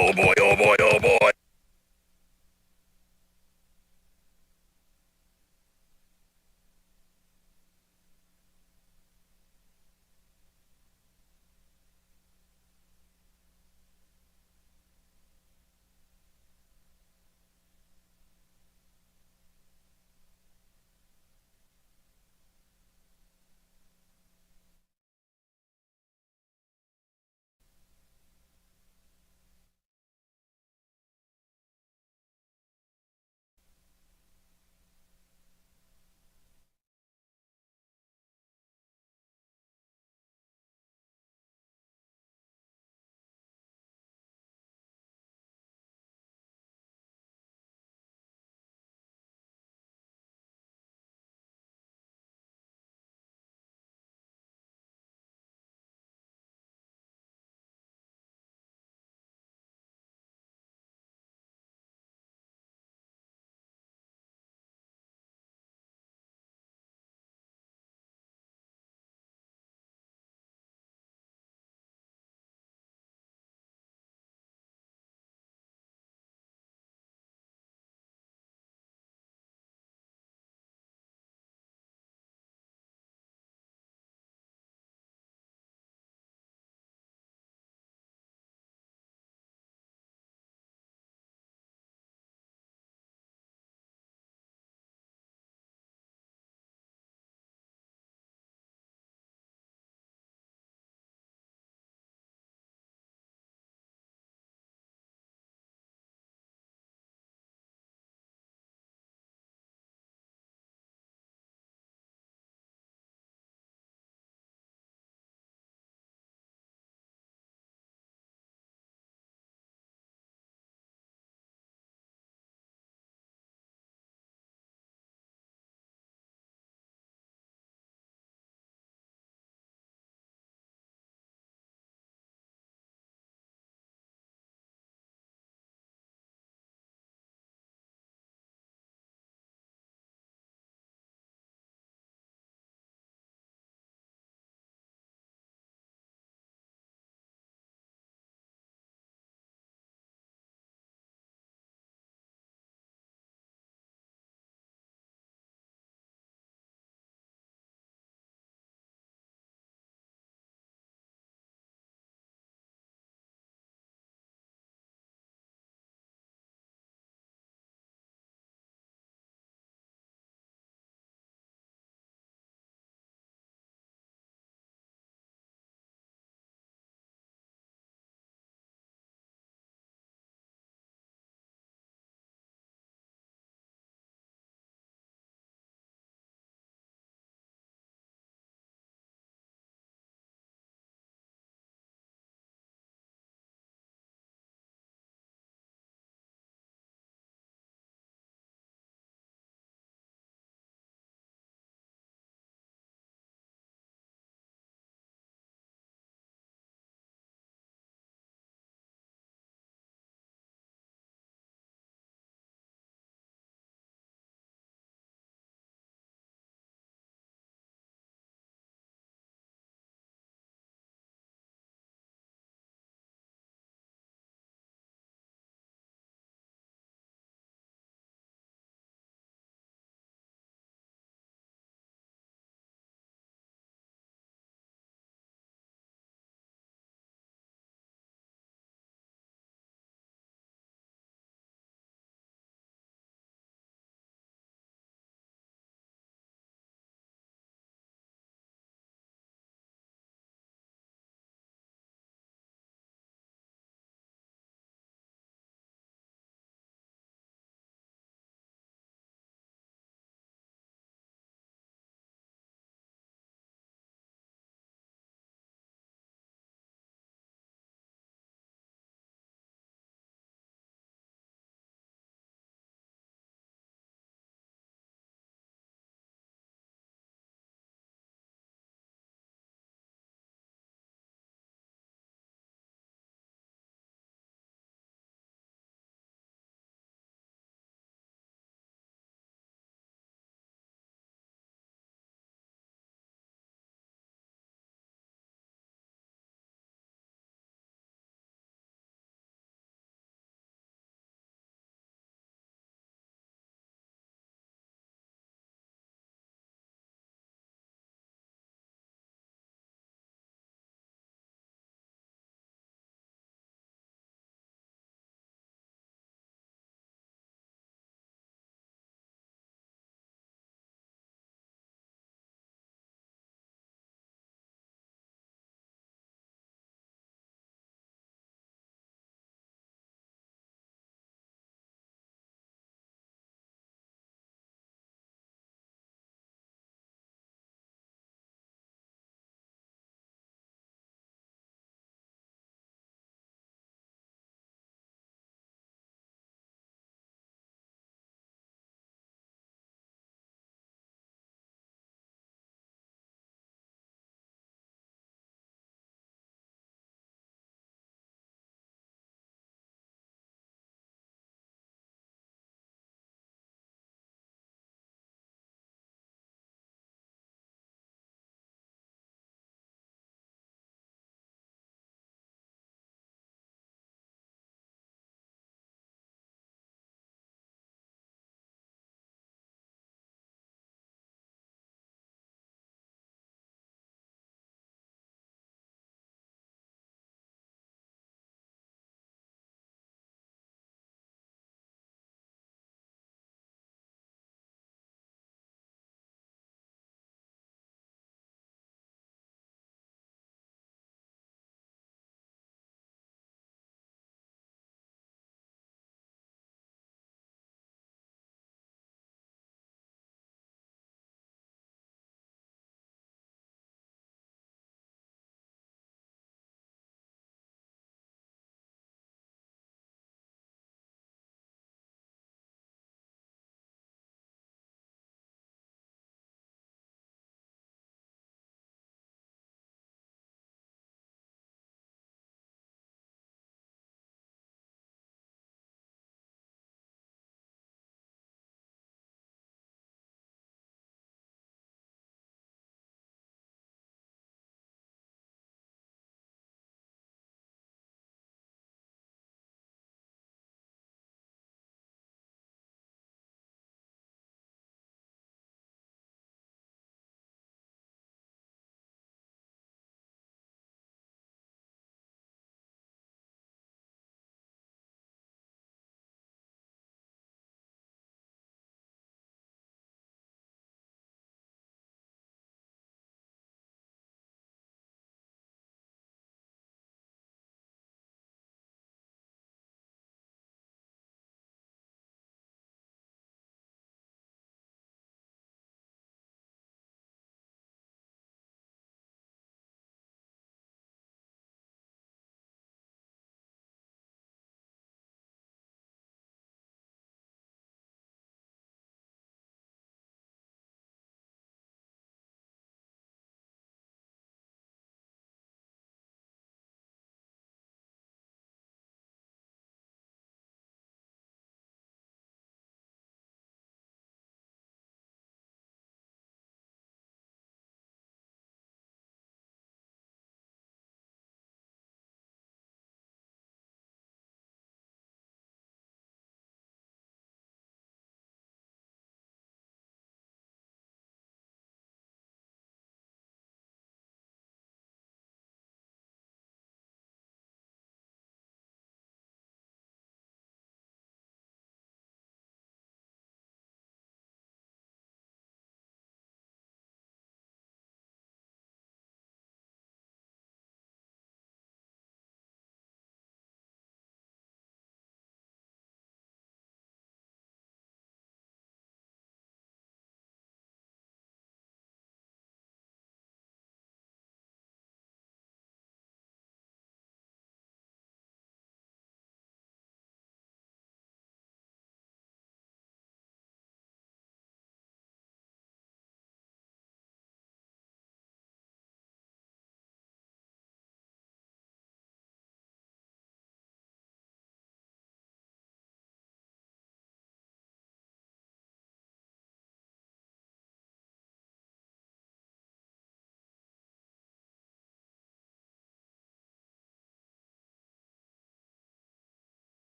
Oh boy, oh boy, oh boy.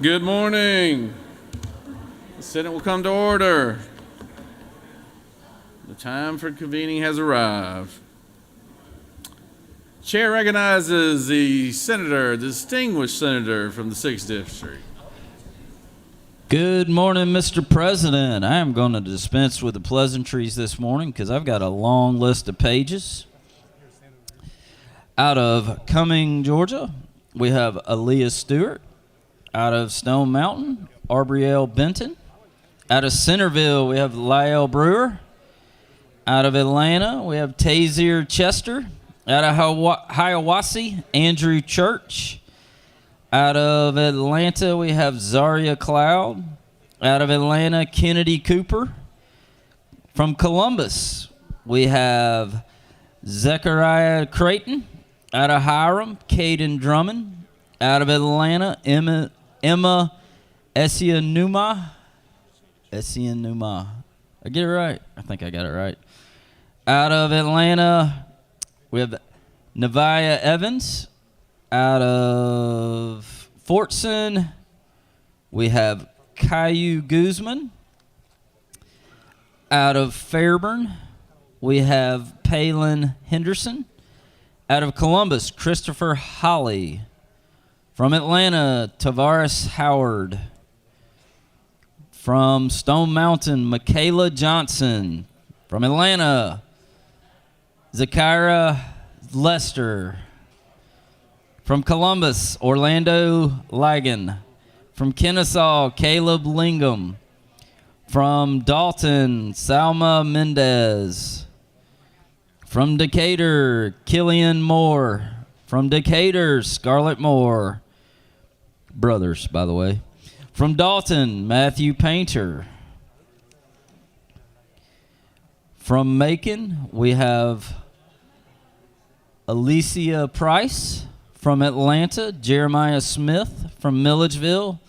Good morning. The Senate will come to order. The time for convening has arrived. Chair recognizes the senator, the distinguished senator from the 6th District. Good morning, Mr. President. I am going to dispense with the pleasantries this morning because I've got a long list of pages. Out of Cumming, Georgia, we have Aaliyah Stewart. Out of Stone Mountain, Arbrielle Benton. Out of Centerville, we have Lyle Brewer. Out of Atlanta, we have Tazier Chester. Out of Hiawassee, Andrew Church. Out of Atlanta, we have Zaria Cloud. Out of Atlanta, Kennedy Cooper. From Columbus, we have Zechariah Creighton. Out of Hiram, Caden Drummond. Out of Atlanta, Emma Esianuma. I get it right? I think I got it right. Out of Atlanta, we have Nevaeh Evans. Out of Fortson, we have Caillou Guzman. Out of Fairburn, we have Palin Henderson. Out of Columbus, Christopher Holly. From Atlanta, Tavares Howard. From Stone Mountain, Michaela Johnson. From Atlanta, Zakira Lester. From Columbus, Orlando Ligon. From Kennesaw, Caleb Lingham. From Dalton, Salma Mendez. From Decatur, Killian Moore. From Decatur, Scarlett Moore. Brothers, by the way. From Dalton, Matthew Painter. From Macon, we have Alicia Price. From Atlanta, Jeremiah Smith. From Milledgeville,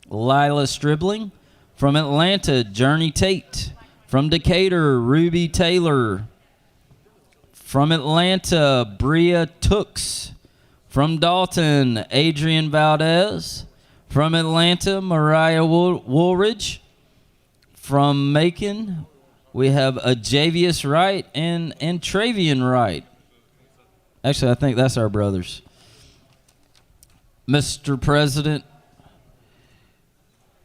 Lila Stribling. From Atlanta, Journey Tate. From Decatur, Ruby Taylor. From Atlanta, Bria Tooks. From Dalton, Adrian Valdez. From Atlanta, Mariah Woolridge. From Macon, we have Ajavius Wright and Travian Wright. Actually, I think that's our brothers. Mr. President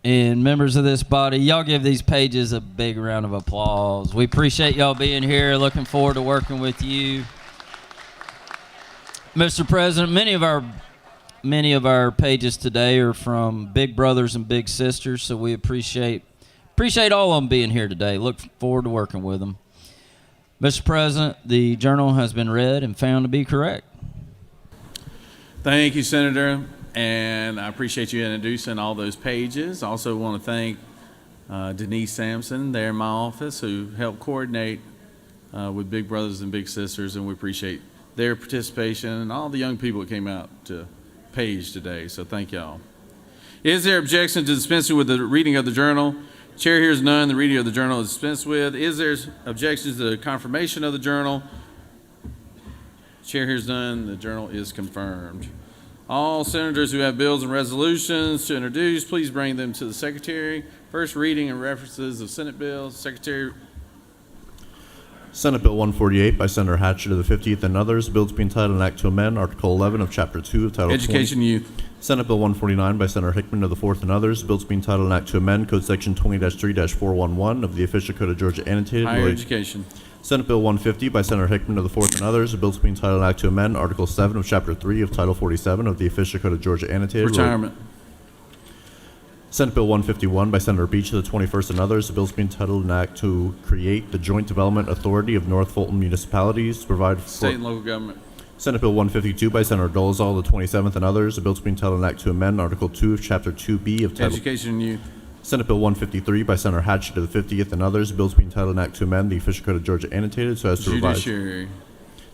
and members of this body, y'all give these pages a big round of applause. We appreciate y'all being here. Looking forward to working with you. Mr. President, many of our pages today are from big brothers and big sisters, so we appreciate all of them being here today. Look forward to working with them. Mr. President, the journal has been read and found to be correct. Thank you, Senator, and I appreciate you introducing all those pages. I also want to thank Denise Sampson there in my office who helped coordinate with Big Brothers and Big Sisters, and we appreciate their participation and all the young people that came out to page today, so thank y'all. Is there objection to dispensing with the reading of the journal? Chair hears none. The reading of the journal is dispensed with. Is there objections to the confirmation of the journal? Chair hears none. The journal is confirmed. All senators who have bills and resolutions to introduce, please bring them to the secretary. First reading and references of Senate bills. Secretary. Senate Bill 148 by Senator Hatcher to the 50th and others. Bills being titled an act to amend Article 11 of Chapter 2 of Title 20. Education Youth. Senate Bill 149 by Senator Hickman to the 4th and others. Bills being titled an act to amend Code Section 20-3-411 of the Official Code of Georgia Annotated. Higher Education. Senate Bill 150 by Senator Hickman to the 4th and others. Bills being titled an act to amend Article 7 of Chapter 3 of Title 47 of the Official Code of Georgia Annotated. Retirement. Senate Bill 151 by Senator Beach to the 21st and others. The bill is being titled an act to create the Joint Development Authority of North Fulton Municipalities to provide for State and local government. Senate Bill 152 by Senator Dolezal to the 27th and others. The bill is being titled an act to amend Article 2 of Chapter 2B of Title. Education and Youth. Senate Bill 153 by Senator Hatcher to the 50th and others. The bill is being titled an act to amend the Official Code of Georgia Annotated so as to revise. Judiciary.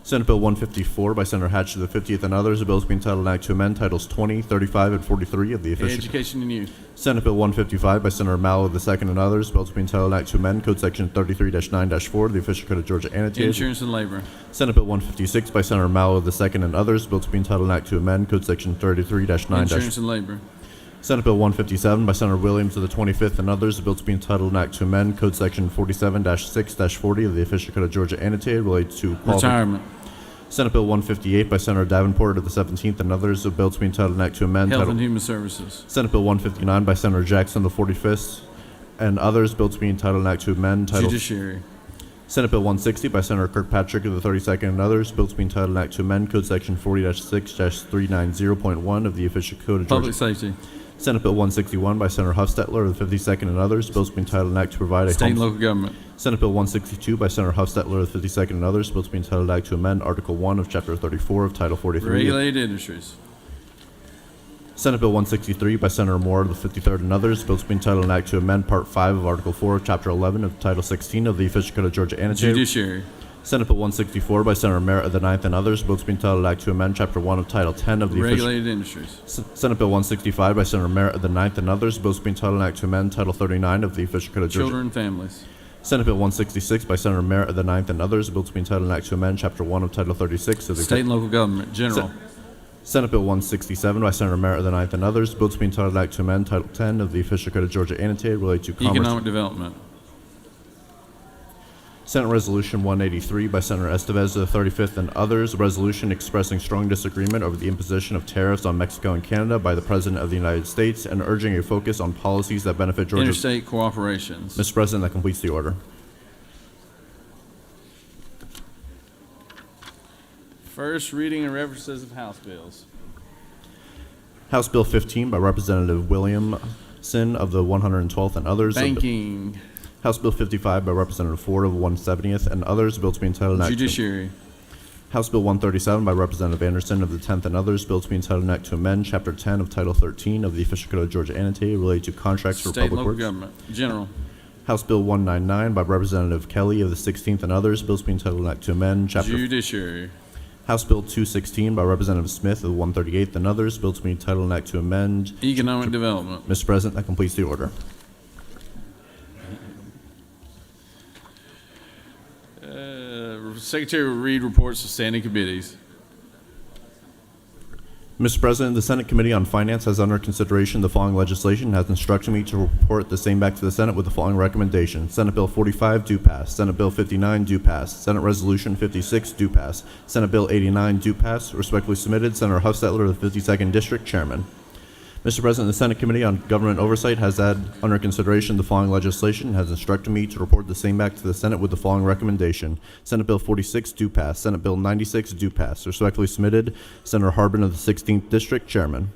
Senate Bill 154 by Senator Hatch to the 50th and others. The bill is being titled an act to amend Titles 20, 35, and 43 of the official. Education and Youth. Senate Bill 155 by Senator Mallow II and others. The bill is being titled an act to amend Code Section 33-9-4 of the official code of Georgia Annotated. Insurance and Labor. Senate Bill 156 by Senator Mallow II and others. The bill is being titled an act to amend Code Section 33-9-4. Insurance and Labor. Senate Bill 157 by Senator Williams of the 25th and others, a bill to be entitled an act to amend Code Section 47-6-40 of the Official Code of Georgia annotated related to Retirement. Senate Bill 158 by Senator Davenport of the 17th and others, a bill to be entitled an act to amend Health Title. and Human Services. Senate Bill 159 by Senator Jackson of the 45th and others, bill to be entitled an act to amend Title. Judiciary. Senate Bill 160 by Senator Kirkpatrick of the 32nd and others, bill to be entitled an act to amend Code Section 40-6-390.1 of the Official Code of Georgia. Public Safety. Senate Bill 161 by Senator Huffstetler of the 52nd and others, bills to be entitled an act to provide a State and home. local government. Senate Bill 162 by Senator Huffstetler of the 52nd and others, bills to be entitled an act to amend Article 1 of Chapter 34 of Title 43. Regulated industries. Senate Bill 163 by Senator Moore of the 53rd and others, bills to be entitled an act to amend Part 5 of Article 4 of Chapter 11 of Title 16 of the Official Code of Georgia annotated. Judiciary. Senate Bill 164 by Senator Merritt of the 9th and others, bills to be entitled an act to amend Chapter 1 of Title 10 of the Official. Regulated industries. Senate Bill 165 by Senator Merritt of the 9th and others, bills to be entitled an act to amend Title 39 of the Official Code of Georgia. Children and families. Senate Bill 166 by Senator Merritt of the 9th and others, a bill to be entitled an act to amend Chapter 1 of Title 36 of the State and local government. General. Senate Bill 167 by Senator Merritt of the 9th and others, a bill to be entitled an act to amend Title 10 of the Official Code of Georgia annotated related to commerce. Economic development. Senate Resolution 183 by Senator Estevez of the 35th and others, a resolution expressing strong disagreement over the imposition of tariffs on Mexico and Canada by the President of the United States and urging a focus on policies that benefit Georgia. Interstate cooperations. Mr. President, that completes the order. First reading and references of House bills. House Bill 15 by Representative Williamson of the 112th and others. Banking. House Bill 55 by Representative Ford of the 170th and others, a bill to be entitled an act to. Judiciary. House Bill 137 by Representative Anderson of the 10th and others, bill to be entitled an act to amend Chapter 10 of Title 13 of the Official Code of Georgia annotated related to contracts for State and public local works. government. General. House Bill 199 by Representative Kelly of the 16th and others, bills to be entitled an act to amend Chapter. Judiciary. House Bill 216 by Representative Smith of the 138th and others, bill to be entitled an act to amend. Economic development. Mr. President, that completes the order. Secretary will read reports of standing committees. Mr. President, the Senate Committee on Finance has under consideration the following legislation and has instructed me to report the same back to the Senate with the following recommendation. Senate Bill 45, do pass. Senate Bill 59, do pass. Senate Resolution 56, do pass. Senate Bill 89, do pass. Respectfully submitted, Senator Huffstetler of the 52nd District, Chairman. Mr. President, the Senate Committee on Government Oversight has had under consideration the following legislation and has instructed me to report the same back to the Senate with the following recommendation. Senate Bill 46, do pass. Senate Bill 96, do pass. Respectfully submitted, Senator Harbin of the 16th District, Chairman.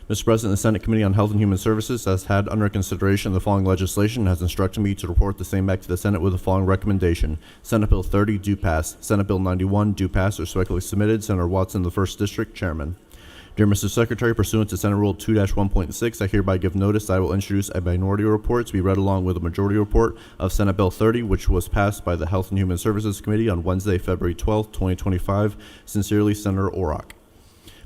Mr. President, the Senate Committee on Health and Human Services has had under consideration the following legislation and has instructed me to report the same back to the Senate with the following recommendation. Senate Bill 30, do pass. Senate Bill 91, do pass. Respectfully submitted, Senator Watson of the 1st District, Chairman. Dear Mr. Secretary, pursuant to Senate Rule 2-1.6, I hereby give notice that I will introduce a minority report to be read along with a majority report of Senate Bill 30, which was passed by the Health and Human Services Committee on Wednesday, February 12, 2025. Sincerely, Senator Orrock.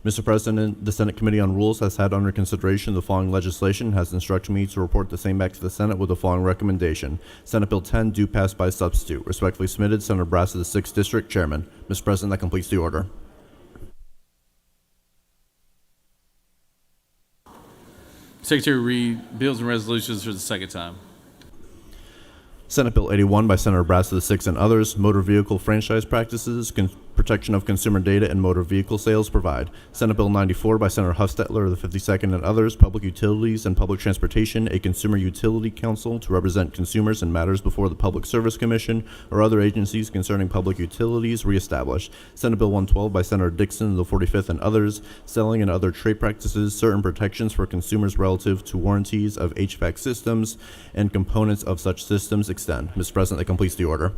Mr. President, the Senate Committee on Rules has had under consideration the following legislation and has instructed me to report the same back to the Senate with the following recommendation. Senate Bill 10, do pass by substitute. Respectfully submitted, Senator Brass of the 6th District, Chairman. Mr. President, that completes the order. Secretary will read bills and resolutions for the second time. Senate Bill 81 by Senator Brass of the 6th and others, motor vehicle franchise practices, protection of consumer data and motor vehicle sales provide. Senate Bill 94 by Senator Huffstetler of the 52nd and others, public utilities and public transportation, a consumer utility council to represent consumers in matters before the Public Service Commission or other agencies concerning public utilities reestablished. Senate Bill 112 by Senator Dixon of the 45th and others, selling and other trade practices, certain protections for consumers relative to warranties of HVAC systems and components of such systems extend. Mr. President, that completes the order.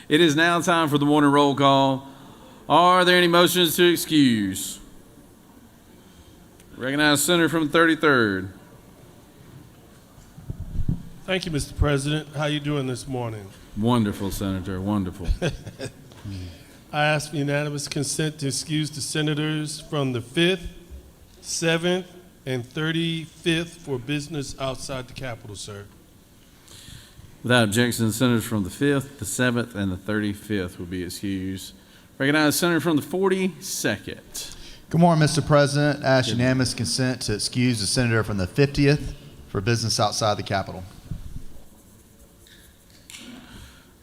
It is now time for the morning roll call. Are there any motions to excuse? Recognize Senator from the 33rd. Thank you, Mr. President. How you doing this morning? Wonderful, Senator, wonderful. I ask for unanimous consent to excuse the senators from the 5th, 7th, and 35th for business outside the Capitol, sir. Without objection, the senators from the 5th, the 7th, and the 35th will be excused. Recognize the senator from the 42nd. Good morning, Mr. President. I ask unanimous consent to excuse the senator from the 50th for business outside the Capitol.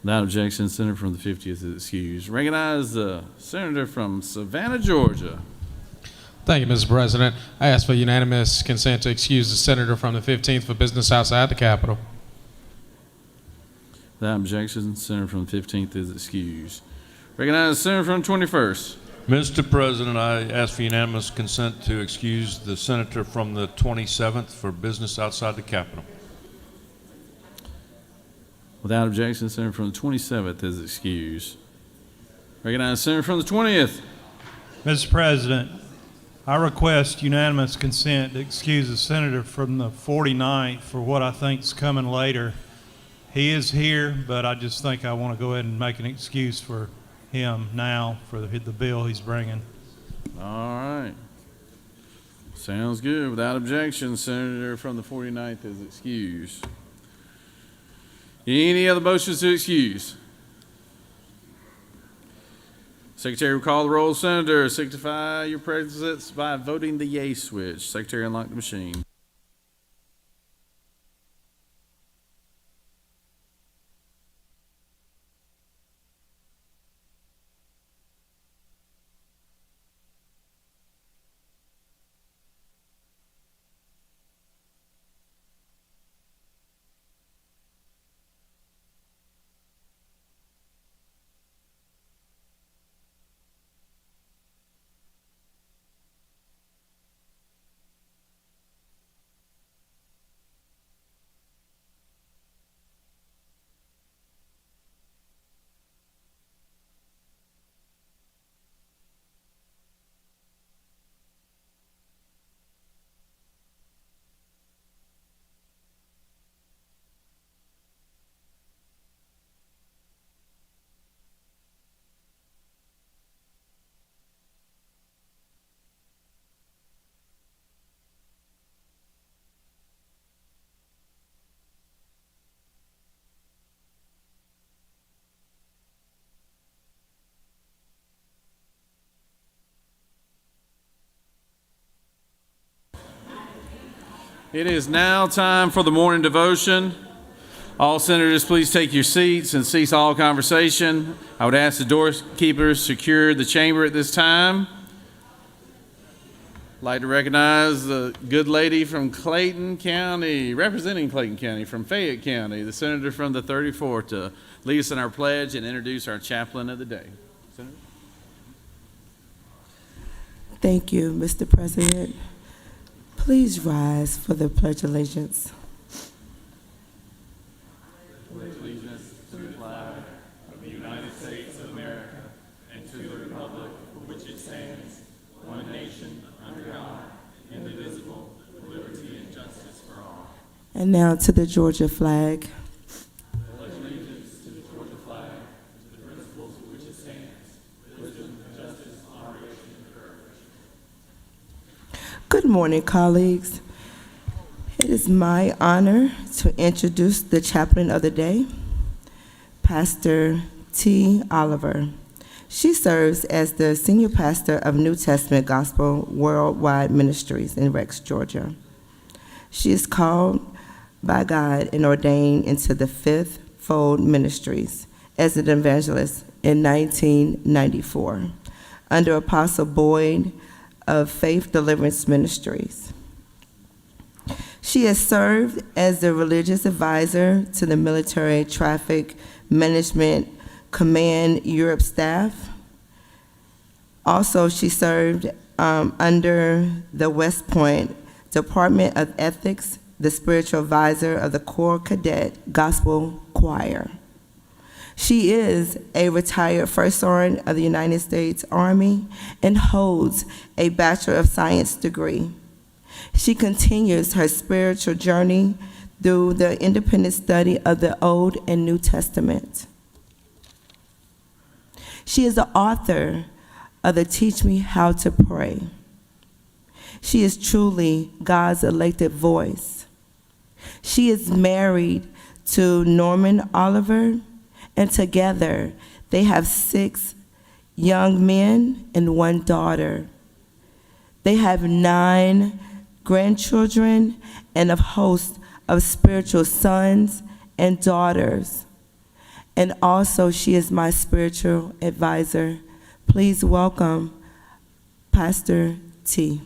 Without objection, the senator from the 50th is excused. Recognize the senator from Savannah, Georgia. Thank you, Mr. President. I ask for unanimous consent to excuse the senator from the 15th for business outside the Capitol. Without objection, the senator from the 15th is excused. Recognize the senator from the 21st. Mr. President, I ask for unanimous consent to excuse the senator from the 27th for business outside the Capitol. Without objection, the senator from the 27th is excused. Recognize the senator from the 20th. Mr. President, I request unanimous consent to excuse the senator from the 49th for what I think is coming later. He is here, but I just think I want to go ahead and make an excuse for him now for the bill he's bringing. All right. Sounds good. Without objection, the senator from the 49th is excused. Any other motions to excuse? Secretary will call the roll. Senator, signify your presence by voting the yay switch. Secretary, unlock the machine. It is now time for the morning devotion. All senators, please take your seats and cease all conversation. I would ask the doorkeepers secure the chamber at this time. I'd like to recognize the good lady from Clayton County, representing Clayton County from Fayette County, the senator from the 34th, to lead us in our pledge and introduce our chaplain of the day. Senator? Thank you, Mr. President. Please rise for the Pledge of Allegiance. Allegiance to the flag of the United States of America and to the republic for which it stands, one nation, under God, indivisible, with liberty and justice for all. And now to the Georgia flag. Pledge allegiance to the Georgia flag, to the principles for which it stands, wisdom, justice, moderation, and courage. Good morning, colleagues. It is my honor to introduce the chaplain of the day, Pastor T. Oliver. She serves as the senior pastor of New Testament Gospel Worldwide Ministries in Rex, Georgia. She is called by God and ordained into the Fifth Fold Ministries as an evangelist in 1994 under Apostle Boyd of Faith Deliverance Ministries. She has served as the religious advisor to the Military Traffic Management Command Europe staff. Also, she served under the West Point Department of Ethics, the spiritual advisor of the Corps Cadet Gospel Choir. She is a retired First Sergeant of the United States Army and holds a Bachelor of Science degree. She continues her spiritual journey through the independent study of the Old and New Testament. She is the author of the Teach Me How to Pray. She is truly God's elected voice. She is married to Norman Oliver, and together they have 6 young men and 1 daughter. They have 9 grandchildren and a host of spiritual sons and daughters. And also, she is my spiritual advisor. Please welcome Pastor T.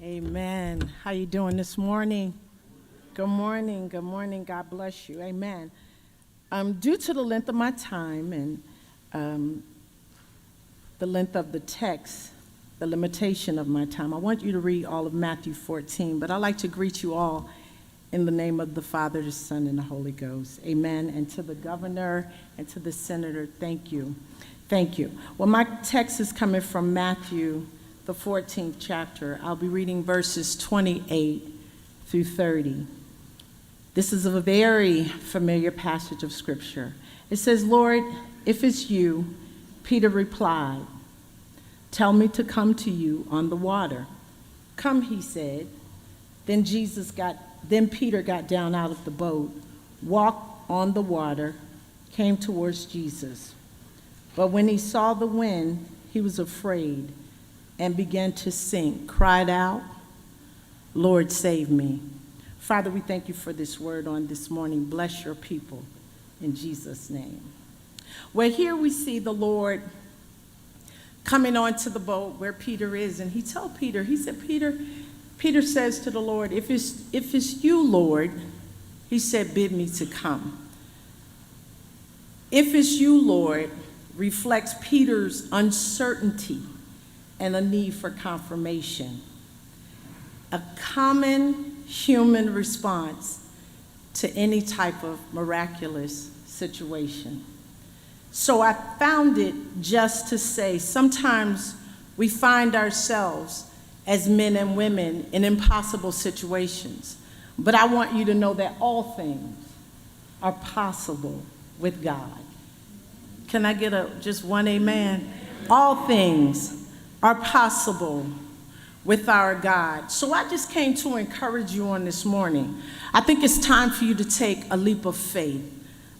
Amen. How you doing this morning? Good morning. Good morning. God bless you. Amen. Due to the length of my time and the length of the text, the limitation of my time, I want you to read all of Matthew 14, but I'd like to greet you all in the name of the Father, the Son, and the Holy Ghost. Amen. And to the governor and to the senator, thank you. Thank you. Well, my text is coming from Matthew, the 14th chapter. I'll be reading verses 28 through 30. This is a very familiar passage of Scripture. It says, "Lord, if it's you," Peter replied, "tell me to come to you on the water." "Come," he said. Then Peter got down out of the boat, walked on the water, came towards Jesus. But when he saw the wind, he was afraid and began to sink, cried out, "Lord, save me." Father, we thank you for this word on this morning. Bless your people in Jesus' name. Well, here we see the Lord coming onto the boat where Peter is, and he told Peter, he said, Peter says to the Lord, if it's you, Lord, he said, bid me to come. If it's you, Lord, reflects Peter's uncertainty and a need for confirmation. A common human response to any type of miraculous situation. So I found it just to say, sometimes we find ourselves as men and women in impossible situations. But I want you to know that all things are possible with God. Can I get just one amen? All things are possible with our God. So I just came to encourage you on this morning. I think it's time for you to take a leap of faith,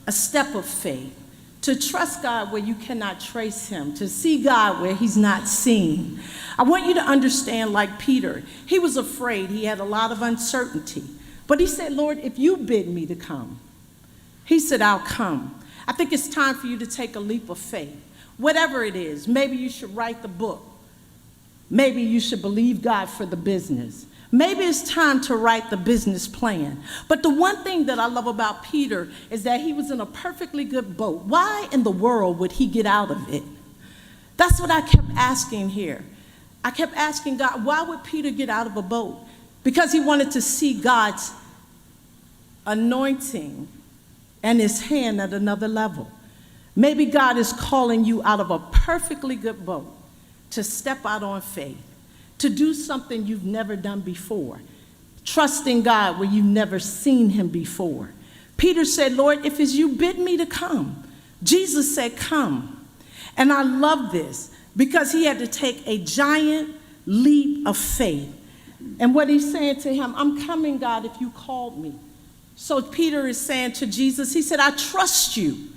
a step of faith, to trust God where you cannot trace him, to see God where he's not seen. I want you to understand, like Peter, he was afraid. He had a lot of uncertainty. But he said, Lord, if you bid me to come, he said, I'll come. I think it's time for you to take a leap of faith. Whatever it is, maybe you should write the book. Maybe you should believe God for the business. Maybe it's time to write the business plan. But the one thing that I love about Peter is that he was in a perfectly good boat. Why in the world would he get out of it? That's what I kept asking here. I kept asking God, why would Peter get out of a boat? Because he wanted to see God's anointing and his hand at another level. Maybe God is calling you out of a perfectly good boat to step out on faith, to do something you've never done before, trusting God where you've never seen him before. Peter said, Lord, if it's you, bid me to come. Jesus said, come. And I love this because he had to take a giant leap of faith. And what he's saying to him, I'm coming, God, if you called me. So Peter is saying to Jesus, he said, I trust you.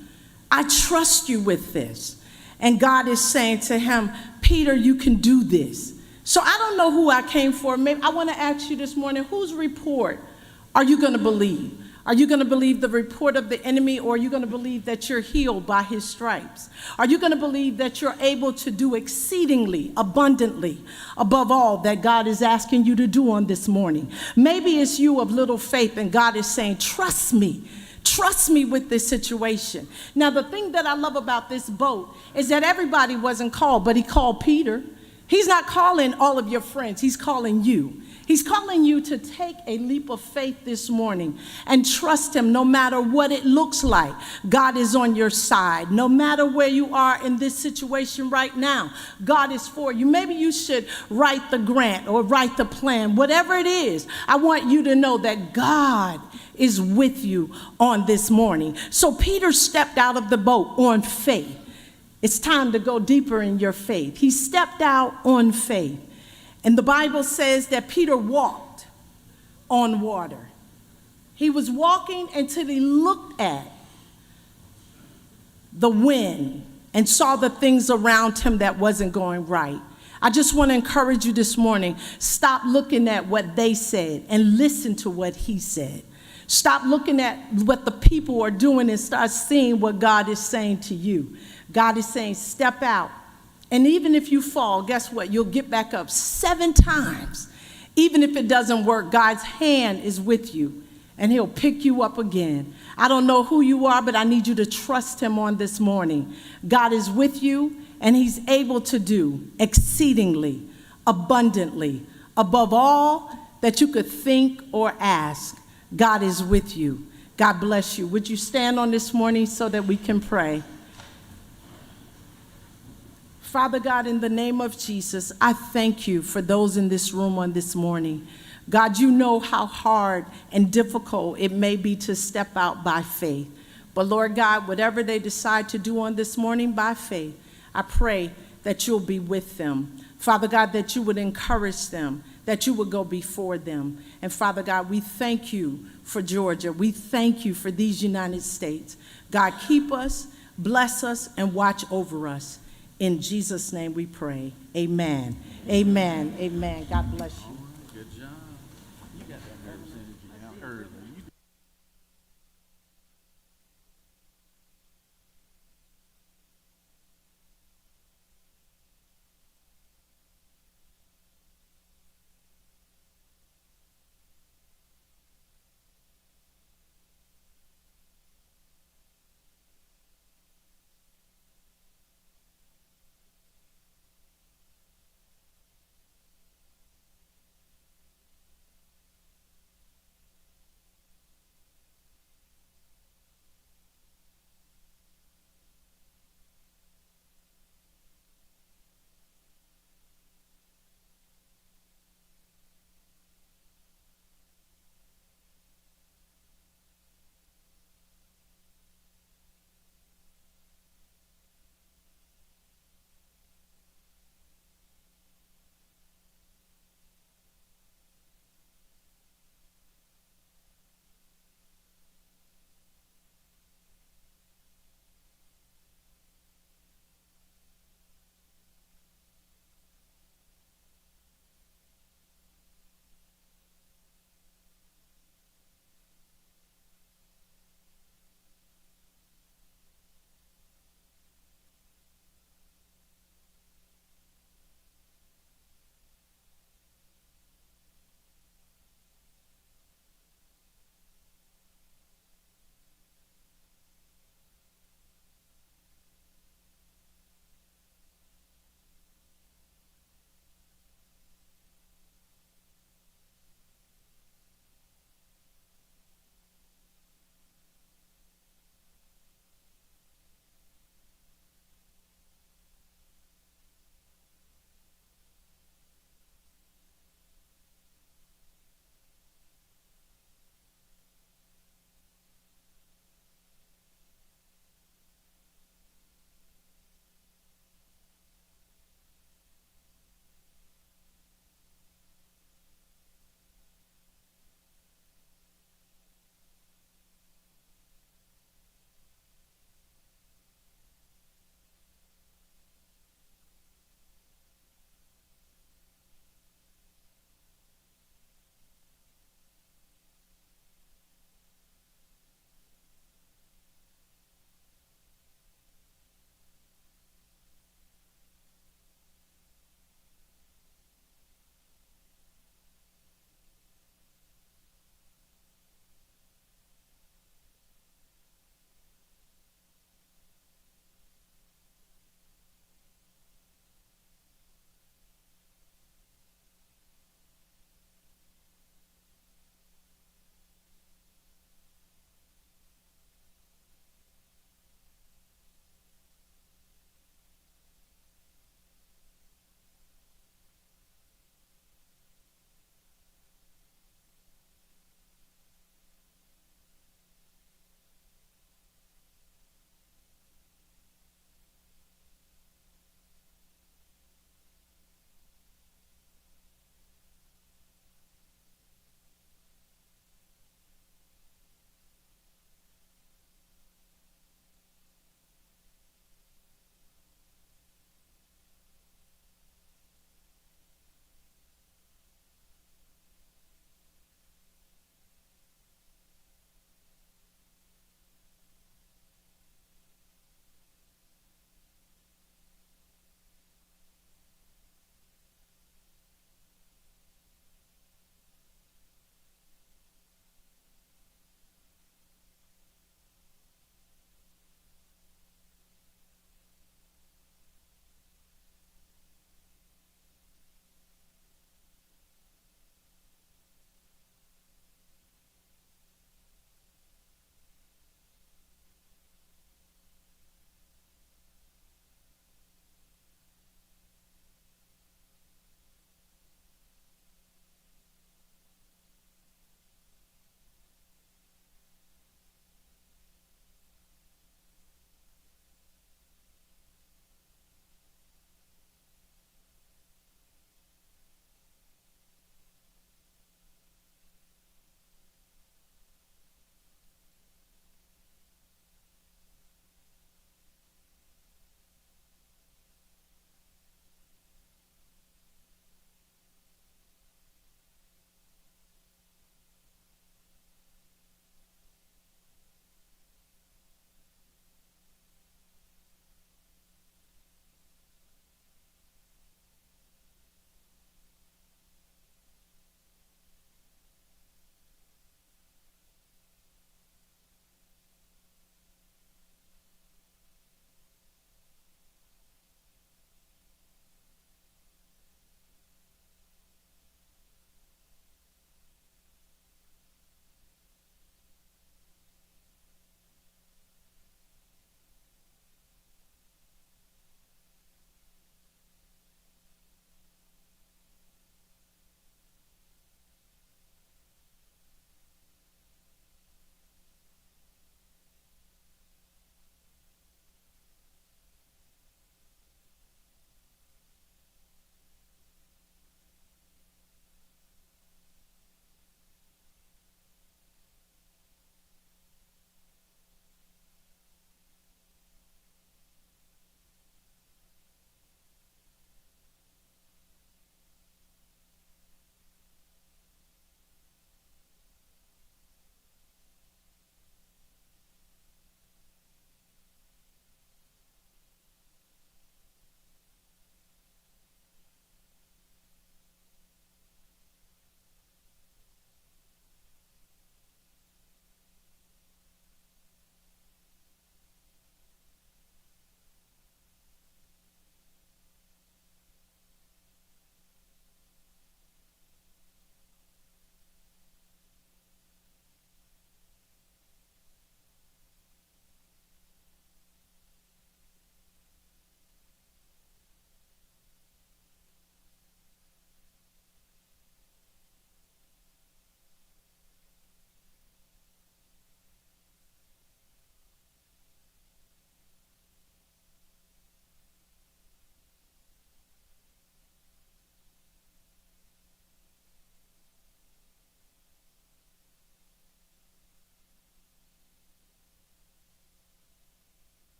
I trust you with this. And God is saying to him, Peter, you can do this. So I don't know who I came for. Maybe I want to ask you this morning, whose report are you going to believe? Are you going to believe the report of the enemy, or are you going to believe that you're healed by his stripes? Are you going to believe that you're able to do exceedingly, abundantly, above all that God is asking you to do on this morning? Maybe it's you of little faith, and God is saying, trust me. Trust me with this situation. Now, the thing that I love about this boat is that everybody wasn't called, but he called Peter. He's not calling all of your friends. He's calling you. He's calling you to take a leap of faith this morning and trust him no matter what it looks like. God is on your side. No matter where you are in this situation right now, God is for you. Maybe you should write the grant or write the plan. Whatever it is, I want you to know that God is with you on this morning. So Peter stepped out of the boat on faith. It's time to go deeper in your faith. He stepped out on faith. And the Bible says that Peter walked on water. He was walking until he looked at the wind and saw the things around him that wasn't going right. I just want to encourage you this morning, stop looking at what they said and listen to what he said. Stop looking at what the people are doing and start seeing what God is saying to you. God is saying, step out. And even if you fall, guess what? You'll get back up 7 times. Even if it doesn't work, God's hand is with you, and he'll pick you up again. I don't know who you are, but I need you to trust him on this morning. God is with you, and he's able to do exceedingly, abundantly, above all that you could think or ask. God is with you. God bless you. Would you stand on this morning so that we can pray? Father God, in the name of Jesus, I thank you for those in this room on this morning. God, you know how hard and difficult it may be to step out by faith. But Lord God, whatever they decide to do on this morning by faith, I pray that you'll be with them. Father God, that you would encourage them, that you would go before them. And Father God, we thank you for Georgia. We thank you for these United States. God, keep us, bless us, and watch over us. In Jesus' name we pray. Amen. Amen. Amen. God bless you. Good job. You got that nervous energy now early.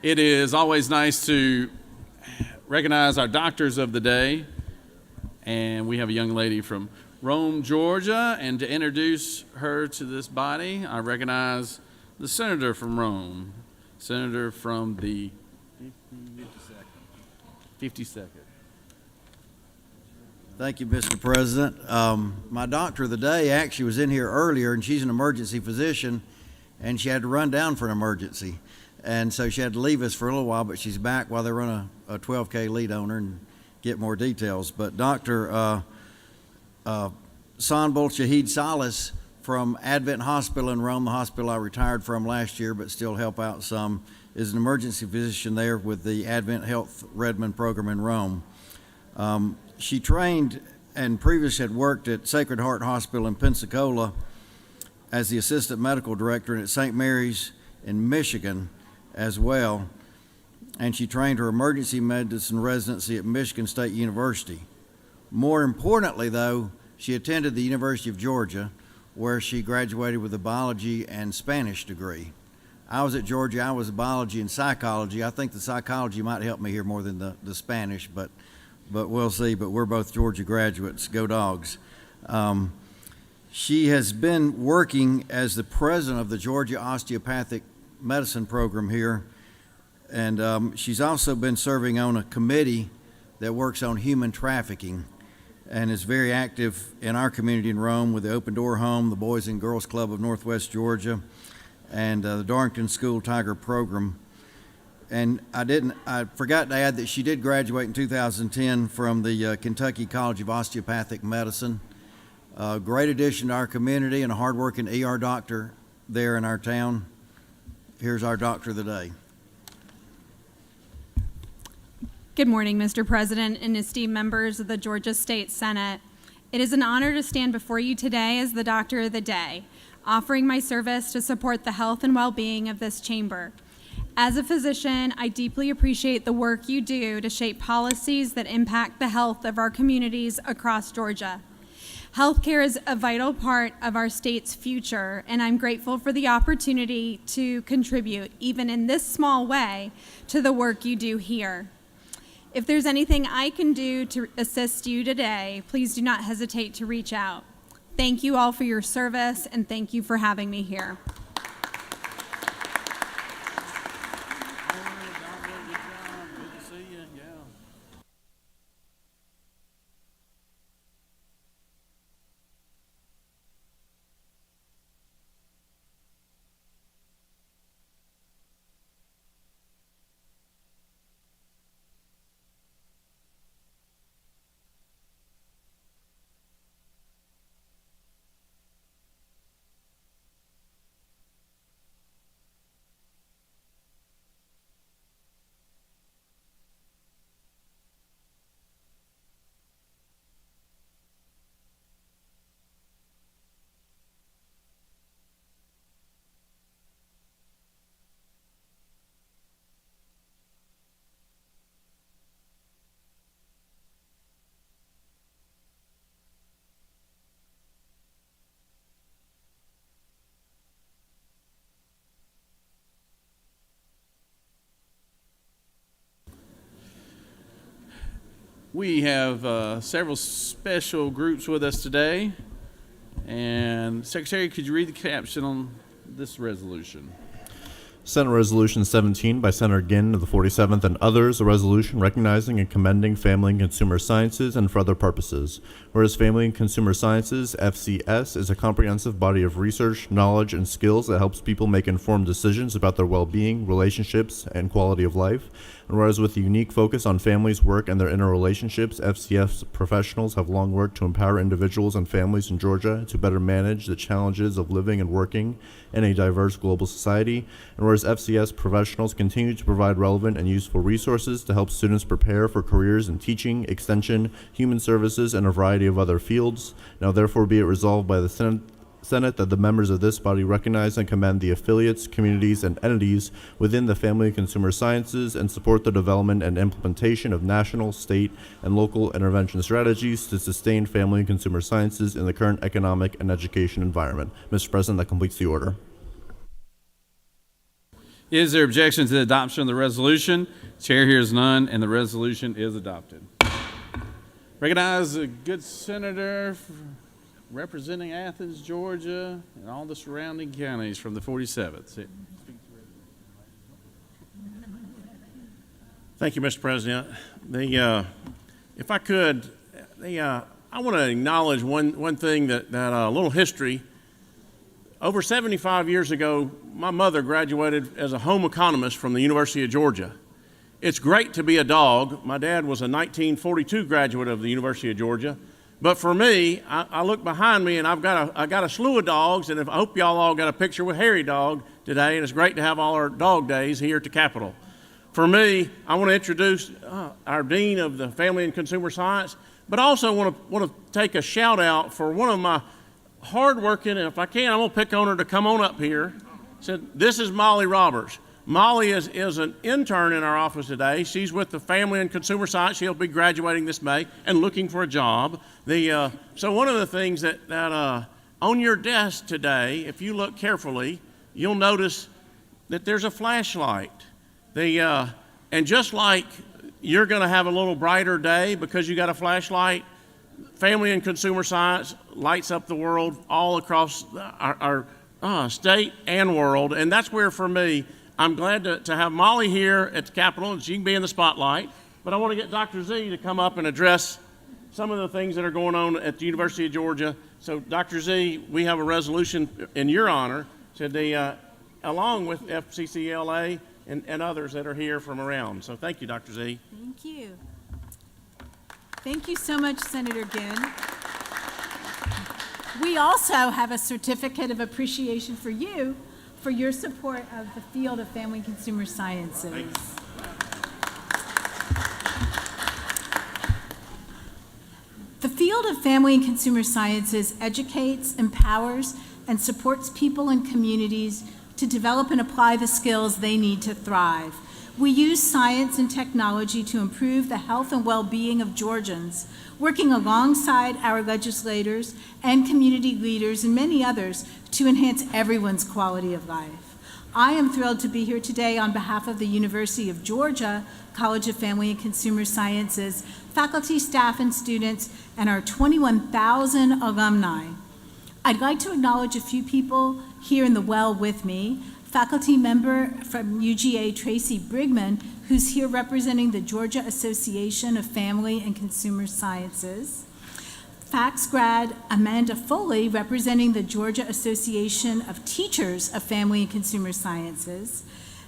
It is always nice to recognize our doctors of the day. And we have a young lady from Rome, Georgia. And to introduce her to this body, I recognize the senator from Rome, senator from the 52nd. Thank you, Mr. President. My doctor of the day actually was in here earlier, and she's an emergency physician, and she had to run down for an emergency. And so she had to leave us for a little while, but she's back while they run a 12K lead on her and get more details. But Dr. Sanbul Shahid Salas from Advent Hospital in Rome, the hospital I retired from last year but still help out some, is an emergency physician there with the Advent Health Redmond program in Rome. She trained and previously had worked at Sacred Heart Hospital in Pensacola as the assistant medical director and at St. Mary's in Michigan as well. And she trained her emergency medicine residency at Michigan State University. More importantly, though, she attended the University of Georgia, where she graduated with a biology and Spanish degree. I was at Georgia. I was a biology and psychology. I think the psychology might help me here more than the Spanish, but we'll see. But we're both Georgia graduates. Go Dogs. She has been working as the president of the Georgia Osteopathic Medicine Program here, and she's also been serving on a committee that works on human trafficking and is very active in our community in Rome with the Open Door Home, the Boys and Girls Club of Northwest Georgia, and the Darlington School Tiger Program. And I forgot to add that she did graduate in 2010 from the Kentucky College of Osteopathic Medicine. Great addition to our community and a hardworking ER doctor there in our town. Here's our doctor of the day. Good morning, Mr. President and esteemed members of the Georgia State Senate. It is an honor to stand before you today as the Doctor of the Day, offering my service to support the health and well-being of this chamber. As a physician, I deeply appreciate the work you do to shape policies that impact the health of our communities across Georgia. Healthcare is a vital part of our state's future, and I'm grateful for the opportunity to contribute, even in this small way, to the work you do here. If there's anything I can do to assist you today, please do not hesitate to reach out. Thank you all for your service, and thank you for having me here. We have several special groups with us today. And Secretary, could you read the caption on this resolution? Senate Resolution 17 by Senator Ginn of the 47th and others, a resolution recognizing and commending Family and Consumer Sciences and for other purposes. Whereas Family and Consumer Sciences, FCS, is a comprehensive body of research, knowledge, and skills that helps people make informed decisions about their well-being, relationships, and quality of life. And whereas with a unique focus on families, work, and their interrelationships, FCS professionals have long worked to empower individuals and families in Georgia to better manage the challenges of living and working in a diverse global society. And whereas FCS professionals continue to provide relevant and useful resources to help students prepare for careers in teaching, extension, human services, and a variety of other fields. Now therefore be it resolved by the Senate that the members of this body recognize and commend the affiliates, communities, and entities within the Family and Consumer Sciences and support the development and implementation of national, state, and local intervention strategies to sustain family and consumer sciences in the current economic and education environment. Mr. President, that completes the order. Is there objection to the adoption of the resolution? Chair hears none, and the resolution is adopted. Recognize a good senator representing Athens, Georgia, and all the surrounding counties from the 47th. Thank you, Mr. President. If I could, I want to acknowledge one thing that a little history. Over 75 years ago, my mother graduated as a home economist from the University of Georgia. It's great to be a dog. My dad was a 1942 graduate of the University of Georgia. But for me, I look behind me and I got a slew of dogs, and I hope y'all all got a picture with Harry Dog today, and it's great to have all our dog days here at the Capitol. For me, I want to introduce our Dean of the Family and Consumer Science, but also want to take a shout out for one of my hardworking, and if I can, I'm going to pick on her to come on up here. This is Molly Roberts. Molly is an intern in our office today. She's with the Family and Consumer Science. She'll be graduating this May and looking for a job. So one of the things that on your desk today, if you look carefully, you'll notice that there's a flashlight. And just like you're going to have a little brighter day because you got a flashlight, Family and Consumer Science lights up the world all across our state and world. And that's where, for me, I'm glad to have Molly here at the Capitol, and she can be in the spotlight. But I want to get Dr. Z to come up and address some of the things that are going on at the University of Georgia. So, Dr. Z, we have a resolution in your honor, along with FCCLA and others that are here from around. So thank you, Dr. Z. Thank you. Thank you so much, Senator Ginn. We also have a certificate of appreciation for you for your support of the field of family and consumer sciences. The field of family and consumer sciences educates, empowers, and supports people and communities to develop and apply the skills they need to thrive. We use science and technology to improve the health and well-being of Georgians, working alongside our legislators and community leaders and many others to enhance everyone's quality of life. I am thrilled to be here today on behalf of the University of Georgia College of Family and Consumer Sciences, faculty, staff, and students, and our 21,000 alumni. I'd like to acknowledge a few people here in the well with me. Faculty member from UGA, Tracy Brigman, who's here representing the Georgia Association of Family and Consumer Sciences. Fax grad Amanda Foley, representing the Georgia Association of Teachers of Family and Consumer Sciences.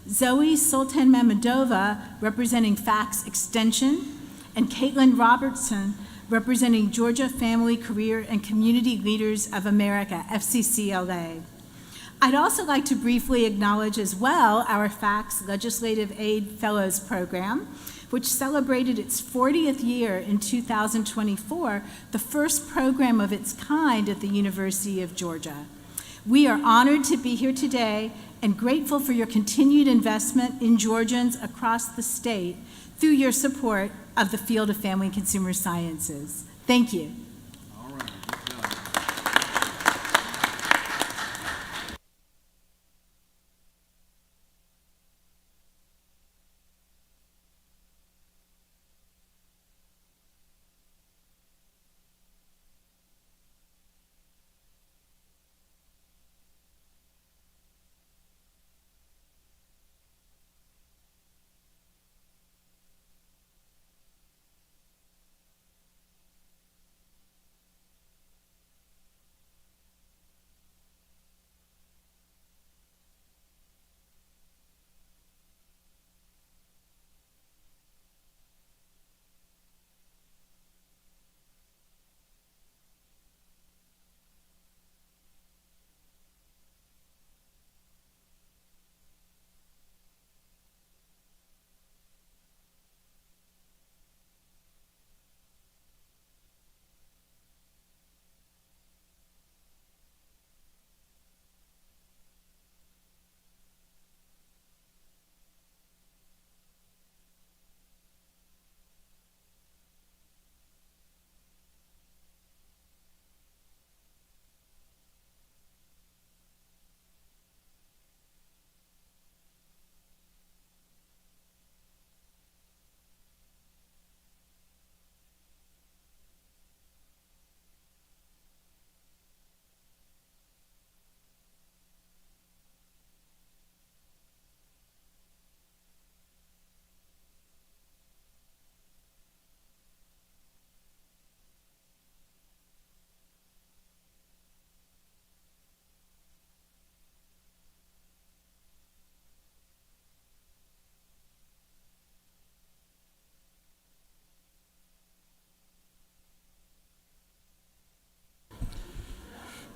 Zoe Sultan Mammadova, representing Fax Extension. And Caitlin Robertson, representing Georgia Family, Career, and Community Leaders of America, FCCLA. I'd also like to briefly acknowledge as well our Fax Legislative Aid Fellows Program, which celebrated its 40th year in 2024, the first program of its kind at the University of Georgia. We are honored to be here today and grateful for your continued investment in Georgians across the state through your support of the field of family and consumer sciences. Thank you.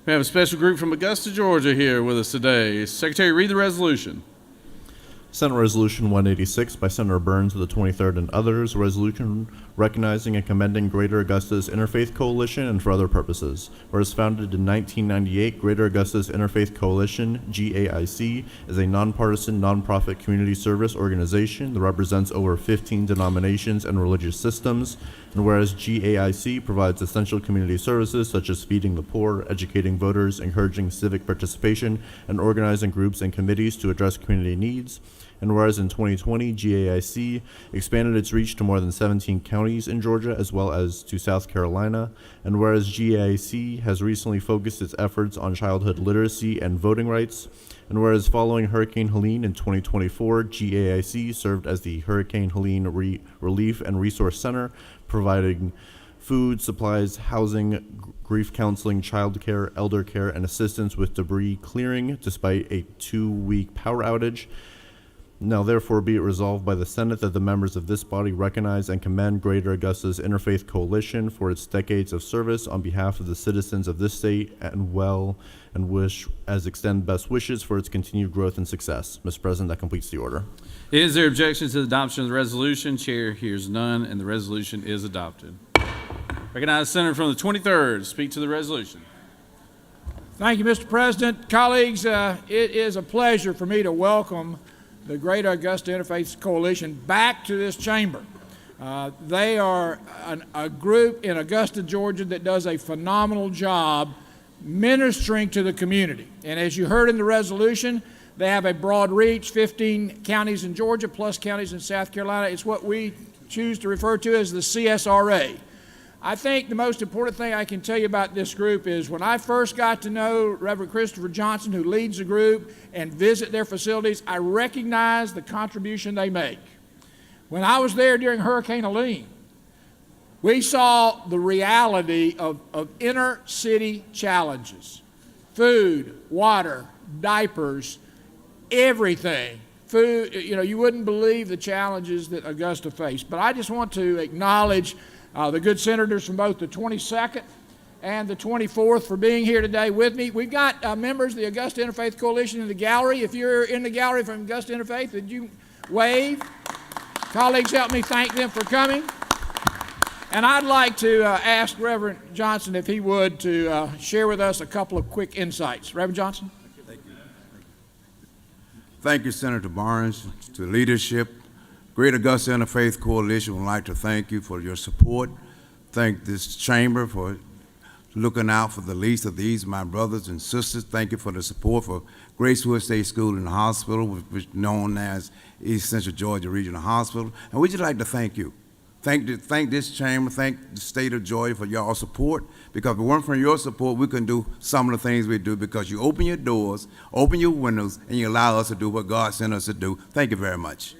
We have a special group from Augusta, Georgia here with us today. Secretary, read the resolution. Senate Resolution 186 by Senator Burns of the 23rd and others, a resolution recognizing and commending Greater Augusta's Interfaith Coalition and for other purposes. Whereas founded in 1998, Greater Augusta's Interfaith Coalition, GAIC, is a nonpartisan, nonprofit community service organization that represents over 15 denominations and religious systems. And whereas GAIC provides essential community services such as feeding the poor, educating voters, encouraging civic participation, and organizing groups and committees to address community needs. And whereas in 2020, GAIC expanded its reach to more than 17 counties in Georgia as well as to South Carolina. And whereas GAIC has recently focused its efforts on childhood literacy and voting rights. And whereas following Hurricane Helene in 2024, GAIC served as the Hurricane Helene Relief and Resource Center, providing food, supplies, housing, grief counseling, child care, elder care, and assistance with debris clearing despite a 2-week power outage. Now therefore be it resolved by the Senate that the members of this body recognize and commend Greater Augusta's Interfaith Coalition for its decades of service on behalf of the citizens of this state and wish as extend best wishes for its continued growth and success. Mr. President, that completes the order. Is there objection to the adoption of the resolution? Chair hears none, and the resolution is adopted. Recognize the Senator from the 23rd to speak to the resolution. Thank you, Mr. President. Colleagues, it is a pleasure for me to welcome the Greater Augusta Interfaith Coalition back to this chamber. They are a group in Augusta, Georgia that does a phenomenal job ministering to the community. And as you heard in the resolution, they have a broad reach, 15 counties in Georgia plus counties in South Carolina. It's what we choose to refer to as the CSRA. I think the most important thing I can tell you about this group is when I first got to know Reverend Christopher Johnson, who leads the group, and visit their facilities, I recognized the contribution they make. When I was there during Hurricane Helene, we saw the reality of inner city challenges. Food, water, diapers, everything. Food, you wouldn't believe the challenges that Augusta faced. But I just want to acknowledge the good senators from both the 22nd and the 24th for being here today with me. We've got members of the Augusta Interfaith Coalition in the gallery. If you're in the gallery from Augusta Interfaith, would you wave? Colleagues, help me thank them for coming. And I'd like to ask Reverend Johnson, if he would, to share with us a couple of quick insights. Reverend Johnson? Thank you, Senator Barnes, to leadership. Great Augusta Interfaith Coalition would like to thank you for your support. Thank this chamber for looking out for the least of these, my brothers and sisters. Thank you for the support for Gracewood State School and Hospital, which is known as East Central Georgia Regional Hospital. And we'd just like to thank you. Thank this chamber, thank the state of Georgia for y'all support, because if it weren't for your support, we couldn't do some of the things we do, because you open your doors, open your windows, and you allow us to do what God sent us to do. Thank you very much.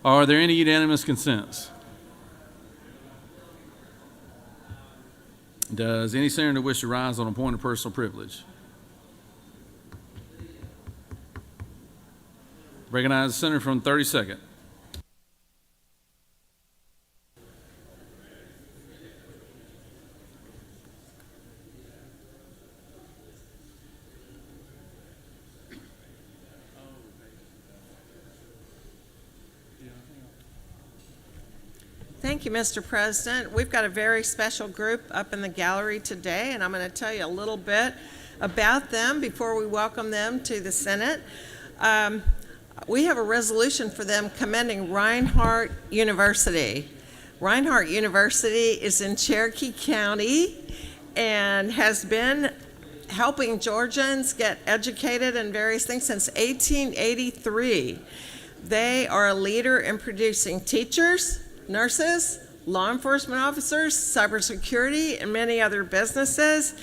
Are there any unanimous consents? Does any senator wish to rise on a point of personal privilege? Recognize the senator from 32nd. Thank you, Mr. President. We've got a very special group up in the gallery today, and I'm going to tell you a little bit about them before we welcome them to the Senate. We have a resolution for them commending Reinhardt University. Reinhardt University is in Cherokee County and has been helping Georgians get educated in various things since 1883. They are a leader in producing teachers, nurses, law enforcement officers, cybersecurity, and many other businesses,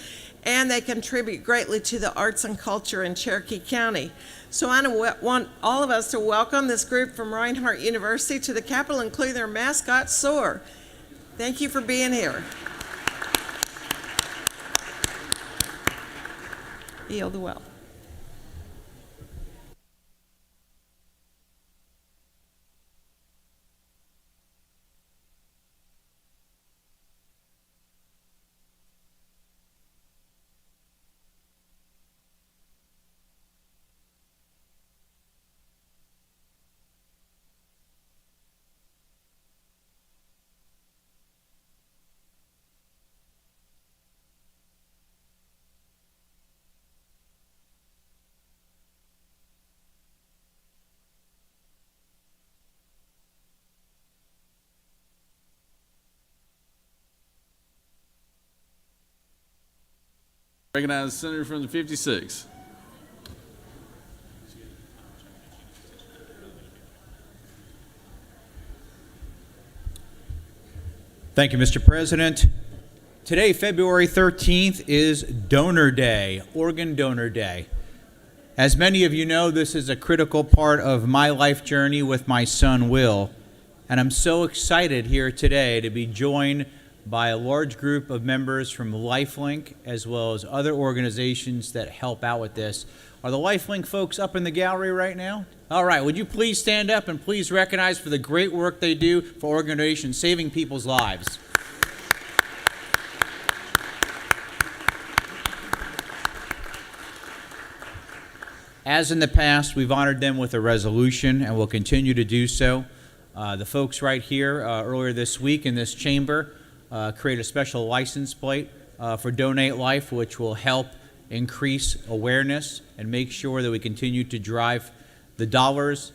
and they contribute greatly to the arts and culture in Cherokee County. So I want all of us to welcome this group from Reinhardt University to the Capitol, including their mascot, SOAR. Thank you for being here. Yield the well. Recognize the senator from the 56. Thank you, Mr. President. Today, February 13th, is Donor Day, Organ Donor Day. As many of you know, this is a critical part of my life journey with my son, Will, and I'm so excited here today to be joined by a large group of members from LifeLink, as well as other organizations that help out with this. Are the LifeLink folks up in the gallery right now? All right, would you please stand up and please recognize for the great work they do for organizations saving people's lives. As in the past, we've honored them with a resolution and will continue to do so. The folks right here earlier this week in this chamber create a special license plate for Donate Life, which will help increase awareness and make sure that we continue to drive the dollars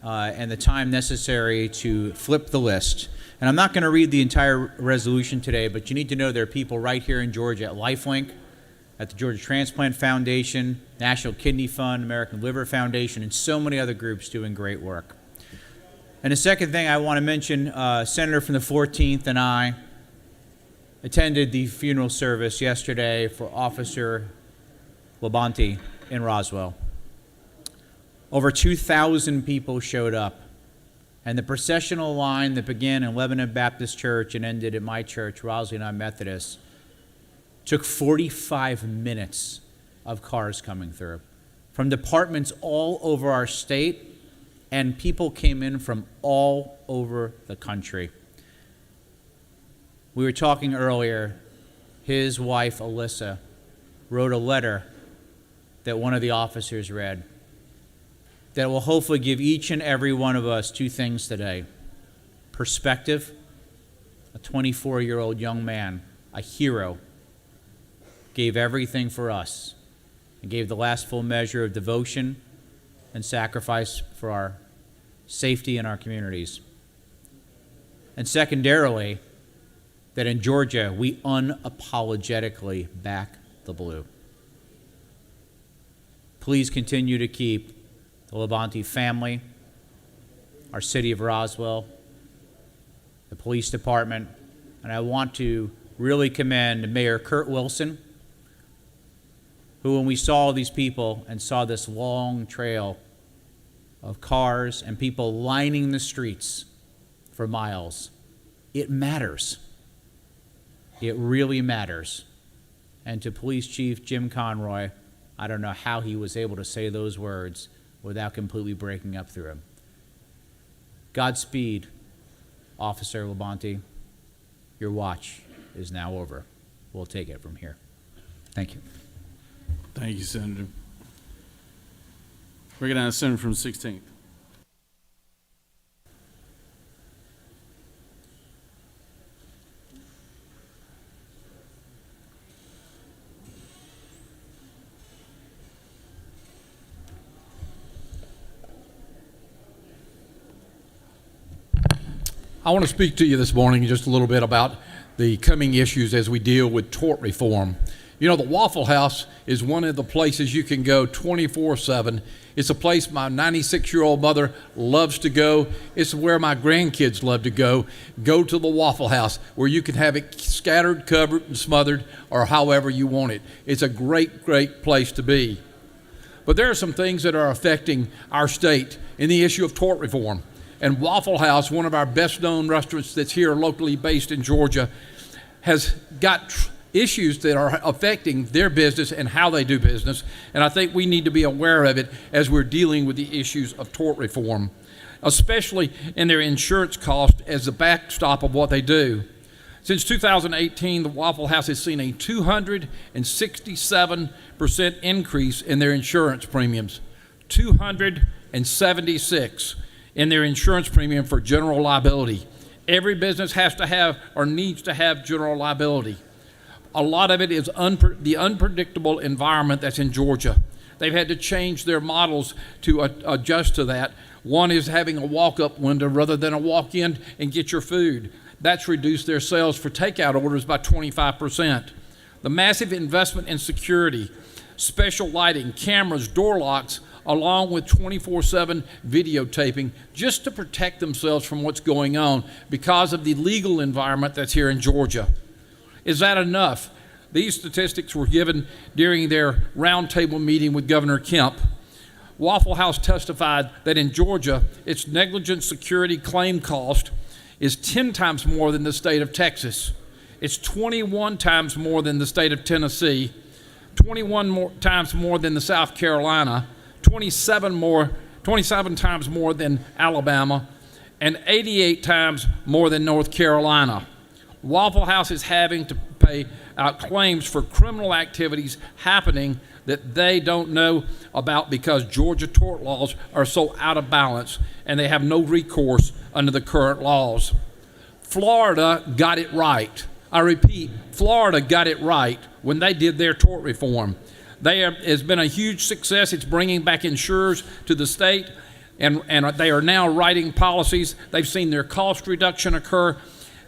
and the time necessary to flip the list. And I'm not going to read the entire resolution today, but you need to know there are people right here in Georgia at LifeLink, at the Georgia Transplant Foundation, National Kidney Fund, American Liver Foundation, and so many other groups doing great work. And the second thing I want to mention, Senator from the 14th and I attended the funeral service yesterday for Officer Labonte in Roswell. Over 2,000 people showed up, and the processional line that began in Lebanon Baptist Church and ended at my church, Rosalind Methodist, took 45 minutes of cars coming through from departments all over our state, and people came in from all over the country. We were talking earlier, his wife, Alyssa, wrote a letter that one of the officers read that will hopefully give each and every one of us two things today. Perspective, a 24-year-old young man, a hero, gave everything for us and gave the last full measure of devotion and sacrifice for our safety in our communities. And secondarily, that in Georgia, we unapologetically back the blue. Please continue to keep the Labonte family, our city of Roswell, the police department, and I want to really commend Mayor Kurt Wilson, who, when we saw these people and saw this long trail, of cars and people lining the streets for miles. It matters. It really matters. And to Police Chief Jim Conroy, I don't know how he was able to say those words without completely breaking up through him. Godspeed, Officer Labonte. Your watch is now over. We'll take it from here. Thank you. Thank you, Senator. We're going to Senator from the 16th. I want to speak to you this morning just a little bit about the coming issues as we deal with tort reform. You know, the Waffle House is one of the places you can go 24/7. It's a place my 96-year-old mother loves to go. It's where my grandkids love to go. Go to the Waffle House where you can have it scattered, covered, and smothered, or however you want it. It's a great, great place to be. But there are some things that are affecting our state in the issue of tort reform. And Waffle House, one of our best-known restaurants that's here locally based in Georgia, has got issues that are affecting their business and how they do business. And I think we need to be aware of it as we're dealing with the issues of tort reform, especially in their insurance cost as the backstop of what they do. Since 2018, the Waffle House has seen a 267% increase in their insurance premiums. 276 in their insurance premium for general liability. Every business has to have or needs to have general liability. A lot of it is the unpredictable environment that's in Georgia. They've had to change their models to adjust to that. One is having a walk-up window rather than a walk-in and get your food. That's reduced their sales for takeout orders by 25%. The massive investment in security, special lighting, cameras, door locks, along with 24/7 videotaping just to protect themselves from what's going on because of the legal environment that's here in Georgia. Is that enough? These statistics were given during their roundtable meeting with Governor Kemp. Waffle House testified that in Georgia, its negligent security claim cost is 10 times more than the state of Texas. It's 21 times more than the state of Tennessee, 21 times more than the South Carolina, 27 times more than Alabama, and 88 times more than North Carolina. Waffle House is having to pay out claims for criminal activities happening that they don't know about because Georgia tort laws are so out of balance and they have no recourse under the current laws. Florida got it right. I repeat, Florida got it right when they did their tort reform. It's been a huge success. It's bringing back insurers to the state, and they are now writing policies. They've seen their cost reduction occur,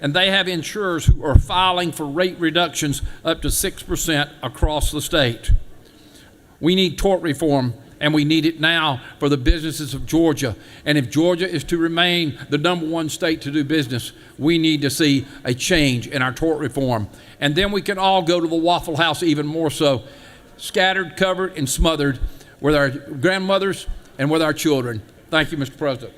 and they have insurers who are filing for rate reductions up to 6% across the state. We need tort reform, and we need it now for the businesses of Georgia. And if Georgia is to remain the #1 state to do business, we need to see a change in our tort reform. And then we can all go to the Waffle House even more so, scattered, covered, and smothered with our grandmothers and with our children. Thank you, Mr. President.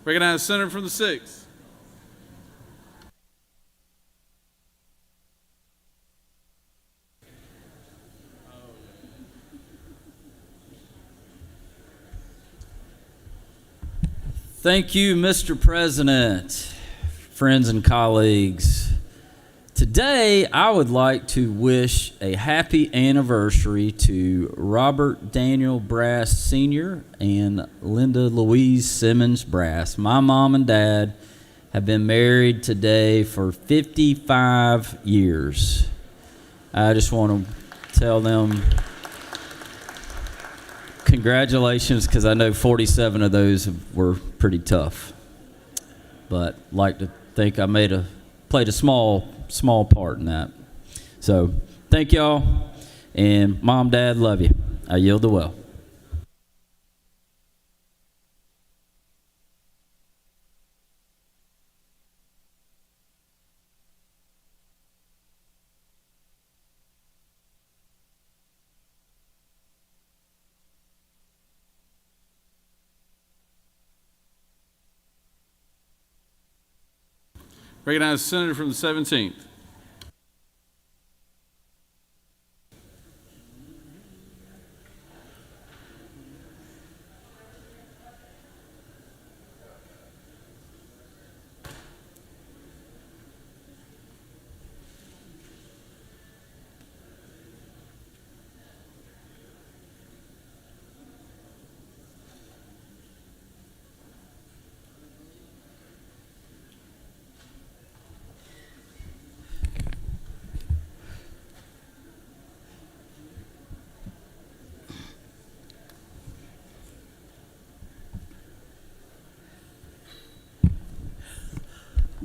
Recognize the Senator from the 6th. Thank you, Mr. President, friends and colleagues. Today, I would like to wish a happy anniversary to Robert Daniel Brass Sr. and Linda Louise Simmons Brass. My mom and dad have been married today for 55 years. I just want to tell them congratulations, because I know 47 of those were pretty tough. But like to think I played a small part in that. So thank y'all. And Mom, Dad, love you. I yield the well. Recognize the senator from the 17th.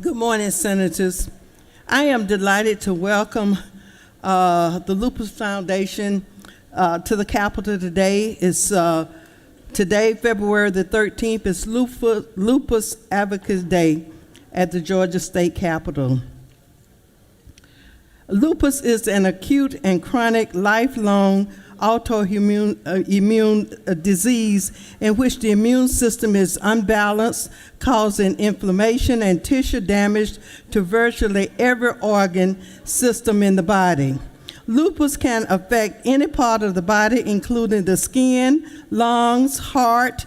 Good morning, Senators. I am delighted to welcome the Lupus Foundation to the Capitol today. It's today, February the 13th, is Lupus Advocates Day at the Georgia State Capitol. Lupus is an acute and chronic, lifelong autoimmune disease in which the immune system is unbalanced, causing inflammation and tissue damage to virtually every organ system in the body. Lupus can affect any part of the body, including the skin, lungs, heart,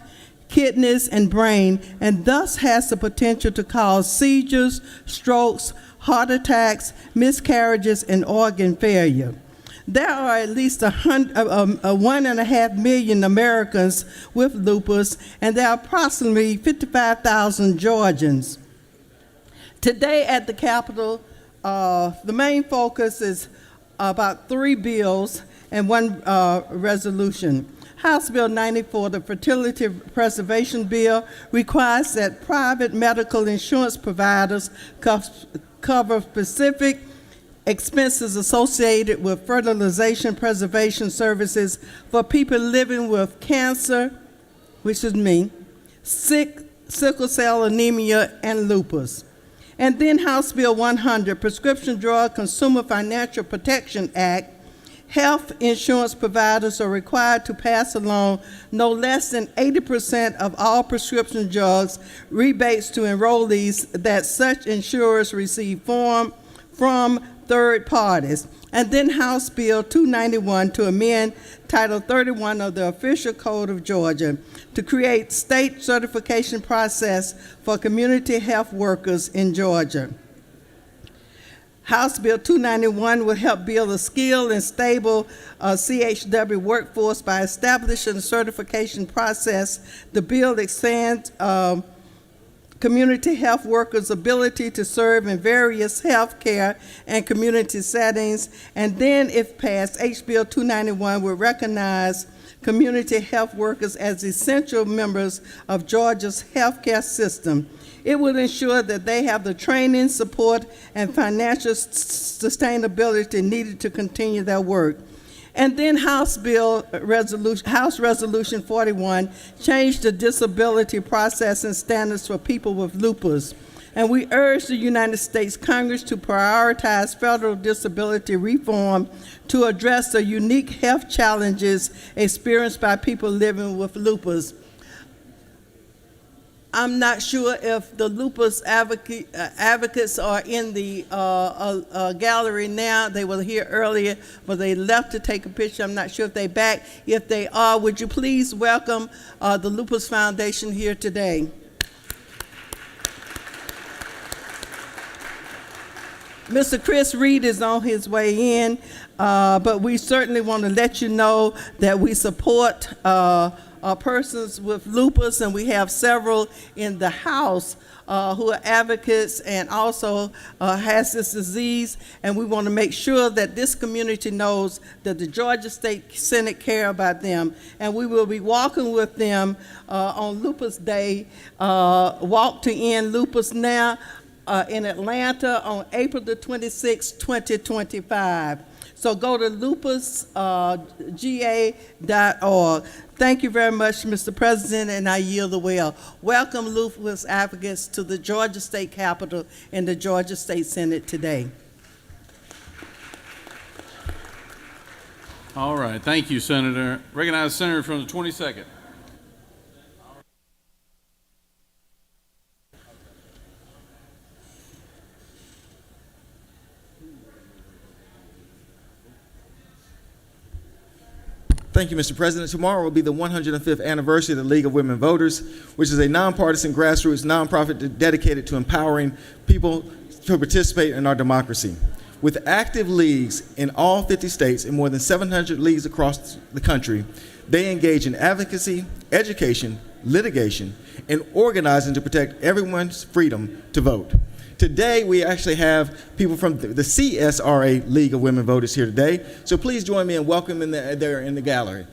kidneys, and brain, and thus has the potential to cause seizures, strokes, heart attacks, miscarriages, and organ failure. There are at least 1.5 million Americans with lupus, and there are approximately 55,000 Georgians. Today at the Capitol, the main focus is about 3 bills and 1 resolution. House Bill 94, the Fertility Preservation Bill, requires that private medical insurance providers cover specific expenses associated with fertilization preservation services for people living with cancer, which is me, sickle cell anemia, and lupus. And then House Bill 100, Prescription Drug Consumer Financial Protection Act. Health insurance providers are required to pass along no less than 80% of all prescription drugs rebates to enrollees that such insurers receive from third parties. And then House Bill 291 to amend Title 31 of the Official Code of Georgia to create state certification process for community health workers in Georgia. House Bill 291 will help build a skilled and stable CHW workforce by establishing a certification process. The bill expands community health workers' ability to serve in various health care and community settings. And then, if passed, HB 291 will recognize community health workers as essential members of Georgia's healthcare system. It will ensure that they have the training, support, and financial sustainability needed to continue their work. And then House Resolution 41 changed the disability processing standards for people with lupus. And we urge the United States Congress to prioritize federal disability reform to address the unique health challenges experienced by people living with lupus. I'm not sure if the lupus advocates are in the gallery now. They were here earlier, but they left to take a picture. I'm not sure if they're back. If they are, would you please welcome the Lupus Foundation here today? Mr. Chris Reed is on his way in, but we certainly want to let you know that we support persons with lupus, and we have several in the House who are advocates and also has this disease, and we want to make sure that this community knows that the Georgia State Senate care about them, and we will be walking with them on Lupus Day, Walk to End Lupus Now in Atlanta on April the 26th, 2025. So go to lupusga.org. Thank you very much, Mr. President, and I yield the will. Welcome, lupus advocates, to the Georgia State Capitol and the Georgia State Senate today. All right, thank you, Senator. Recognize the Senator from the 22nd. Thank you, Mr. President. Tomorrow will be the 105th anniversary of the League of Women Voters, which is a nonpartisan grassroots nonprofit dedicated to empowering people to participate in our democracy. With active leagues in all 50 states and more than 700 leagues across the country, they engage in advocacy, education, litigation, and organizing to protect everyone's freedom to vote. Today, we actually have people from the CSRA League of Women Voters here today, so please join me in welcoming them there in the gallery.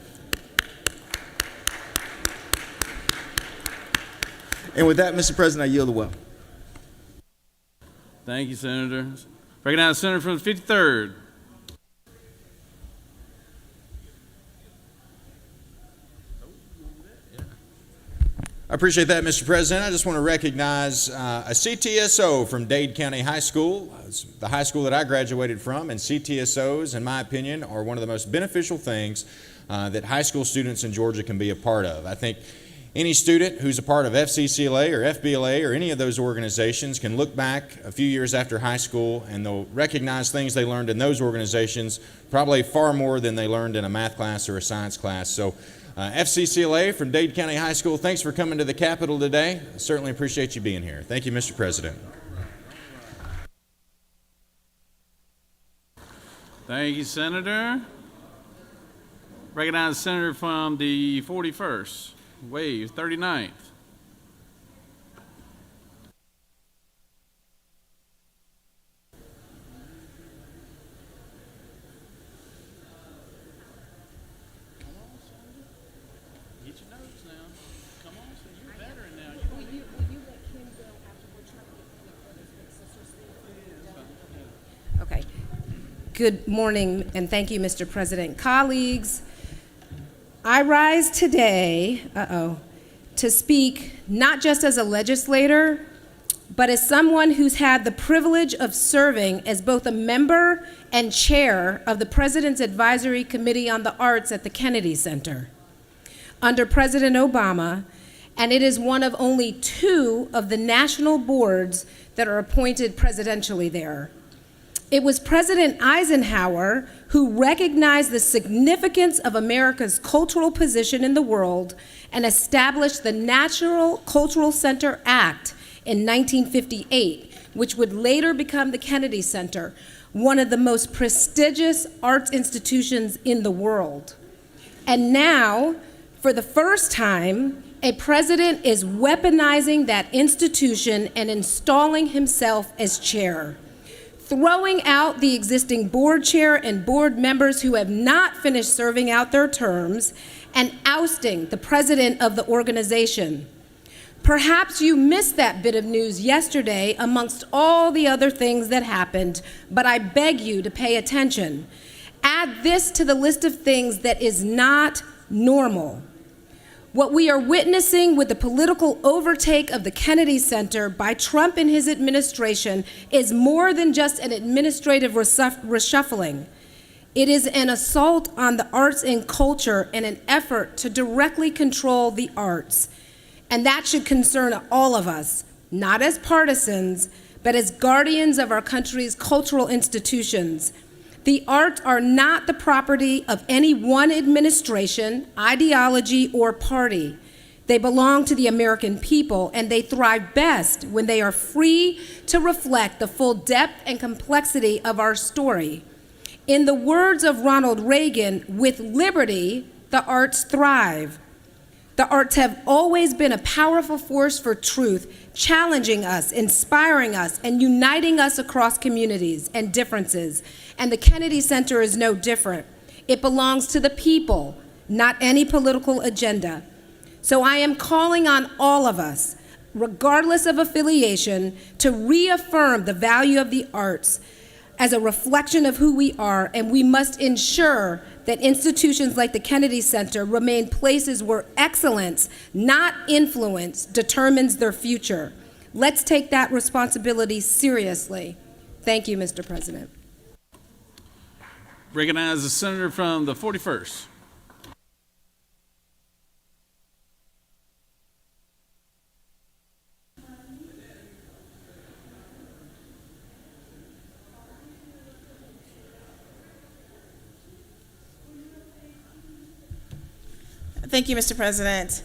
And with that, Mr. President, I yield the will. Thank you, Senator. Recognize the Senator from the 53rd. I appreciate that, Mr. President. I just want to recognize a CTSO from Dade County High School. It's the high school that I graduated from, and CTSOs, in my opinion, are one of the most beneficial things that high school students in Georgia can be a part of. I think any student who's a part of FCCLA or FBLA or any of those organizations can look back a few years after high school and they'll recognize things they learned in those organizations, probably far more than they learned in a math class or a science class. So FCCLA from Dade County High School, thanks for coming to the Capitol today. I certainly appreciate you being here. Thank you, Mr. President. Thank you, Senator. Recognize the Senator from the 41st, Wave, 39th. Okay. Good morning, and thank you, Mr. President. Colleagues, I rise today, to speak not just as a legislator, but as someone who's had the privilege of serving as both a member and chair of the President's Advisory Committee on the Arts at the Kennedy Center under President Obama, and it is one of only 2 of the national boards that are appointed presidentially there. It was President Eisenhower who recognized the significance of America's cultural position in the world and established the National Cultural Center Act in 1958, which would later become the Kennedy Center, one of the most prestigious arts institutions in the world. And now, for the first time, a president is weaponizing that institution and installing himself as chair, throwing out the existing board chair and board members who have not finished serving out their terms, and ousting the president of the organization. Perhaps you missed that bit of news yesterday amongst all the other things that happened, but I beg you to pay attention. Add this to the list of things that is not normal. What we are witnessing with the political overtake of the Kennedy Center by Trump and his administration is more than just an administrative reshuffling. It is an assault on the arts and culture and an effort to directly control the arts. And that should concern all of us, not as partisans, but as guardians of our country's cultural institutions. The arts are not the property of any one administration, ideology, or party. They belong to the American people, and they thrive best when they are free to reflect the full depth and complexity of our story. In the words of Ronald Reagan, with liberty, the arts thrive. The arts have always been a powerful force for truth, challenging us, inspiring us, and uniting us across communities and differences. And the Kennedy Center is no different. It belongs to the people, not any political agenda. So I am calling on all of us, regardless of affiliation, to reaffirm the value of the arts. as a reflection of who we are, and we must ensure that institutions like the Kennedy Center remain places where excellence, not influence, determines their future. Let's take that responsibility seriously. Thank you, Mr. President. Recognize the senator from the 41st. Thank you, Mr. President.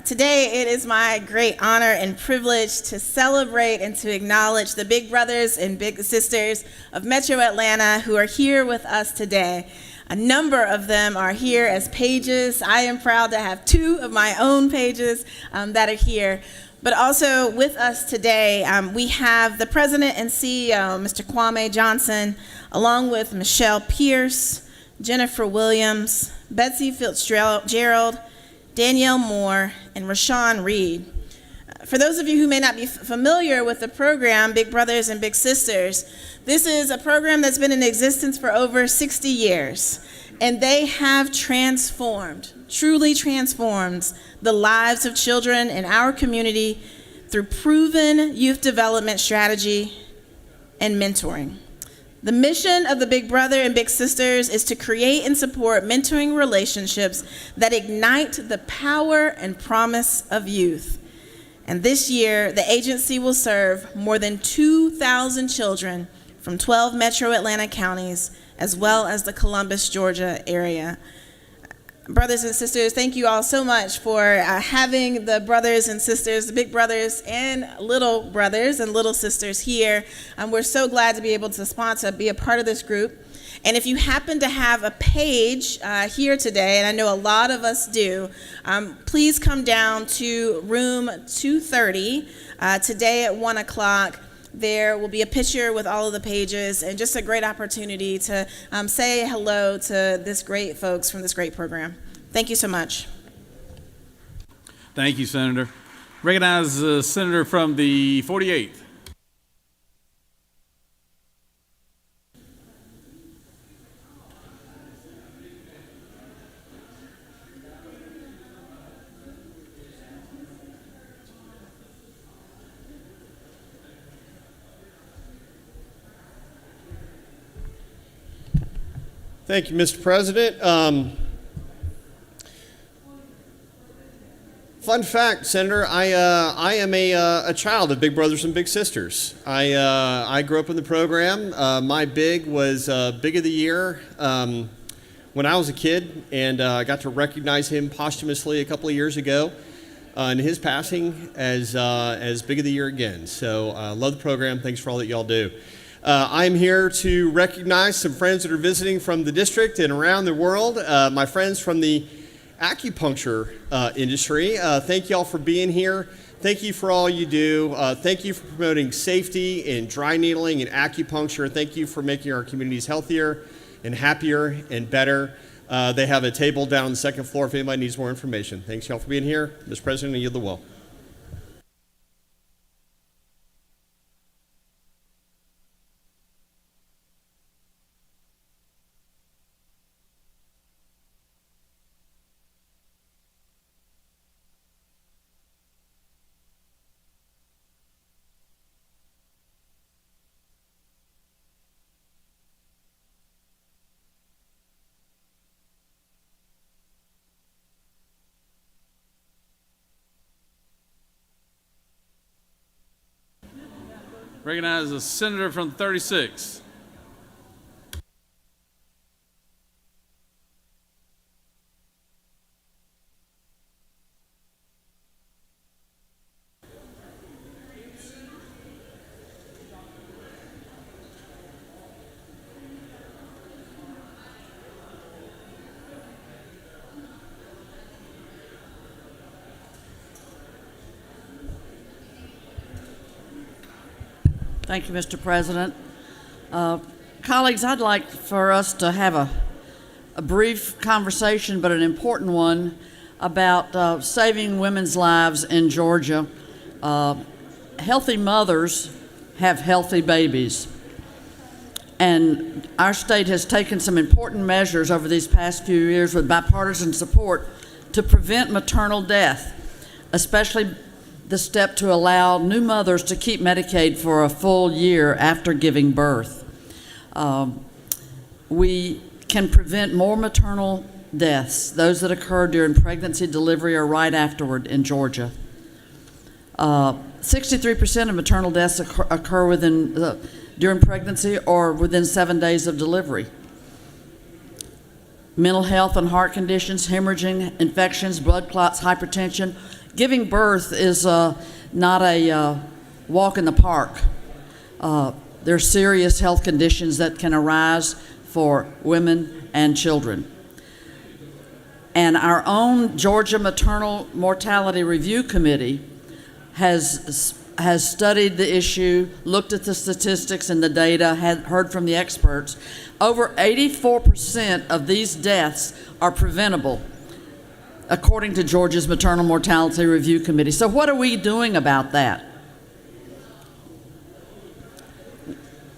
Today, it is my great honor and privilege to celebrate and to acknowledge the big brothers and big sisters of Metro Atlanta who are here with us today. A number of them are here as pages. I am proud to have 2 of my own pages that are here. But also with us today, we have the President and CEO, Mr. Kwame Johnson, along with Michelle Pierce, Jennifer Williams, Betsy Fitzgerald, Danielle Moore, and Rashawn Reed. For those of you who may not be familiar with the program, Big Brothers and Big Sisters, this is a program that's been in existence for over 60 years, and they have transformed, truly transformed, the lives of children in our community through proven youth development strategy and mentoring. The mission of the Big Brother and Big Sisters is to create and support mentoring relationships that ignite the power and promise of youth. And this year, the agency will serve more than 2,000 children from 12 Metro Atlanta counties, as well as the Columbus, Georgia area. Brothers and sisters, thank you all so much for having the brothers and sisters, the big brothers and little sisters here. We're so glad to be able to sponsor, be a part of this group. And if you happen to have a page here today, and I know a lot of us do, please come down to room 230 today at 1 o'clock. There will be a picture with all of the pages and just a great opportunity to say hello to this great folks from this great program. Thank you so much. Thank you, Senator. Recognize the senator from the 48th. Thank you, Mr. President. Fun fact, Senator, I am a child of Big Brothers and Big Sisters. I grew up in the program. My big was Big of the Year when I was a kid, and I got to recognize him posthumously a couple of years ago in his passing as Big of the Year again. So I love the program. Thanks for all that y'all do. I'm here to recognize some friends that are visiting from the district and around the world. My friends from the acupuncture industry. Thank you all for being here. Thank you for all you do. Thank you for promoting safety in dry needling and acupuncture. Thank you for making our communities healthier and happier and better. They have a table down on the second floor if anybody needs more information. Thanks y'all for being here. Mr. President, I yield the will. Recognize the senator from 36. Thank you, Mr. President. Colleagues, I'd like for us to have a brief conversation, but an important one, about saving women's lives in Georgia. Healthy mothers have healthy babies. And our state has taken some important measures over these past few years with bipartisan support to prevent maternal death, especially the step to allow new mothers to keep Medicaid for a full year after giving birth. We can prevent more maternal deaths, those that occur during pregnancy, delivery, or right afterward in Georgia. 63% of maternal deaths occur during pregnancy or within 7 days of delivery. Mental health and heart conditions, hemorrhaging, infections, blood clots, hypertension. Giving birth is not a walk in the park. There are serious health conditions that can arise for women and children. And our own Georgia Maternal Mortality Review Committee has studied the issue, looked at the statistics and the data, heard from the experts. Over 84% of these deaths are preventable, according to Georgia's Maternal Mortality Review Committee. So what are we doing about that?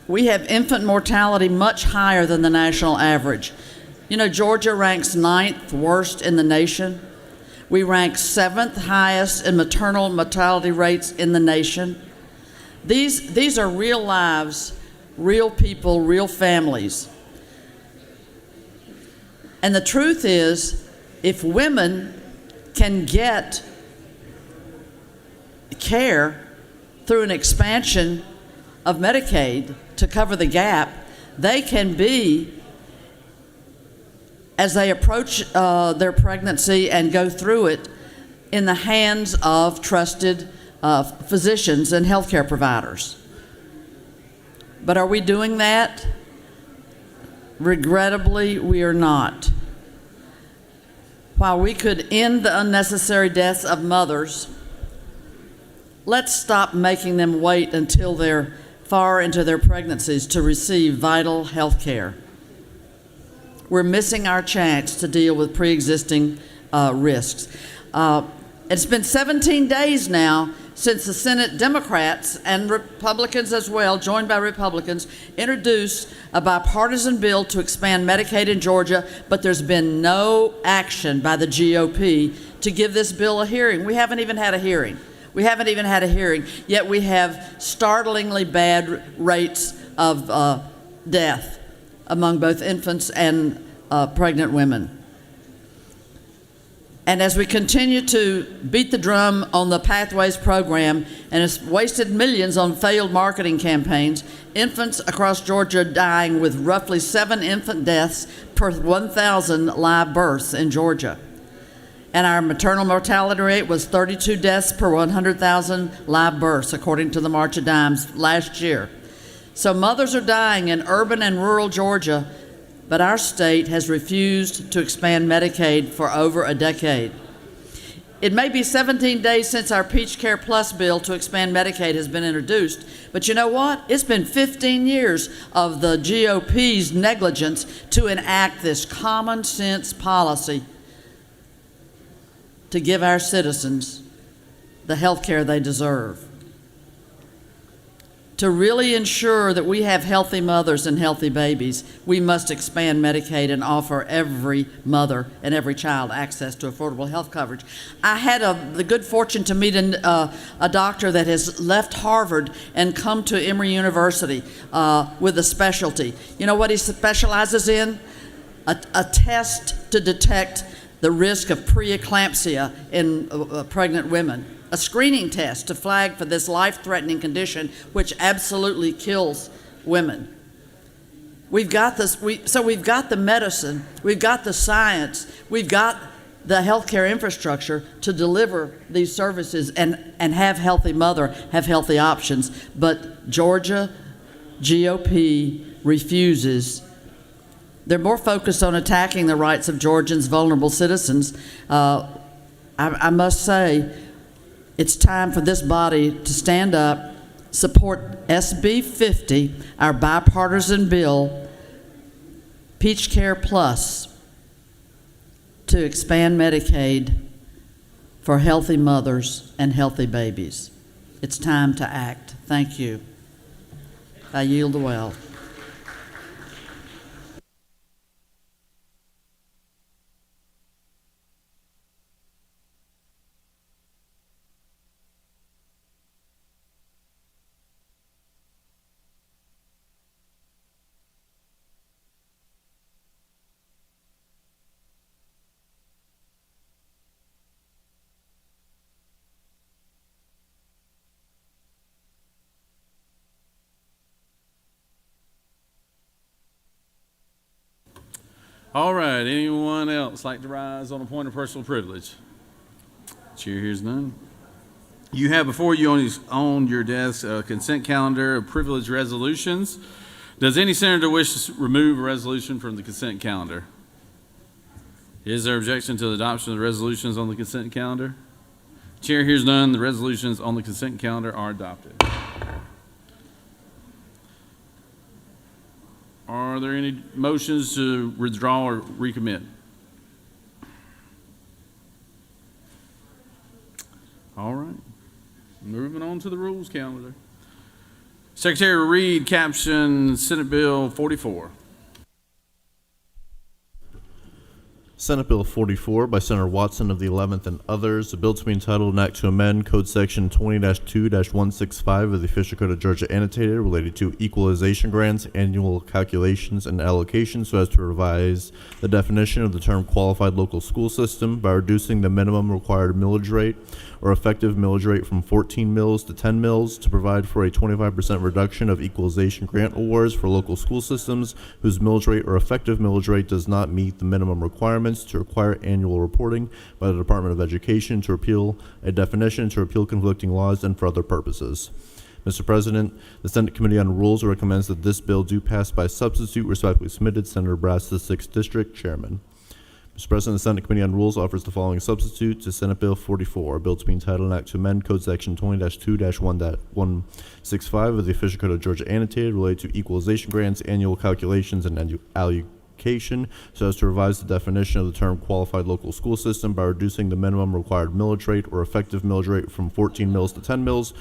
We have infant mortality much higher than the national average. You know, Georgia ranks 9th worst in the nation. We rank 7th highest in maternal mortality rates in the nation. These are real lives, real people, real families. And the truth is, if women can get care through an expansion of Medicaid to cover the gap, they can be, as they approach their pregnancy and go through it, in the hands of trusted physicians and healthcare providers. But are we doing that? Regrettably, we are not. While we could end the unnecessary deaths of mothers, let's stop making them wait until they're far into their pregnancies to receive vital health care. We're missing our chance to deal with pre-existing risks. It's been 17 days now since the Senate Democrats and Republicans as well, joined by Republicans, introduced a bipartisan bill to expand Medicaid in Georgia, but there's been no action by the GOP to give this bill a hearing. We haven't even had a hearing. Yet we have startlingly bad rates of death among both infants and pregnant women. And as we continue to beat the drum on the Pathways program and has wasted millions on failed marketing campaigns, infants across Georgia are dying with roughly 7 infant deaths per 1,000 live births in Georgia. And our maternal mortality rate was 32 deaths per 100,000 live births, according to the March of Dimes last year. So mothers are dying in urban and rural Georgia, but our state has refused to expand Medicaid for over a decade. It may be 17 days since our Peach Care Plus bill to expand Medicaid has been introduced, but you know what? It's been 15 years of the GOP's negligence to enact this common sense policy to give our citizens the health care they deserve. To really ensure that we have healthy mothers and healthy babies, we must expand Medicaid and offer every mother and every child access to affordable health coverage. I had the good fortune to meet a doctor that has left Harvard and come to Emory University with a specialty. You know what he specializes in? A test to detect the risk of preeclampsia in pregnant women. A screening test to flag for this life-threatening condition, which absolutely kills women. We've got this. So we've got the medicine, we've got the science, we've got the healthcare infrastructure to deliver these services and have healthy mother, have healthy options. But Georgia GOP refuses. They're more focused on attacking the rights of Georgians, vulnerable citizens. I must say, it's time for this body to stand up, support SB 50, our bipartisan bill, Peach Care Plus, to expand Medicaid for healthy mothers and healthy babies. It's time to act. Thank you. I yield the well. All right, anyone else like to rise on a point of personal privilege? Chair hears none. You have before you on your desk a consent calendar of privilege resolutions. Does any senator wish to remove a resolution from the consent calendar? Is there objection to the adoption of the resolutions on the consent calendar? Chair hears none. The resolutions on the consent calendar are adopted. Are there any motions to withdraw or recommit? All right. Moving on to the rules calendar. Secretary will read caption Senate Bill 44. Senate Bill 44 by Senator Watson of the 11th and others, a bill to be entitled an act to amend Code Section 20-2-165 of the Official Code of Georgia annotated related to equalization grants, annual calculations, and allocations so as to revise the definition of the term qualified local school system by reducing the minimum required millage rate or effective millage rate from 14 mills to 10 mills, to provide for a 25% reduction of equalization grant awards for local school systems whose millage rate or effective millage rate does not meet the minimum requirements, to require annual reporting by the Department of Education, to repeal a definition, to repeal conflicting laws, and for other purposes. Mr. President, the Senate Committee on Rules recommends that this bill do pass by substitute. Respectfully submitted, Senator Brass, the 6th District Chairman. Mr. President, the Senate Committee on Rules offers the following substitute to Senate Bill 44, a bill to be entitled an act to amend Code Section 20-2-165 of the Official Code of Georgia annotated related to equalization grants, annual calculations, and allocation so as to revise the definition of the term qualified local school system by reducing the minimum required millage rate or effective millage rate from 14 mills to 10 mills,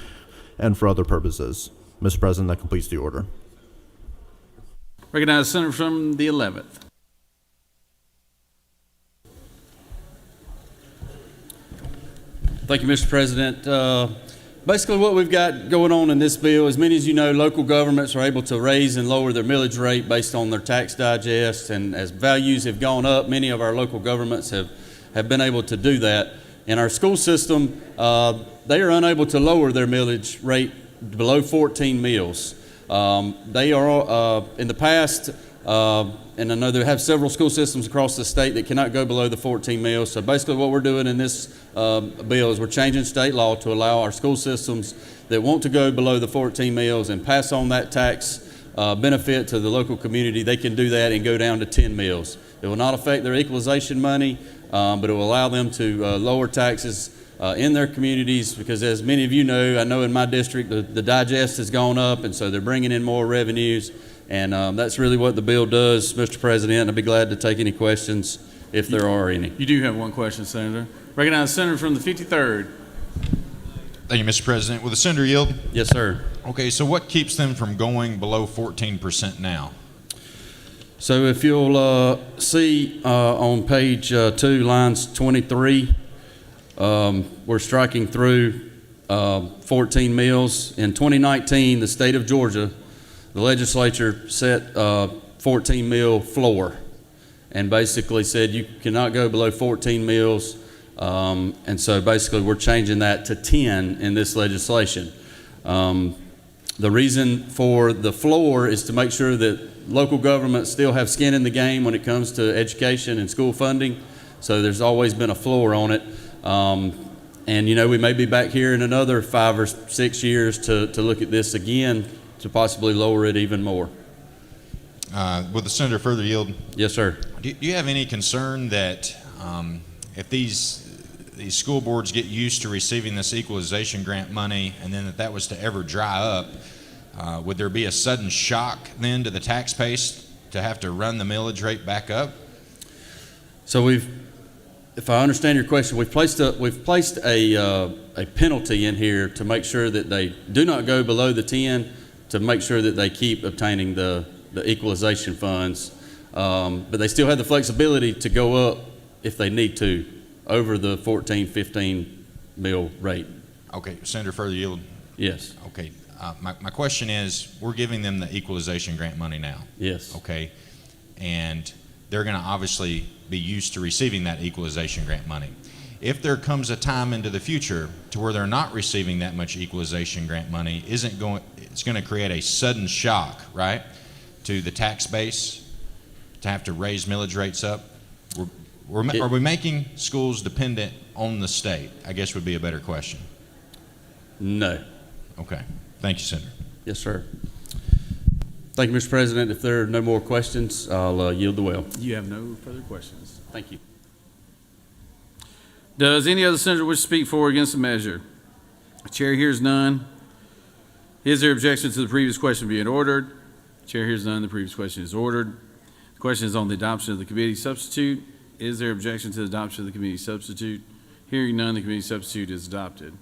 and for other purposes. Mr. President, that completes the order. Recognize the senator from the 11th. Thank you, Mr. President. Basically, what we've got going on in this bill, as many as you know, local governments are able to raise and lower their millage rate based on their tax digest, and as values have gone up, many of our local governments have been able to do that. In our school system, they are unable to lower their millage rate below 14 mills. They are, in the past, and I know they have several school systems across the state that cannot go below the 14 mills. So basically what we're doing in this bill is we're changing state law to allow our school systems that want to go below the 14 mills and pass on that tax benefit to the local community. They can do that and go down to 10 mills. It will not affect their equalization money, but it will allow them to lower taxes in their communities, because as many of you know, I know in my district the digest has gone up, and so they're bringing in more revenues. And that's really what the bill does, Mr. President. I'd be glad to take any questions if there are any. You do have one question, Senator. Recognize the senator from the 53rd. Thank you, Mr. President. Will the senator yield? Yes, sir. Okay, so what keeps them from going below 14% now? So if you'll see on page 2, lines 23, we're striking through 14 mills. In 2019, the state of Georgia, the legislature set a 14 mill floor and basically said you cannot go below 14 mills. And so basically we're changing that to 10 in this legislation. The reason for the floor is to make sure that local governments still have skin in the game when it comes to education and school funding. So there's always been a floor on it. And you know, we may be back here in another 5 or 6 years to look at this again, to possibly lower it even more. Will the senator further yield? Yes, sir. Do you have any concern that if these school boards get used to receiving this equalization grant money, and then that was to ever dry up, would there be a sudden shock then to the tax base to have to run the millage rate back up? So if I understand your question, we've placed a penalty in here to make sure that they do not go below the 10, to make sure that they keep obtaining the equalization funds. But they still have the flexibility to go up if they need to over the 14, 15 mil rate. Okay, Senator, further yield? Yes. Okay, my question is, we're giving them the equalization grant money now. Yes. Okay, and they're gonna obviously be used to receiving that equalization grant money. If there comes a time into the future to where they're not receiving that much equalization grant money, it's going to create a sudden shock, right, to the tax base? to have to raise millage rates up? Are we making schools dependent on the state? I guess would be a better question. No. Okay. Thank you, Senator. Yes, sir. Thank you, Mr. President. If there are no more questions, I'll yield the well. You have no further questions. Thank you. Does any other senator wish to speak for or against the measure? The chair hears none. Is there objection to the previous question being ordered? The chair hears none. The previous question is ordered. The question is on the adoption of the committee substitute. Is there objection to the adoption of the committee substitute? Hearing none, the committee substitute is adopted.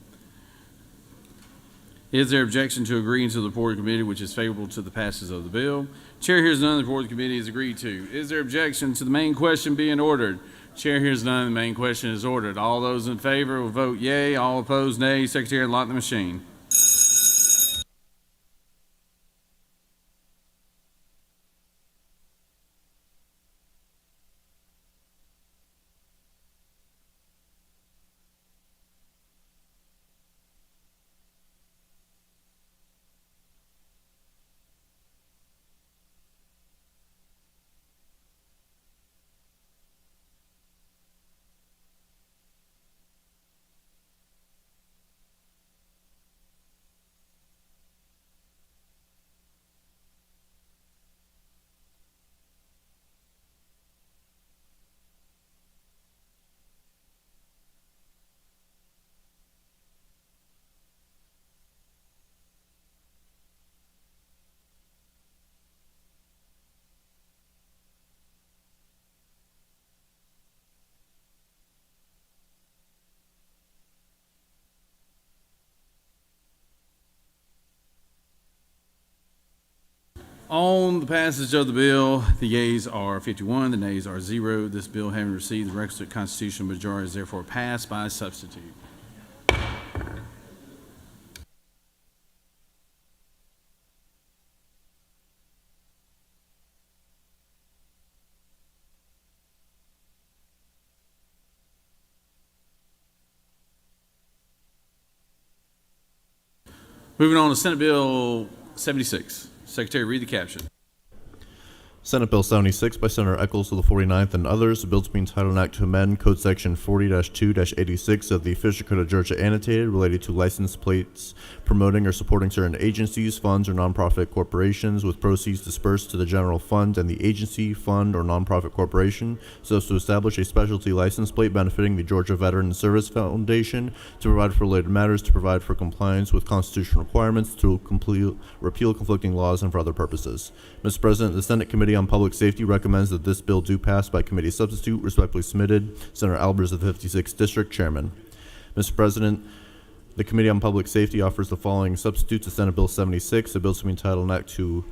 Is there objection to agreeing to the report of the committee which is favorable to the passage of the bill? Chair hears none. The report of the committee is agreed to. Is there objection to the main question being ordered? Chair hears none. The main question is ordered. All those in favor will vote yea. All opposed, nay. Secretary, lock the machine. On the passage of the bill, the yeas are 51, the nays are 0. This bill, having received the requisite constitutional majority, is therefore passed by substitute. Moving on to Senate Bill 76. Secretary, read the caption. Senate Bill 76 by Senator Eccles of the 49th and others, a bill to be entitled an act to amend Code Section 40-2-86 of the Official Code of Georgia annotated related to license plates promoting or supporting certain agencies, funds, or nonprofit corporations with proceeds dispersed to the general fund and the agency, fund, or nonprofit corporation so as to establish a specialty license plate benefiting the Georgia Veterans Service Foundation, to provide for related matters, to provide for compliance with constitutional requirements, to repeal conflicting laws, and for other purposes. Mr. President, the Senate Committee on Public Safety recommends that this bill do pass by committee substitute. Respectfully submitted, Senator Albers of the 56th District, Chairman. Mr. President, the Committee on Public Safety offers the following substitute to Senate Bill 76, a bill to be entitled an act to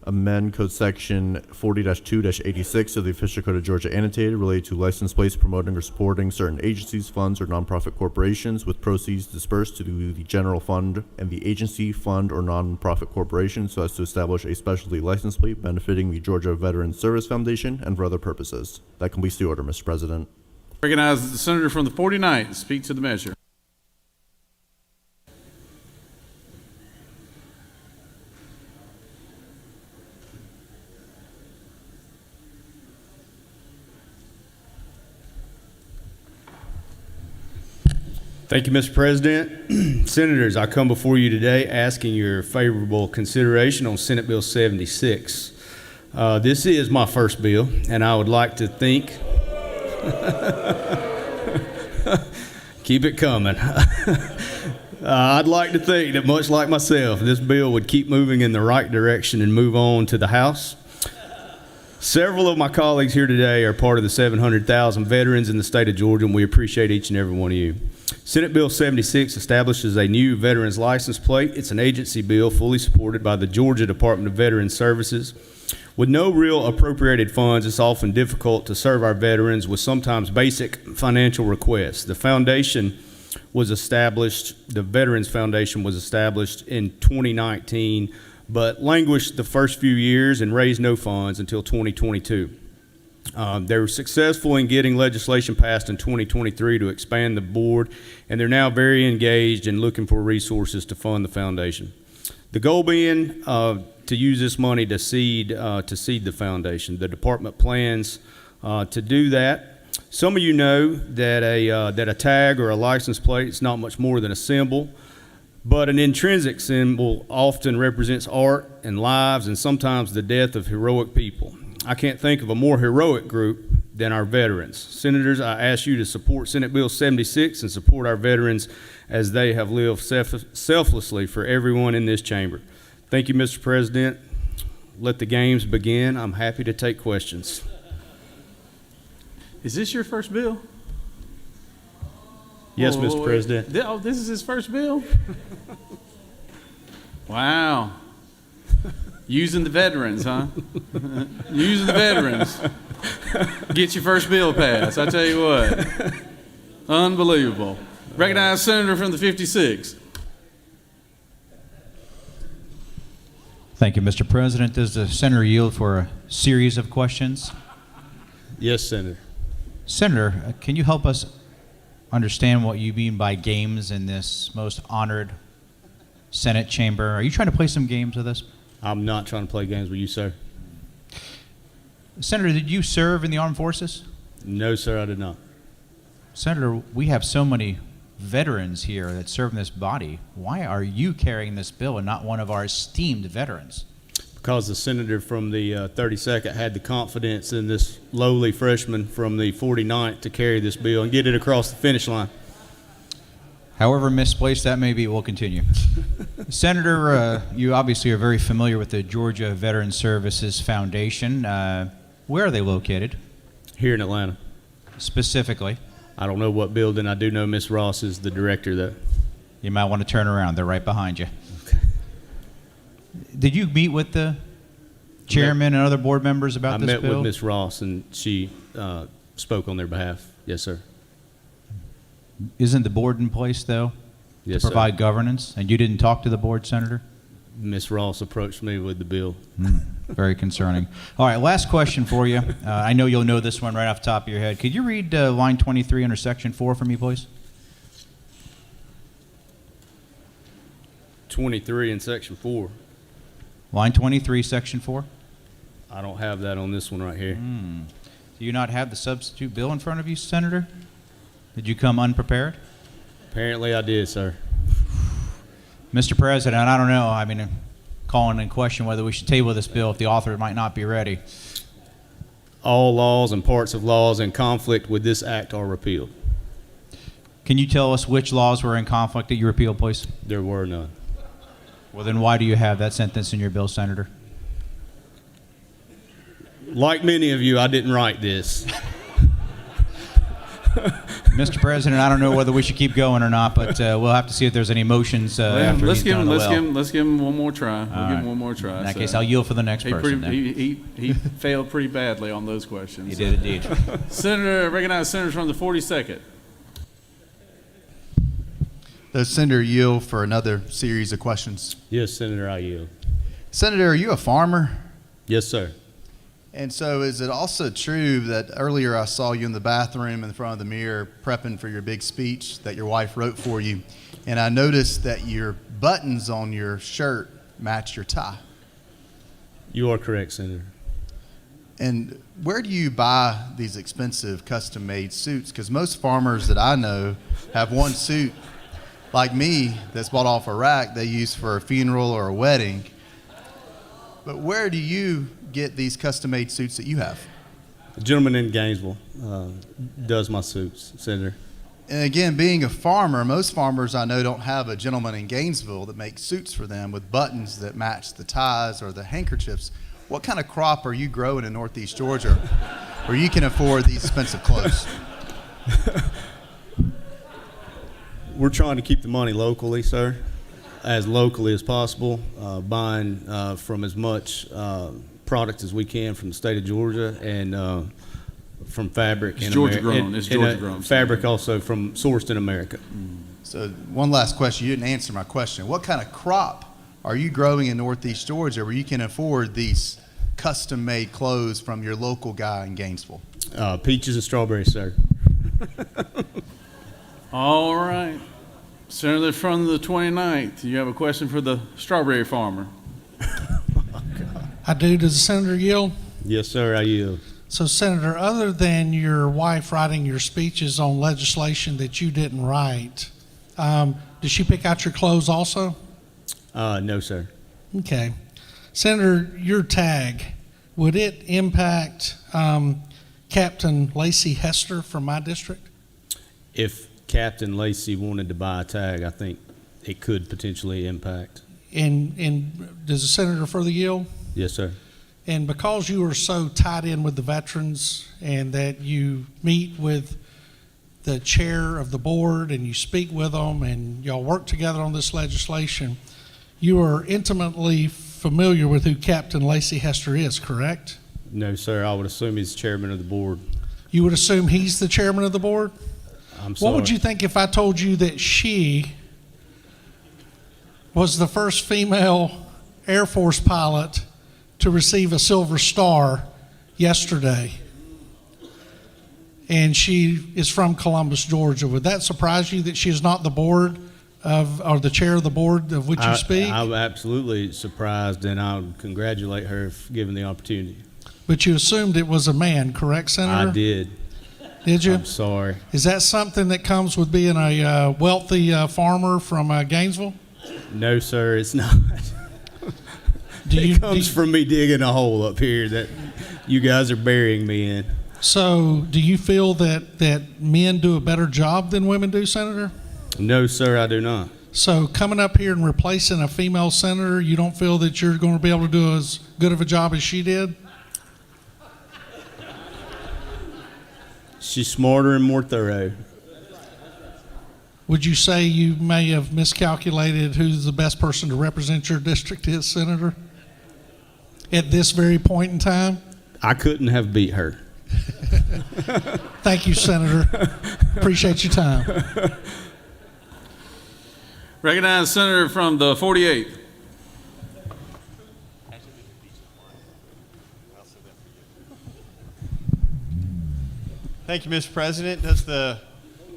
amend Code Section 40-2-86 of the Official Code of Georgia annotated related to license plates promoting or supporting certain agencies, funds, or nonprofit corporations with proceeds dispersed to the general fund and the agency, fund, or nonprofit corporation so as to establish a specialty license plate benefiting the Georgia Veterans Service Foundation and for other purposes. That completes the order, Mr. President. Recognize the senator from the 49th to speak to the measure. Thank you, Mr. President. Senators, I come before you today asking your favorable consideration on Senate Bill 76. This is my first bill, and I would like to think, keep it coming. I'd like to think that much like myself, this bill would keep moving in the right direction and move on to the House. Several of my colleagues here today are part of the 700,000 veterans in the state of Georgia, and we appreciate each and every one of you. Senate Bill 76 establishes a new veterans license plate. It's an agency bill fully supported by the Georgia Department of Veterans Services. With no real appropriated funds, it's often difficult to serve our veterans with sometimes basic financial requests. The Veterans Foundation was established in 2019, but languished the first few years and raised no funds until 2022. They were successful in getting legislation passed in 2023 to expand the board, and they're now very engaged in looking for resources to fund the foundation. The goal being to use this money to seed the foundation. The department plans to do that. Some of you know that a tag or a license plate is not much more than a symbol, but an intrinsic symbol often represents art and lives and sometimes the death of heroic people. I can't think of a more heroic group than our veterans. Senators, I ask you to support Senate Bill 76 and support our veterans as they have lived selflessly for everyone in this chamber. Thank you, Mr. President. Let the games begin. I'm happy to take questions. Is this your first bill? Yes, Whoa, Mr. President. Oh, this is his first bill? Wow. Using the veterans, huh? Using the veterans. Get your first bill passed, I tell you what. Unbelievable. Recognize Senator from the 56. Thank you, Mr. President. Does the senator yield for a series of questions? Yes, Senator. Senator, can you help us understand what you mean by games in this most honored Senate chamber? Are you trying to play some games with us? I'm not trying to play games with you, sir. Senator, did you serve in the armed forces? No, sir, I did not. Senator, we have so many veterans here that serve in this body. Why are you carrying this bill and not one of our esteemed veterans? Because the senator from the 32nd had the confidence in this lowly freshman from the 49th to carry this bill and get it across the finish line. However misplaced that may be, we'll continue. Senator, you obviously are very familiar with the Georgia Veteran Services Foundation. Where are they located? Here in Atlanta. Specifically? I don't know what building. I do know Miss Ross is the director, though. You might want to turn around. They're right behind you. Did you meet with the chairman and other board members about this bill? I met with Miss Ross, and she spoke on their behalf. Yes, sir. Isn't the board in place, though, Yes, to provide sir. governance? And you didn't talk to the board, Senator? Miss Ross approached me with the bill. Very concerning. All right, last question for you. I know you'll know this one right off the top of your head. Could you read line 23 under section 4 for me, please? 23 in section 4. Line 23, section 4? I don't have that on this one right here. Do you not have the substitute bill in front of you, Senator? Did you come unprepared? Apparently I did, sir. Mr. President, I don't know. I mean, calling in question whether we should table this bill if the author might not be ready. All laws and parts of laws in conflict with this act are repealed. Can you tell us which laws were in conflict that you repealed, please? There were none. Well, then why do you have that sentence in your bill, Senator? Like many of you, I didn't write this. Mr. President, I don't know whether we should keep going or not, but we'll have to see if there's any motions after Let's he's give done him. the Let's well. give him. Let's give him one more try. We'll All give him right. one more try. In that case, I'll yield for the next person then. He failed pretty badly on those questions. He did indeed. Senator, recognize senators from the 42nd. Does Senator yield for another series of questions? Yes, Senator, I yield. Senator, are you a farmer? Yes, sir. And so is it also true that earlier I saw you in the bathroom in front of the mirror prepping for your big speech that your wife wrote for you, and I noticed that your buttons on your shirt match your tie? You are correct, Senator. And where do you buy these expensive custom-made suits? Because most farmers that I know have one suit, like me, that's bought off a rack they use for a funeral or a wedding. But where do you get these custom-made suits that you have? The gentleman in Gainesville does my suits, Senator. And again, being a farmer, most farmers I know don't have a gentleman in Gainesville that makes suits for them with buttons that match the ties or the handkerchiefs. What kind of crop are you growing in Northeast Georgia where you can afford these expensive clothes? We're trying to keep the money locally, sir, as locally as possible, buying from as much product as we can from the state of Georgia and from fabric. It's in Georgia Ameri- grown. and- It's and, Georgia grown. Fabric also from sourced in America. So one last question. You didn't answer my question. What kind of crop are you growing in Northeast Georgia where you can afford these custom-made clothes from your local guy in Gainesville? Peaches and strawberries, sir. All right. Senator from the 29th, you have a question for the strawberry farmer. I do. Does the senator yield? Yes, sir, I yield. So, Senator, other than your wife writing your speeches on legislation that you didn't write, did she pick out your clothes also? No, sir. Okay. Senator, your tag, would it impact Captain Lacey Hester from my district? If Captain Lacey wanted to buy a tag, I think it could potentially impact. And does the senator further yield? Yes, sir. And because you are so tied in with the veterans and that you meet with the chair of the board and you speak with them and y'all work together on this legislation, you are intimately familiar with who Captain Lacey Hester is, correct? No, sir. I would assume he's chairman of the board. You would assume he's the chairman of the board? I'm sorry. What would you think if I told you that she was the first female Air Force pilot to receive a Silver Star yesterday, and she is from Columbus, Georgia? Would that surprise you that she is not the board of, or the chair of the board of which you speak? I'm absolutely surprised, and I'll congratulate her for giving the opportunity. But you assumed it was a man, correct, Senator? I did. Did you? I'm sorry. Is that something that comes with being a wealthy farmer from Gainesville? No, sir, it's not. It comes from me digging a hole up here that you guys are burying me in. So do you feel that men do a better job than women do, Senator? No, sir, I do not. So coming up here and replacing a female senator, you don't feel that you're going to be able to do as good of a job as she did? She's smarter and more thorough. Would you say you may have miscalculated who the best person to represent your district is, Senator, at this very point in time? I couldn't have beat her. Thank you, Senator. Appreciate your time. Recognize Senator from the 48th. Thank you, Mr. President. Does the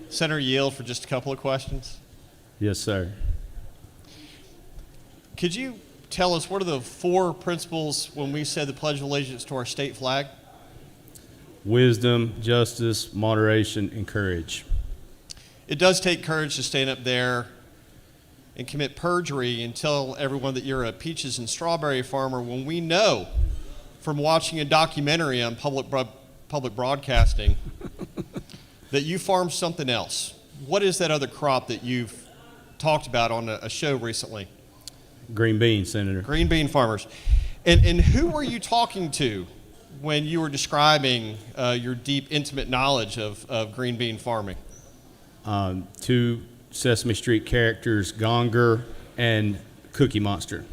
senator yield for just a couple of questions? Yes, sir. Could you tell us what are the 4 principles when we said the Pledge of Allegiance to our state flag? Wisdom, justice, moderation, and courage. It does take courage to stand up there and commit perjury and tell everyone that you're a peaches and strawberry farmer when we know from watching a documentary on public broadcasting that you farm something else. What is that other crop that you've talked about on a show recently? Green bean, Senator. Green bean farmers. And who were you talking to when you were describing your deep, intimate knowledge of green bean farming? 2 Sesame Street characters, Gonger and Cookie Monster.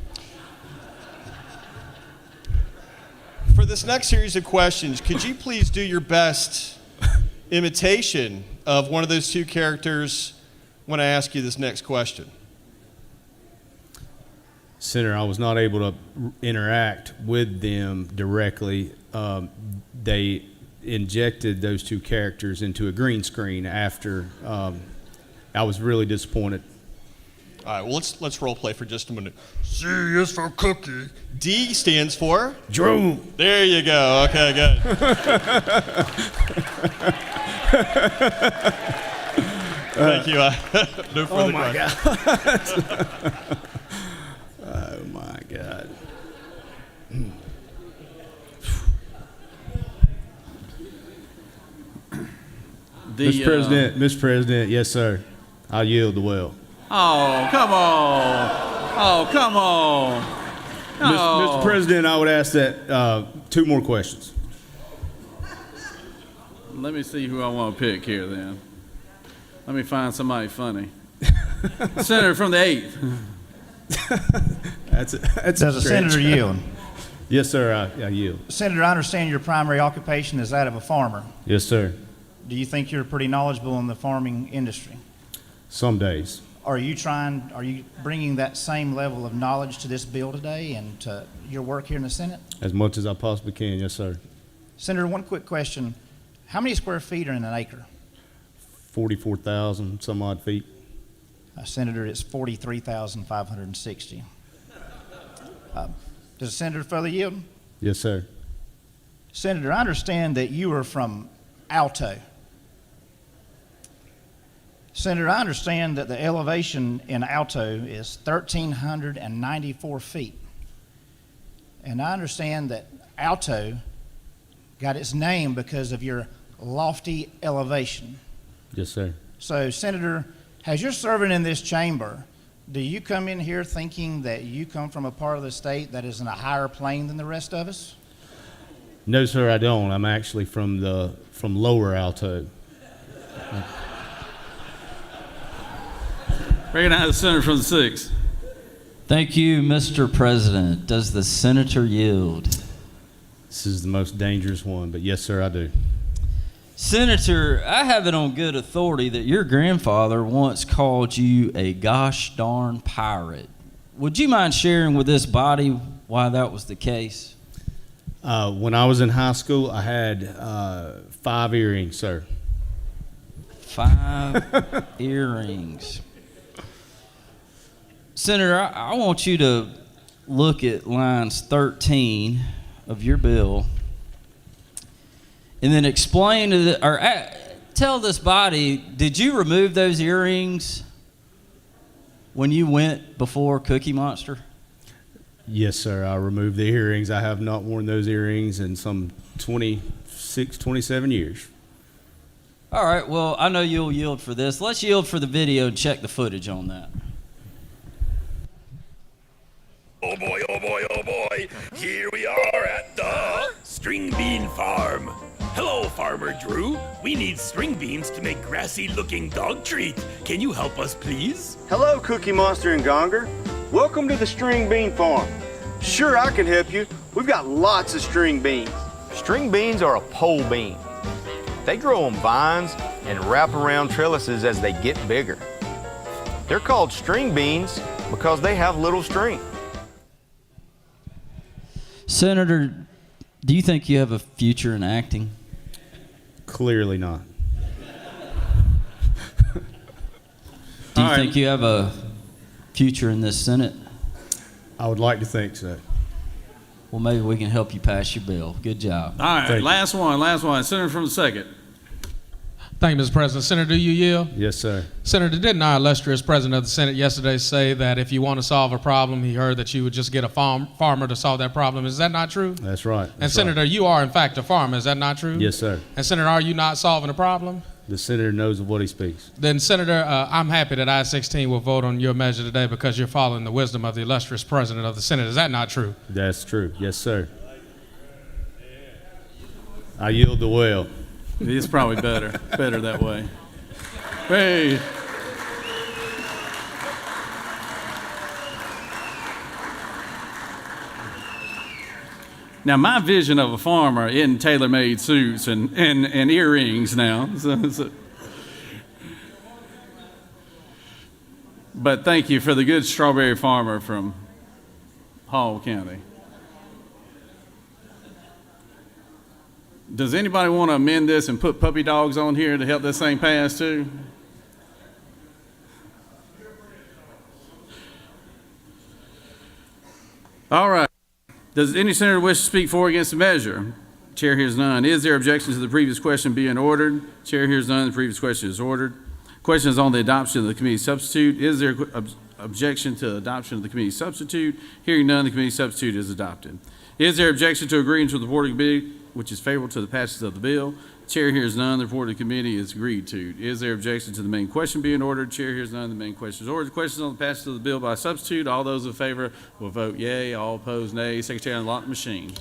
For this next series of questions, could you please do your best imitation of one of those 2 characters when I ask you this next question? Senator, I was not able to interact with them directly. They injected those 2 characters into a green screen after. I was really disappointed. All right, well, let's role play for just a minute. C is for cookie. D stands for? Drew. There you go. Okay, good. Thank you. No further questions. Oh, my God. Mr. President, yes, sir. I yield the well. Oh, come on. Oh, come on. Mr. President, I would ask that 2 more questions. Let me see who I want to pick here then. Let me find somebody funny. Senator from the 8th. That's Does the senator yield? Yes, sir, I yield. Senator, I understand your primary occupation is that of a farmer. Yes, sir. Do you think you're pretty knowledgeable in the farming industry? Some days. Are you bringing that same level of knowledge to this bill today and to your work here in the Senate? As much as I possibly can, yes, sir. Senator, one quick question. How many square feet are in an acre? 44,000 some odd feet. Senator, it's 43,560. Does the senator further yield? Yes, sir. Senator, I understand that you are from Alto. Senator, I understand that the elevation in Alto is 1,394 feet. And I understand that Alto got its name because of your lofty elevation. Yes, sir. So, Senator, as you're serving in this chamber, do you come in here thinking that you come from a part of the state that is in a higher plane than the rest of us? No, sir, I don't. I'm actually from Lower Alto. Recognize the senator from the 6th. Thank you, Mr. President. Does the senator yield? This is the most dangerous one, but yes, sir, I do. Senator, I have it on good authority that your grandfather once called you a gosh darn pirate. Would you mind sharing with this body why that was the case? When I was in high school, I had 5 earrings, sir. 5 earrings. Senator, I want you to look at lines 13 of your bill and then explain tell this body, did you remove those earrings when you went before Cookie Monster? Yes, sir. I removed the earrings. I have not worn those earrings in some 26, 27 years. All right, well, I know you'll yield for this. Let's yield for the video and check the footage on that. Oh boy, oh boy, oh boy. Here we are at the String Bean Farm. Hello, Farmer Drew. We need string beans to make grassy-looking dog treat. Can you help us, please? Hello, Cookie Monster and Gonger. Welcome to the String Bean Farm. Sure, I can help you. We've got lots of string beans. String beans are a pole bean. They grow on vines and wrap around trellises as they get bigger. They're called string beans because they have little string. Senator, do you think you have a future in acting? Clearly not. Do you think you have a future in this Senate? I would like to think so. Well, maybe we can help you pass your bill. Good job. All right, last one. Senator from the 2nd. Thank you, Mr. President. Senator, do you yield? Yes, sir. Senator, didn't our illustrious President of the Senate yesterday say that if you want to solve a problem, he heard that you would just get a farmer to solve that problem? Is that not true? That's right. And Senator, you are in fact a farmer. Is that not true? Yes, sir. And Senator, are you not solving a problem? The senator knows of what he speaks. Then Senator, I'm happy that I-16 will vote on your measure today because you're following the wisdom of the illustrious President of the Senate. Is that not true? That's true. Yes, sir. I yield the well. It's probably better that way. Hey. Now, my vision of a farmer isn't tailor-made suits and earrings now. But thank you for the good strawberry farmer from Hall County. Does anybody want to amend this and put puppy dogs on here to help this thing pass too? All right. Does any senator wish to speak for or against the measure? Chair hears none. Is there objection to the previous question being ordered? Chair hears none. The previous question is ordered. Question is on the adoption of the committee substitute. Is there objection to adoption of the committee substitute? Hearing none, the committee substitute is adopted. Is there objection to agreeing to the report of the committee, which is favorable to the passage of the bill? Chair hears none. The report of the committee is agreed to. Is there objection to the main question being ordered? Chair hears none. The main question is ordered. Questions on the passage of the bill by substitute. All those in favor will vote yea. All opposed, nay. Secretary, unlock the machine.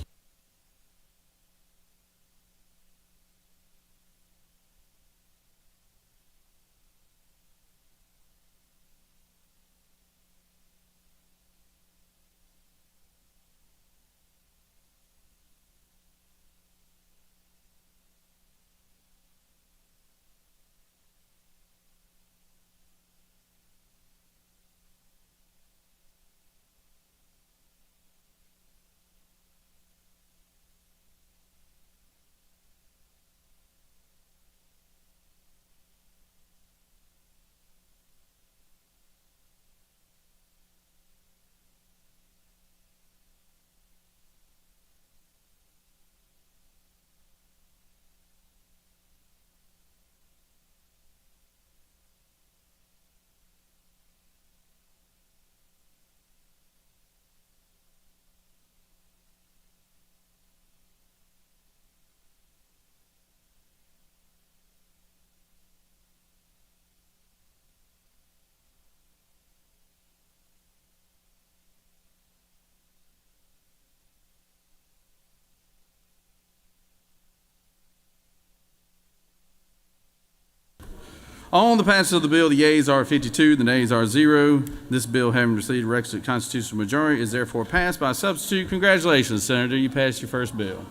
On the passage of the bill, the yeas are 52, the nays are 0. This bill, having received a requisite constitutional majority, is therefore passed by substitute. Congratulations, Senator. You passed your first bill.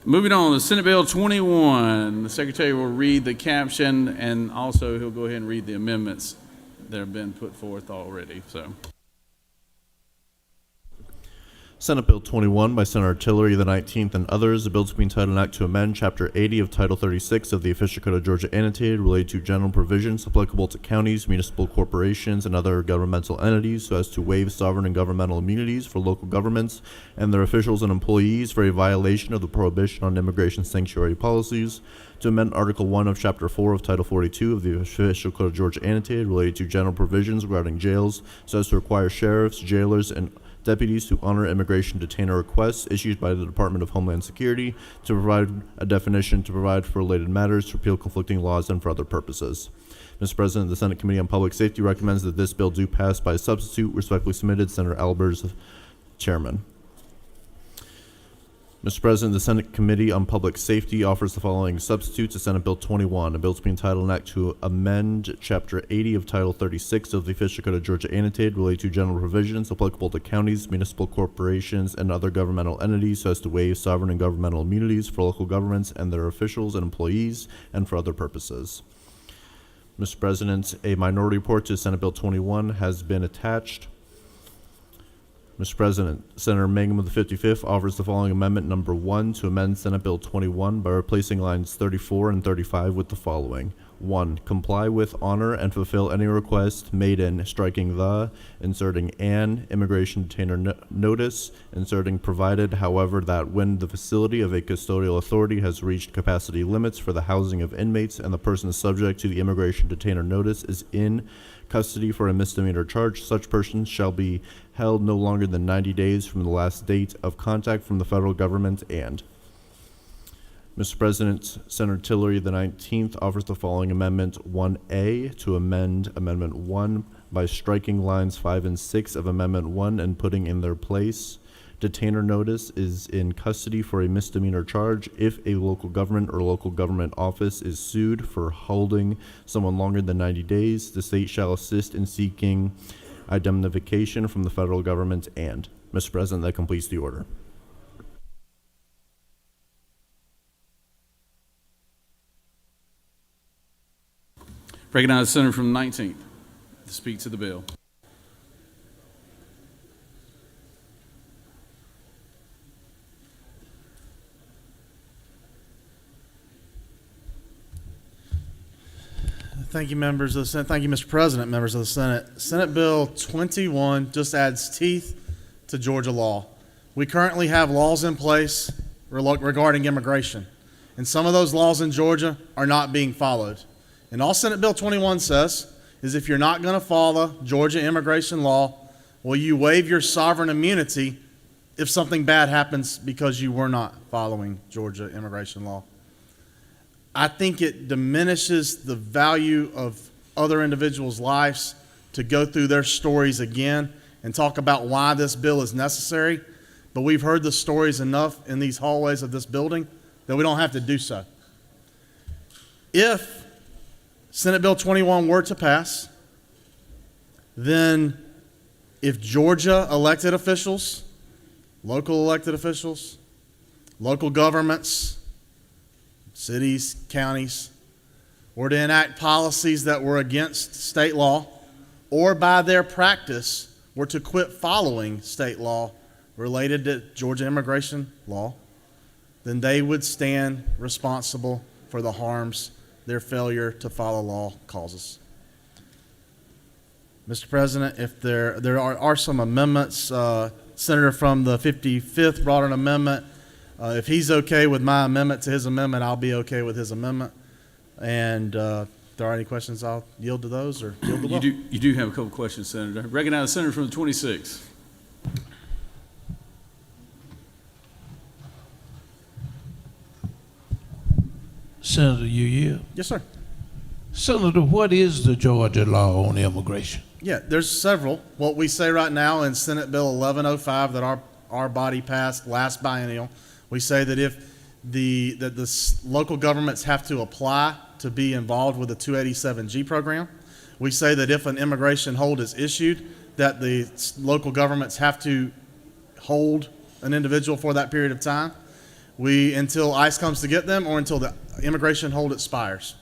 Moving on to Senate Bill 21. The Secretary will read the caption, and also he'll go ahead and read the amendments that have been put forth already. Senate Bill 21 by Senator Tillery the 19th and others, a bill to be entitled an act to amend Chapter 80 of Title 36 of the Official Code of Georgia annotated related to general provisions applicable to counties, municipal corporations, and other governmental entities so as to waive sovereign and governmental immunities for local governments and their officials and employees for a violation of the prohibition on immigration sanctuary policies, to amend Article 1 of Chapter 4 of Title 42 of the Official Code of Georgia annotated related to general provisions regarding jails so as to require sheriffs, jailers, and deputies to honor immigration detainer requests issued by the Department of Homeland Security, to provide a definition to provide for related matters, to repeal conflicting laws, and for other purposes. Mr. President, the Senate Committee on Public Safety recommends that this bill do pass by substitute. Respectfully submitted, Senator Albers, Chairman. Mr. President, the Senate Committee on Public Safety offers the following substitutes to Senate Bill 21, a bill to be entitled an act to amend Chapter 80 of Title 36 of the Official Code of Georgia annotated related to general provisions applicable to counties, municipal corporations, and other governmental entities so as to waive sovereign and governmental immunities for local governments and their officials and employees and for other purposes. Mr. President, a minority report to Senate Bill 21 has been attached. Mr. President, Senator Mangum of the 55th offers the following amendment number 1 to amend Senate Bill 21 by replacing lines 34 and 35 with the following. 1. Comply with, honor, and fulfill any request made in, striking the, inserting an, immigration detainer notice, inserting provided, however, that when the facility of a custodial authority has reached capacity limits for the housing of inmates and the person subject to the immigration detainer notice is in custody for a misdemeanor charge, such person shall be held no longer than 90 days from the last date of contact from the federal government. And Mr. President, Senator Tillery the 19th offers the following amendment 1A to amend Amendment 1 by striking lines 5 and 6 of Amendment 1 and putting in their place, detainer notice is in custody for a misdemeanor charge if a local government or local government office is sued for holding someone longer than 90 days. The state shall assist in seeking indemnification from the federal government. And Mr. President, that completes the order. Recognize the senator from the 19th to speak to the bill. Thank you, members of the Senate. Thank you, Mr. President, members of the Senate. Senate Bill 21 just adds teeth to Georgia law. We currently have laws in place regarding immigration, and some of those laws in Georgia are not being followed. And all Senate Bill 21 says is if you're not going to follow Georgia immigration law, will you waive your sovereign immunity if something bad happens because you were not following Georgia immigration law? I think it diminishes the value of other individuals' lives to go through their stories again and talk about why this bill is necessary. But we've heard the stories enough in these hallways of this building that we don't have to do so. If Senate Bill 21 were to pass, then if Georgia elected officials, local governments, cities, counties, were to enact policies that were against state law, or by their practice were to quit following state law related to Georgia immigration law, then they would stand responsible for the harms their failure to follow law causes. Mr. President, if there are some amendments, Senator from the 55th brought an amendment. If he's okay with my amendment to his amendment, I'll be okay with his amendment. And if there are any questions, I'll yield to those or yield the bill. You do have a couple questions, Senator. Recognize the senator from the 26th. Senator Yu. Yes, sir. Senator, what is the Georgia law on immigration? Yeah, there's several. What we say right now in Senate Bill 1105 that our body passed last biennial, we say that if local governments have to apply to be involved with the 287G program. We say that if an immigration hold is issued, that the local governments have to hold an individual for that period of time, until ICE comes to get them or until the immigration hold expires.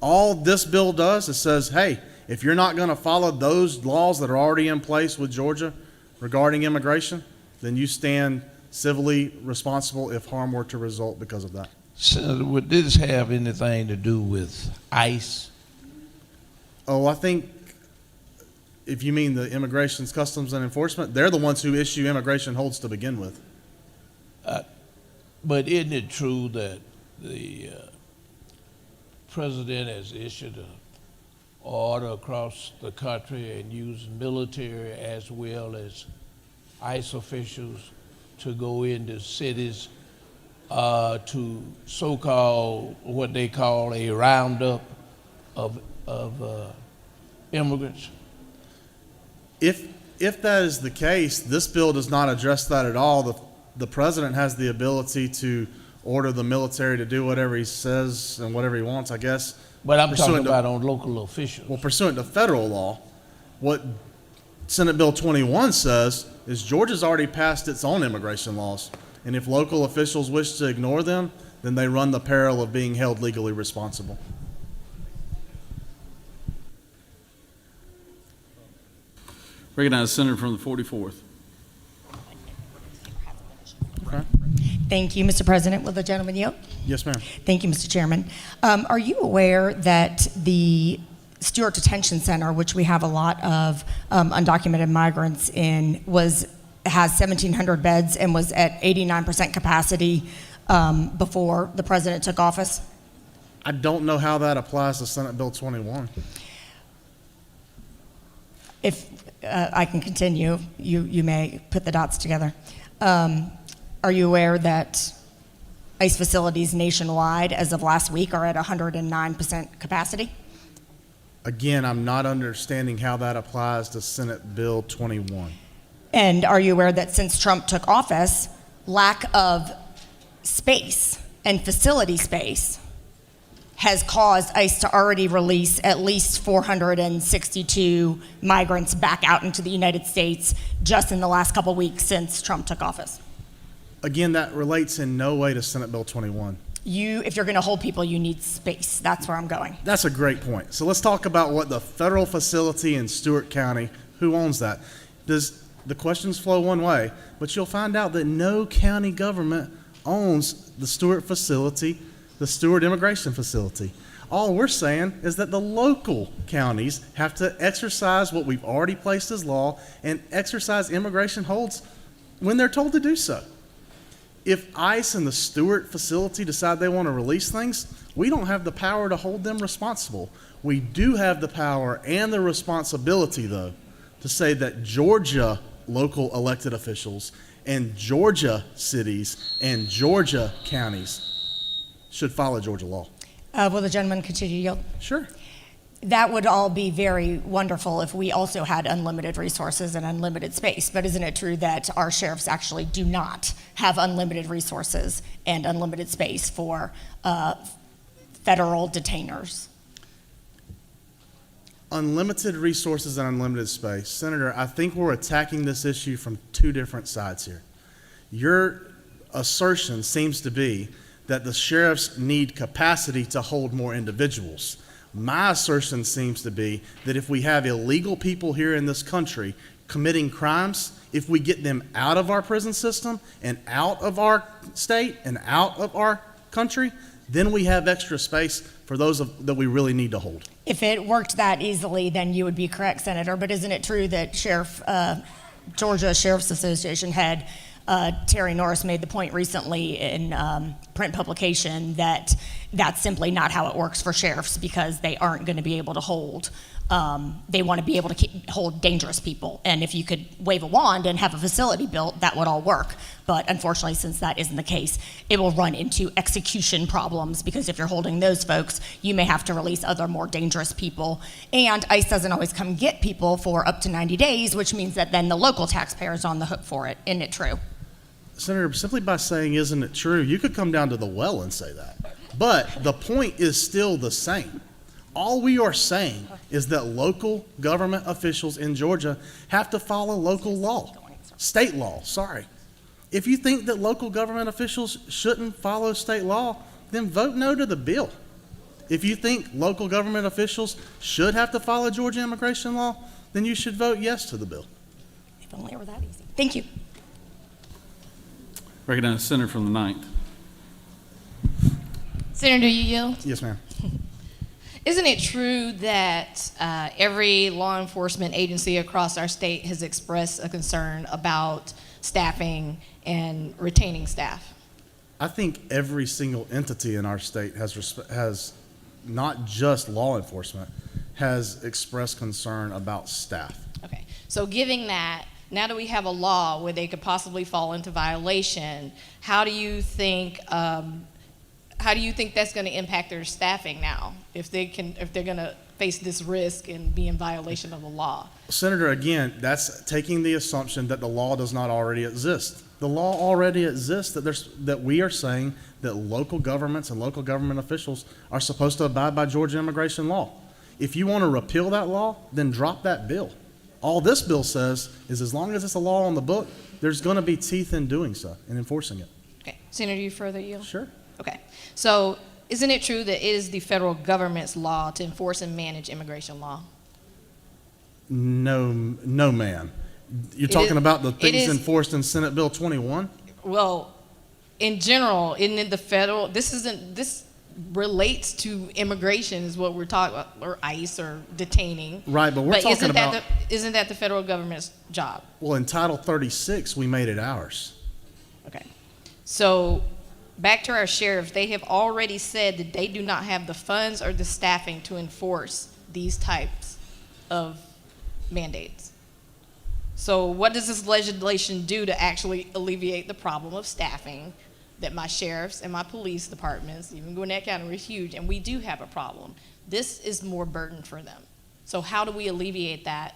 All this bill does is says, hey, if you're not going to follow those laws that are already in place with Georgia regarding immigration, then you stand civilly responsible if harm were to result because of that. Senator, would this have anything to do with ICE? Oh, I think if you mean the Immigrations, Customs, and Enforcement, they're the ones who issue immigration holds to begin with. But isn't it true that the president has issued an order across the country and used military as well as ICE officials to go into cities to so-called, what they call a roundup of immigrants? If that is the case, this bill does not address that at all. The president has the ability to order the military to do whatever he says and whatever he wants, I guess. But I'm talking about on local officials. Well, pursuant to federal law, what Senate Bill 21 says is Georgia's already passed its own immigration laws. And if local officials wish to ignore them, then they run the peril of being held legally responsible. Recognize the senator from the 44th. Okay. Thank you, Mr. President. Will the gentleman yield? Yes, ma'am. Thank you, Mr. Chairman. Are you aware that the Stewart Detention Center, which we have a lot of undocumented migrants in, has 1,700 beds and was at 89% capacity before the president took office? I don't know how that applies to Senate Bill 21. If I can continue, you may put the dots together. Are you aware that ICE facilities nationwide, as of last week, are at 109% capacity? Again, I'm not understanding how that applies to Senate Bill 21. And are you aware that since Trump took office, lack of space and facility space has caused ICE to already release at least 462 migrants back out into the United States just in the last couple weeks since Trump took office? Again, that relates in no way to Senate Bill 21. If you're going to hold people, you need space. That's where I'm going. That's a great point. So let's talk about what the federal facility in Stewart County, who owns that? The questions flow one way, but you'll find out that no county government owns the Stewart facility, the Stewart Immigration Facility. All we're saying is that the local counties have to exercise what we've already placed as law and exercise immigration holds when they're told to do so. If ICE and the Stewart facility decide they want to release things, we don't have the power to hold them responsible. We do have the power and the responsibility, though, to say that Georgia local elected officials and Georgia cities and Georgia counties should follow Georgia law. Will the gentleman continue to yield? Sure. That would all be very wonderful if we also had unlimited resources and unlimited space. But isn't it true that our sheriffs actually do not have unlimited resources and unlimited space for federal detainers? Unlimited resources and unlimited space. Senator, I think we're attacking this issue from two different sides here. Your assertion seems to be that the sheriffs need capacity to hold more individuals. My assertion seems to be that if we have illegal people here in this country committing crimes, if we get them out of our prison system and out of our state and out of our country, then we have extra space for those that we really need to hold. If it worked that easily, then you would be correct, Senator. But isn't it true that Georgia Sheriff's Association head Terry Norris made the point recently in print publication that that's simply not how it works for sheriffs because they aren't going to be able to hold. They want to be able to hold dangerous people. And if you could wave a wand and have a facility built, that would all work. But unfortunately, since that isn't the case, it will run into execution problems because if you're holding those folks, you may have to release other more dangerous people. And ICE doesn't always come get people for up to 90 days, which means that then the local taxpayer is on the hook for it. Isn't it true? Senator, simply by saying, isn't it true, you could come down to the well and say that. But the point is still the same. All we are saying is that local government officials in Georgia have to follow local law, state law, sorry. If you think that local government officials shouldn't follow state law, then vote no to the bill. If you think local government officials should have to follow Georgia immigration law, then you should vote yes to the bill. If only it were that easy. Thank you. Recognize the senator from the 9th. Senator, you yield? Yes, ma'am. Isn't it true that every law enforcement agency across our state has expressed a concern about staffing and retaining staff? I think every single entity in our state has not just law enforcement, has expressed concern about staff. Okay, so given that, now that we have a law where they could possibly fall into violation, how do you think that's going to impact their staffing now if they're going to face this risk and be in violation of the law? Senator, again, that's taking the assumption that the law does not already exist. The law already exists, that we are saying that local governments and local government officials are supposed to abide by Georgia immigration law. If you want to repeal that law, then drop that bill. All this bill says is as long as it's a law on the book, there's going to be teeth in doing so and enforcing it. Okay, Senator, you further yield? Sure. Okay, so isn't it true that it is the federal government's law to enforce and manage immigration law? No, ma'am. You're talking about the things enforced in Senate Bill 21? Well, in general, isn't it the federal? This relates to immigration, is what we're talking about, or ICE, or detaining. Right, but we're talking about. Isn't that the federal government's job? Well, in Title 36, we made it ours. Okay, so back to our sheriffs, they have already said that they do not have the funds or the staffing to enforce these types of mandates. So what does this legislation do to actually alleviate the problem of staffing that my sheriffs and my police departments, even Gwinnett County, we're huge, and we do have a problem. This is more burden for them. So how do we alleviate that?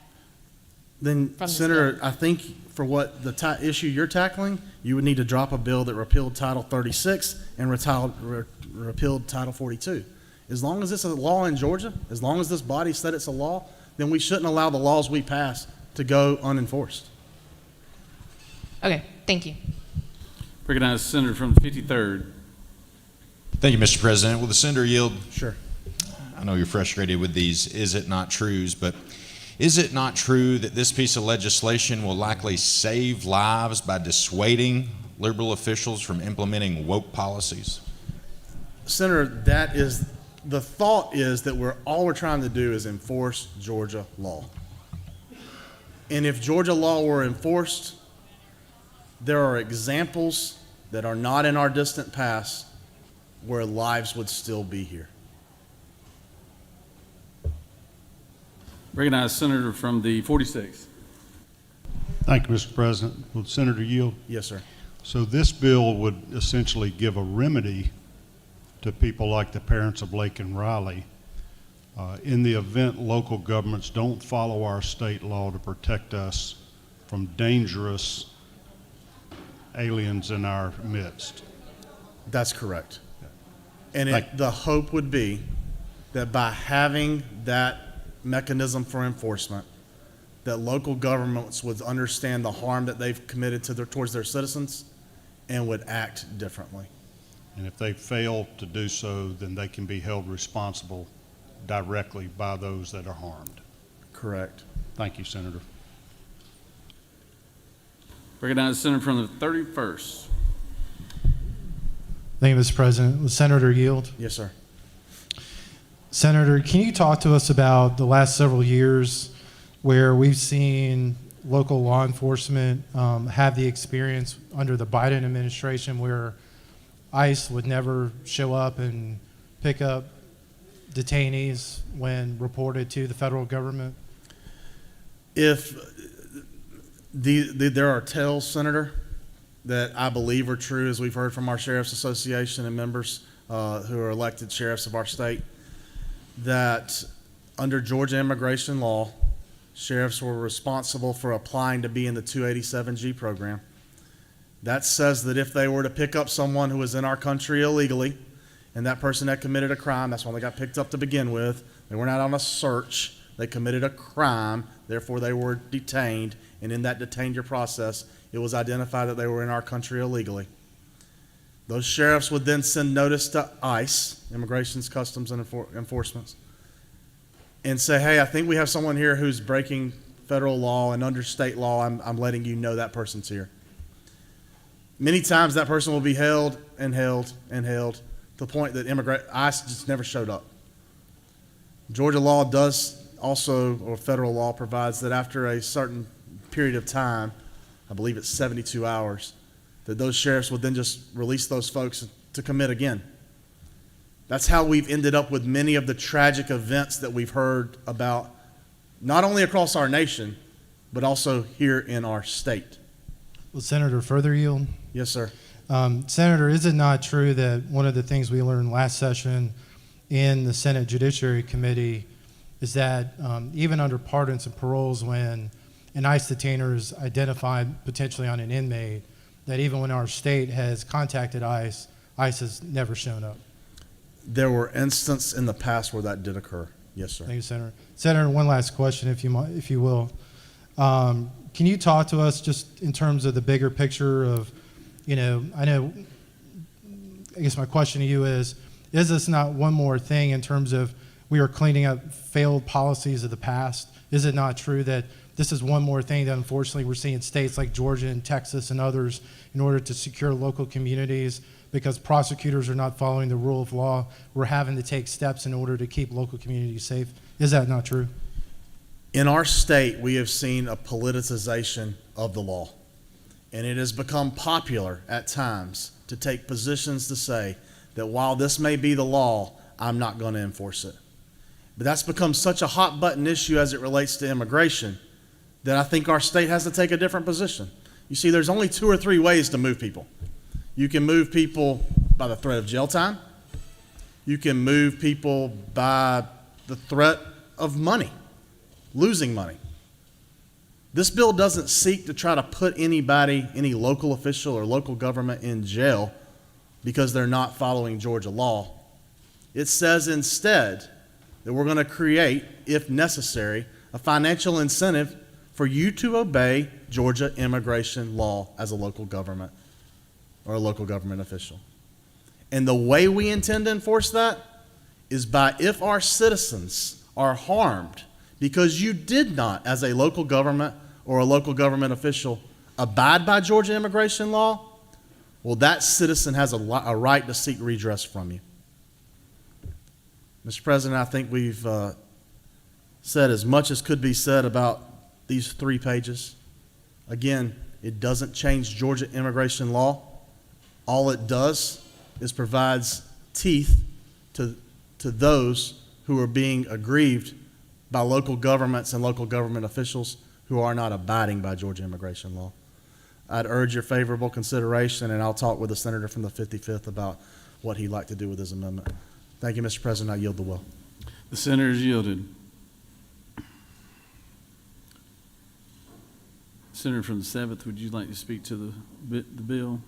Then, Senator, I think for what the issue you're tackling, you would need to drop a bill that repealed Title 36 and repealed Title 42. As long as it's a law in Georgia, as long as this body said it's a law, then we shouldn't allow the laws we pass to go unenforced. Okay, thank you. Recognize the senator from the 53rd. Thank you, Mr. President. Will the senator yield? Sure. I know you're frustrated with these is it not trues, but is it not true that this piece of legislation will likely save lives by dissuading liberal officials from implementing woke policies? Senator, the thought is that all we're trying to do is enforce Georgia law. And if Georgia law were enforced, there are examples that are not in our distant past where lives would still be here. Recognize the senator from the 46th. Thank you, Mr. President. Will the senator yield? Yes, sir. So this bill would essentially give a remedy to people like the parents of Blake and Riley in the event local governments don't follow our state law to protect us from dangerous aliens in our midst. That's correct. And the hope would be that by having that mechanism for enforcement, that local governments would understand the harm that they've committed towards their citizens and would act differently. And if they fail to do so, then they can be held responsible directly by those that are harmed. Correct. Thank you, Senator. Recognize the senator from the 31st. Thank you, Mr. President. Will the senator yield? Yes, sir. Senator, can you talk to us about the last several years where we've seen local law enforcement have the experience under the Biden administration where ICE would never show up and pick up detainees when reported to the federal government? If there are tales, Senator, that I believe are true, as we've heard from our Sheriff's Association and members who are elected sheriffs of our state, that under Georgia immigration law, sheriffs were responsible for applying to be in the 287G program, That says that if they were to pick up someone who was in our country illegally, and that person had committed a crime, that's why they got picked up to begin with. They were not on a search. They committed a crime, therefore they were detained, and in that detained process, it was identified that they were in our country illegally. Those sheriffs would then send notice to ICE, Immigrations, Customs, and Enforcement, and say, hey, I think we have someone here who's breaking federal law, and under state law, I'm letting you know that person's here. Many times that person will be held and held and held to the point that ICE just never showed up. Georgia law does also, or federal law provides that after a certain period of time, I believe it's 72 hours, that those sheriffs would then just release those folks to commit again. That's how we've ended up with many of the tragic events that we've heard about, not only across our nation, but also here in our state. Will Senator further yield? Yes, sir. Senator, is it not true that one of the things we learned last session in the Senate Judiciary Committee is that even under pardons and paroles, when an ICE detainer is identified potentially on an inmate, that even when our state has contacted ICE, ICE has never shown up? There were instances in the past where that did occur. Yes, sir. Thank you, Senator. Senator, one last question, if you will. Can you talk to us just in terms of the bigger picture of, I guess my question to you is this not one more thing in terms of we are cleaning up failed policies of the past? Is it not true that this is one more thing that unfortunately we're seeing states like Georgia and Texas and others in order to secure local communities because prosecutors are not following the rule of law? We're having to take steps in order to keep local communities safe. Is that not true? In our state, we have seen a politicization of the law, and it has become popular at times to take positions to say that while this may be the law, I'm not going to enforce it. But that's become such a hot button issue as it relates to immigration that I think our state has to take a different position. You see, there's only 2 or 3 ways to move people. You can move people by the threat of jail time. You can move people by the threat of money, losing money. This bill doesn't seek to try to put anybody, any local official or local government in jail because they're not following Georgia law. It says instead that we're going to create, if necessary, a financial incentive for you to obey Georgia immigration law as a local government or a local government official. And the way we intend to enforce that is by if our citizens are harmed because you did not, as a local government or a local government official, abide by Georgia immigration law, well, that citizen has a right to seek redress from you. Mr. President, I think we've said as much as could be said about these 3 pages. Again, it doesn't change Georgia immigration law. All it does is provides teeth to those who are being aggrieved by local governments and local government officials who are not abiding by Georgia immigration law. I'd urge your favorable consideration, and I'll talk with the senator from the 55th about what he'd like to do with his amendment. Thank you, Mr. President. I yield the will. The senator is yielded. Senator from the 7th, would you like to speak to the bill?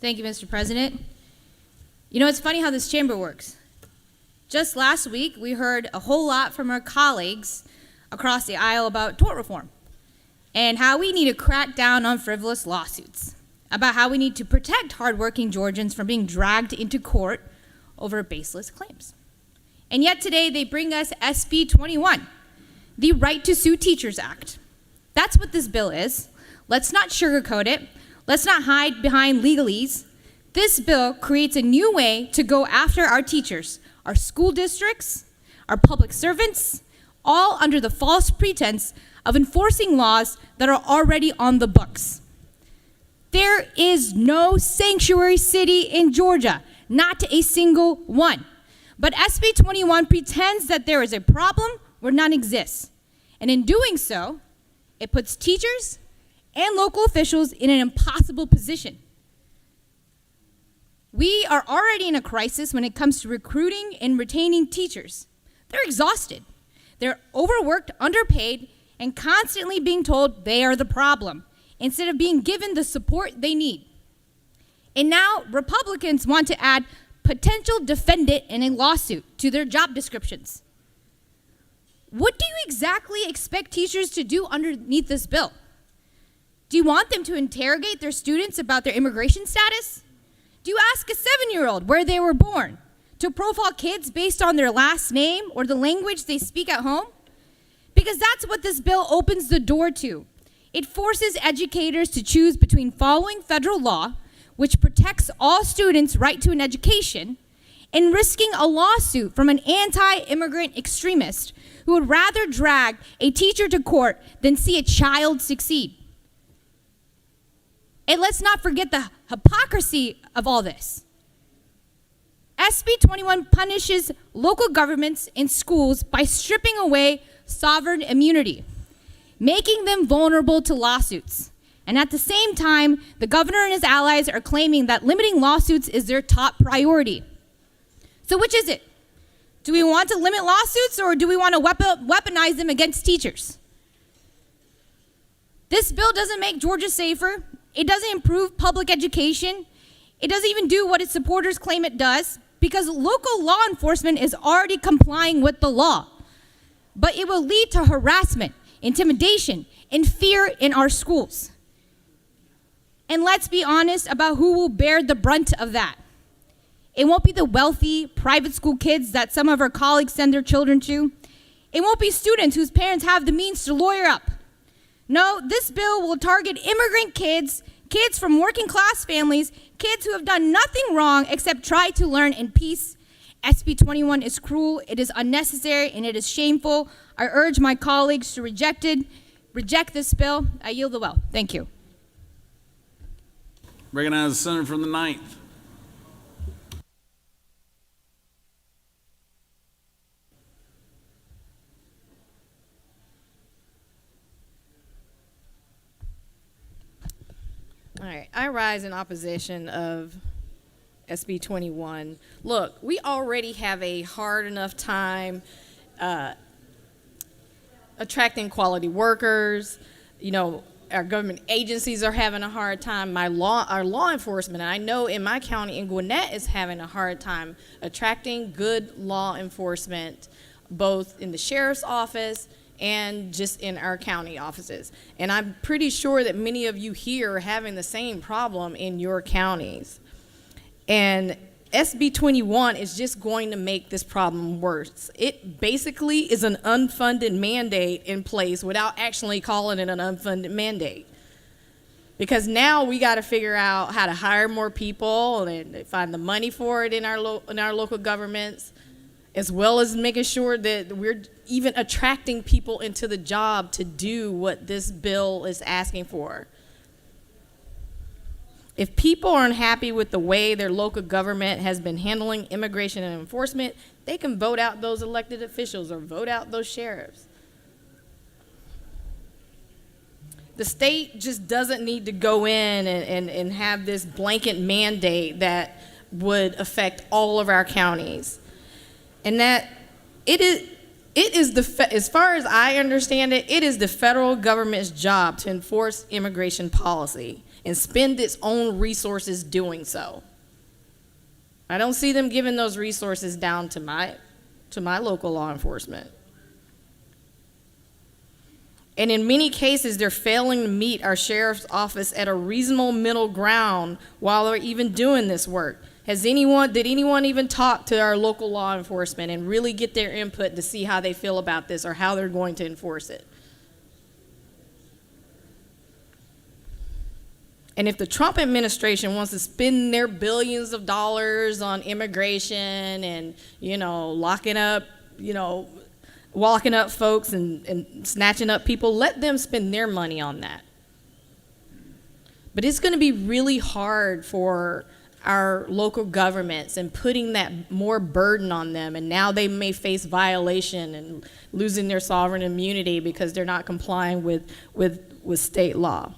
Thank you, Mr. President. You know, it's funny how this chamber works. Just last week, we heard a whole lot from our colleagues across the aisle about tort reform and how we need to crack down on frivolous lawsuits, about how we need to protect hardworking Georgians from being dragged into court over baseless claims. And yet today, they bring us SB 21, the Right to Sue Teachers Act. That's what this bill is. Let's not sugarcoat it. Let's not hide behind legalese. This bill creates a new way to go after our teachers, our school districts, our public servants, all under the false pretense of enforcing laws that are already on the books. There is no sanctuary city in Georgia, not a single one. But SB 21 pretends that there is a problem where none exists. And in doing so, it puts teachers and local officials in an impossible position. We are already in a crisis when it comes to recruiting and retaining teachers. They're exhausted. They're overworked, underpaid, and constantly being told they are the problem instead of being given the support they need. And now Republicans want to add potential defendant in a lawsuit to their job descriptions. What do you exactly expect teachers to do underneath this bill? Do you want them to interrogate their students about their immigration status? Do you ask a 7-year-old where they were born? To profile kids based on their last name or the language they speak at home? Because that's what this bill opens the door to. It forces educators to choose between following federal law, which protects all students' right to an education, and risking a lawsuit from an anti-immigrant extremist who would rather drag a teacher to court than see a child succeed. And let's not forget the hypocrisy of all this. SB 21 punishes local governments and schools by stripping away sovereign immunity, making them vulnerable to lawsuits. And at the same time, the governor and his allies are claiming that limiting lawsuits is their top priority. So which is it? Do we want to limit lawsuits, or do we want to weaponize them against teachers? This bill doesn't make Georgia safer. It doesn't improve public education. It doesn't even do what its supporters claim it does, because local law enforcement is already complying with the law. But it will lead to harassment, intimidation, and fear in our schools. And let's be honest about who will bear the brunt of that. It won't be the wealthy private school kids that some of our colleagues send their children to. It won't be students whose parents have the means to lawyer up. No, this bill will target immigrant kids, kids from working class families, kids who have done nothing wrong except try to learn in peace. SB 21 is cruel, it is unnecessary, and it is shameful. I urge my colleagues to reject this bill. I yield the well. Thank you. Recognize the senator from the 9th. All right, I rise in opposition of SB 21. Look, we already have a hard enough time attracting quality workers. You know, our government agencies are having a hard time. Our law enforcement, and I know in my county in Gwinnett, is having a hard time attracting good law enforcement, both in the sheriff's office and just in our county offices. And I'm pretty sure that many of you here are having the same problem in your counties. And SB 21 is just going to make this problem worse. It basically is an unfunded mandate in place without actually calling it an unfunded mandate. Because now we got to figure out how to hire more people and find the money for it in our local governments, as well as making sure that we're even attracting people into the job to do what this bill is asking for. If people aren't happy with the way their local government has been handling immigration and enforcement, they can vote out those elected officials or vote out those sheriffs. The state just doesn't need to go in and have this blanket mandate that would affect all of our counties. And that it is as far as I understand it, it is the federal government's job to enforce immigration policy and spend its own resources doing so. I don't see them giving those resources down to my local law enforcement. And in many cases, they're failing to meet our sheriff's office at a reasonable middle ground while they're even doing this work. Did anyone even talk to our local law enforcement and really get their input to see how they feel about this or how they're going to enforce it? And if the Trump administration wants to spend their billions of dollars on immigration and, locking up folks and snatching up people, let them spend their money on that. But it's going to be really hard for our local governments and putting that more burden on them, and now they may face violation and losing their sovereign immunity because they're not complying with state law.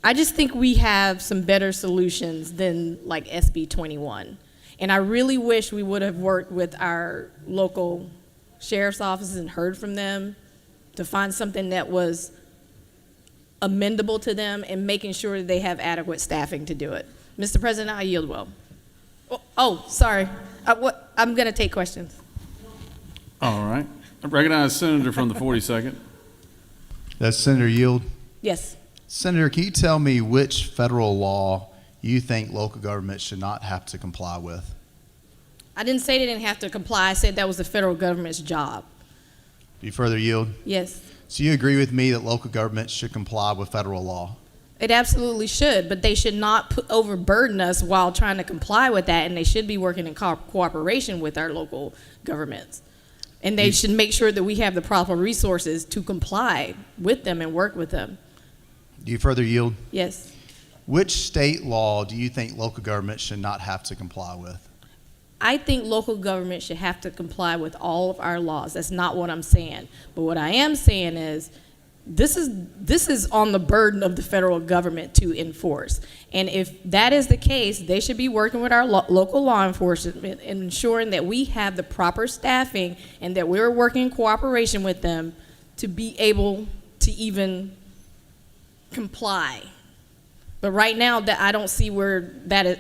I just think we have some better solutions than like SB 21. And I really wish we would have worked with our local sheriff's offices and heard from them to find something that was amendable to them and making sure that they have adequate staffing to do it. Mr. President, I yield well. Oh, sorry. I'm going to take questions. All right. I recognize Senator from the 42nd. Does Senator yield? Yes. Senator, can you tell me which federal law you think local governments should not have to comply with? I didn't say they didn't have to comply. I said that was the federal government's job. Do you further yield? Yes. So you agree with me that local governments should comply with federal law? It absolutely should, but they should not overburden us while trying to comply with that, and they should be working in cooperation with our local governments. And they should make sure that we have the proper resources to comply with them and work with them. Do you further yield? Yes. Which state law do you think local governments should not have to comply with? I think local government should have to comply with all of our laws. That's not what I'm saying. But what I am saying is this is on the burden of the federal government to enforce. And if that is the case, they should be working with our local law enforcement and ensuring that we have the proper staffing and that we're working in cooperation with them to be able to even comply. But right now, that I don't see where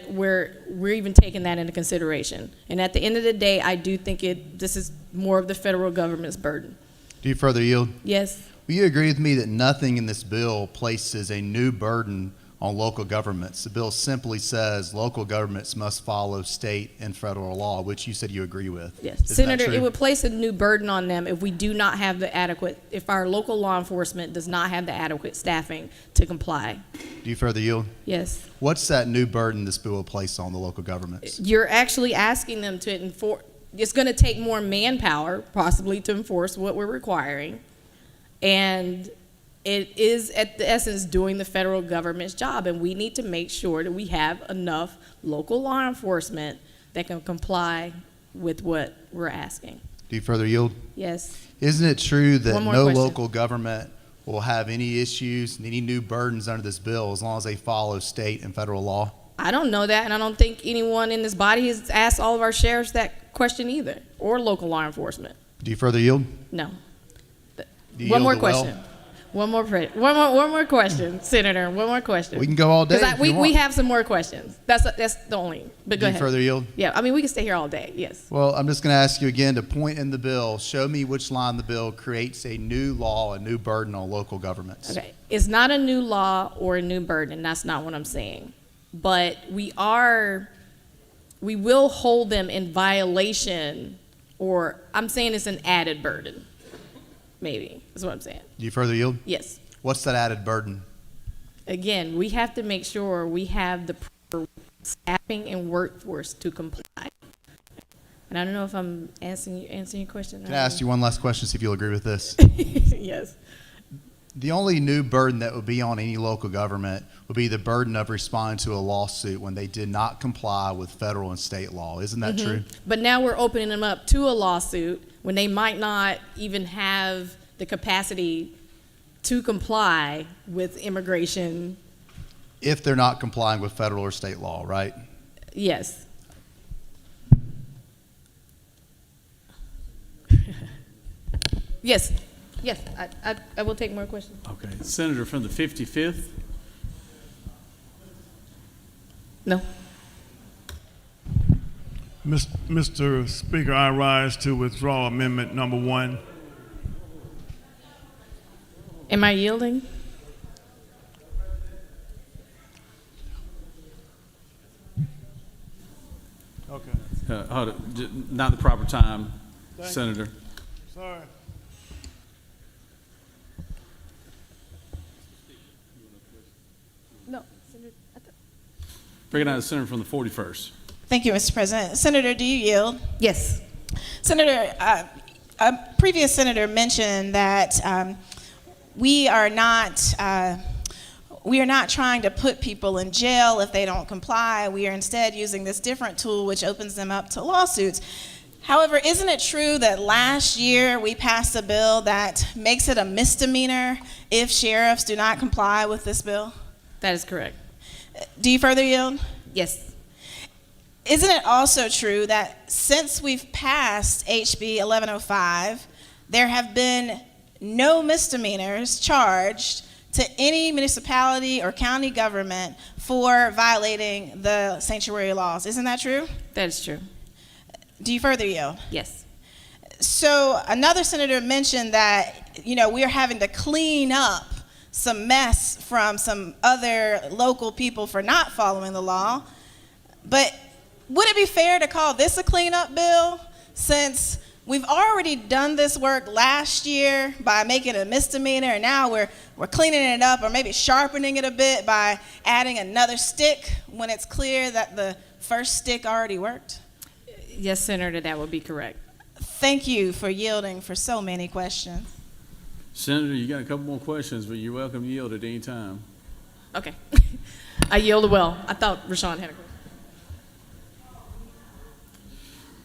we're even taking that into consideration. And at the end of the day, I do think this is more of the federal government's burden. Do you further yield? Yes. Will you agree with me that nothing in this bill places a new burden on local governments? The bill simply says local governments must follow state and federal law, which you said you agree with. Yes. Isn't that Senator, true? it would place a new burden on them if we do not have if our local law enforcement does not have the adequate staffing to comply. Do you further yield? Yes. What's that new burden this bill will place on the local governments? You're actually asking them to enforce. It's going to take more manpower, possibly, to enforce what we're requiring. And it is, at the essence, doing the federal government's job. And we need to make sure that we have enough local law enforcement that can comply with what we're asking. Do you further yield? Yes. Isn't it true that One more no question. local government will have any issues, any new burdens under this bill as long as they follow state and federal law? I don't know that, and I don't think anyone in this body has asked all of our sheriffs that question either, or local law enforcement. Do you further yield? No. Do you One yield more the well? question. One more question, Senator. One more question. We can go all day 'Cause if we you want. have some more questions. That's the only. But go Do you ahead. further yield? Yeah, I mean we can stay here all day. Yes. Well, I'm just going to ask you again to point in the bill, show me which line in the bill creates a new law, a new burden on local governments. Okay. It's not a new law or a new burden. That's not what I'm saying. But we will hold them in violation, or I'm saying it's an added burden. Maybe is what I'm saying. Do you further yield? Yes. What's that added burden? Again, we have to make sure we have the proper staffing and workforce to comply. And I don't know if I'm answering your question. Can I ask you one last question, see if you'll agree with this? Yes. The only new burden that would be on any local government would be the burden of responding to a lawsuit when they did not comply with federal and state law. Isn't that true? But now we're opening them up to a lawsuit when they might not even have the capacity to comply with immigration. If they're not complying with federal or state law, right? Yes. Yes. Yes. I will take more questions. Okay. Senator from the 55th. No. Mr. Speaker, I rise to withdraw amendment number 1. Am I yielding? Okay. Hold it. Not the proper time, Thank you. Senator. Sorry. No. Recognize the senator from the 41st. Thank you, Mr. President. Senator, do you yield? Yes. Senator, a previous senator mentioned that we are not trying to put people in jail if they don't comply. We are instead using this different tool which opens them up to lawsuits. However, isn't it true that last year we passed a bill that makes it a misdemeanor if sheriffs do not comply with this bill? That is correct. Do you further yield? Yes. Isn't it also true that since we've passed HB 1105, there have been no misdemeanors charged to any municipality or county government for violating the sanctuary laws? Isn't that true? That is true. Do you further yield? Yes. So another senator mentioned that, we're having to clean up some mess from some other local people for not following the law. But would it be fair to call this a cleanup bill, since we've already done this work last year by making it a misdemeanor, and now we're cleaning it up, or maybe sharpening it a bit by adding another stick when it's clear that the first stick already worked? Yes, Senator, that would be correct. Thank you for yielding for so many questions. Senator, you got a couple more questions, but you're welcome to yield at any time. Okay. I yielded well. I thought Rashawn had a question.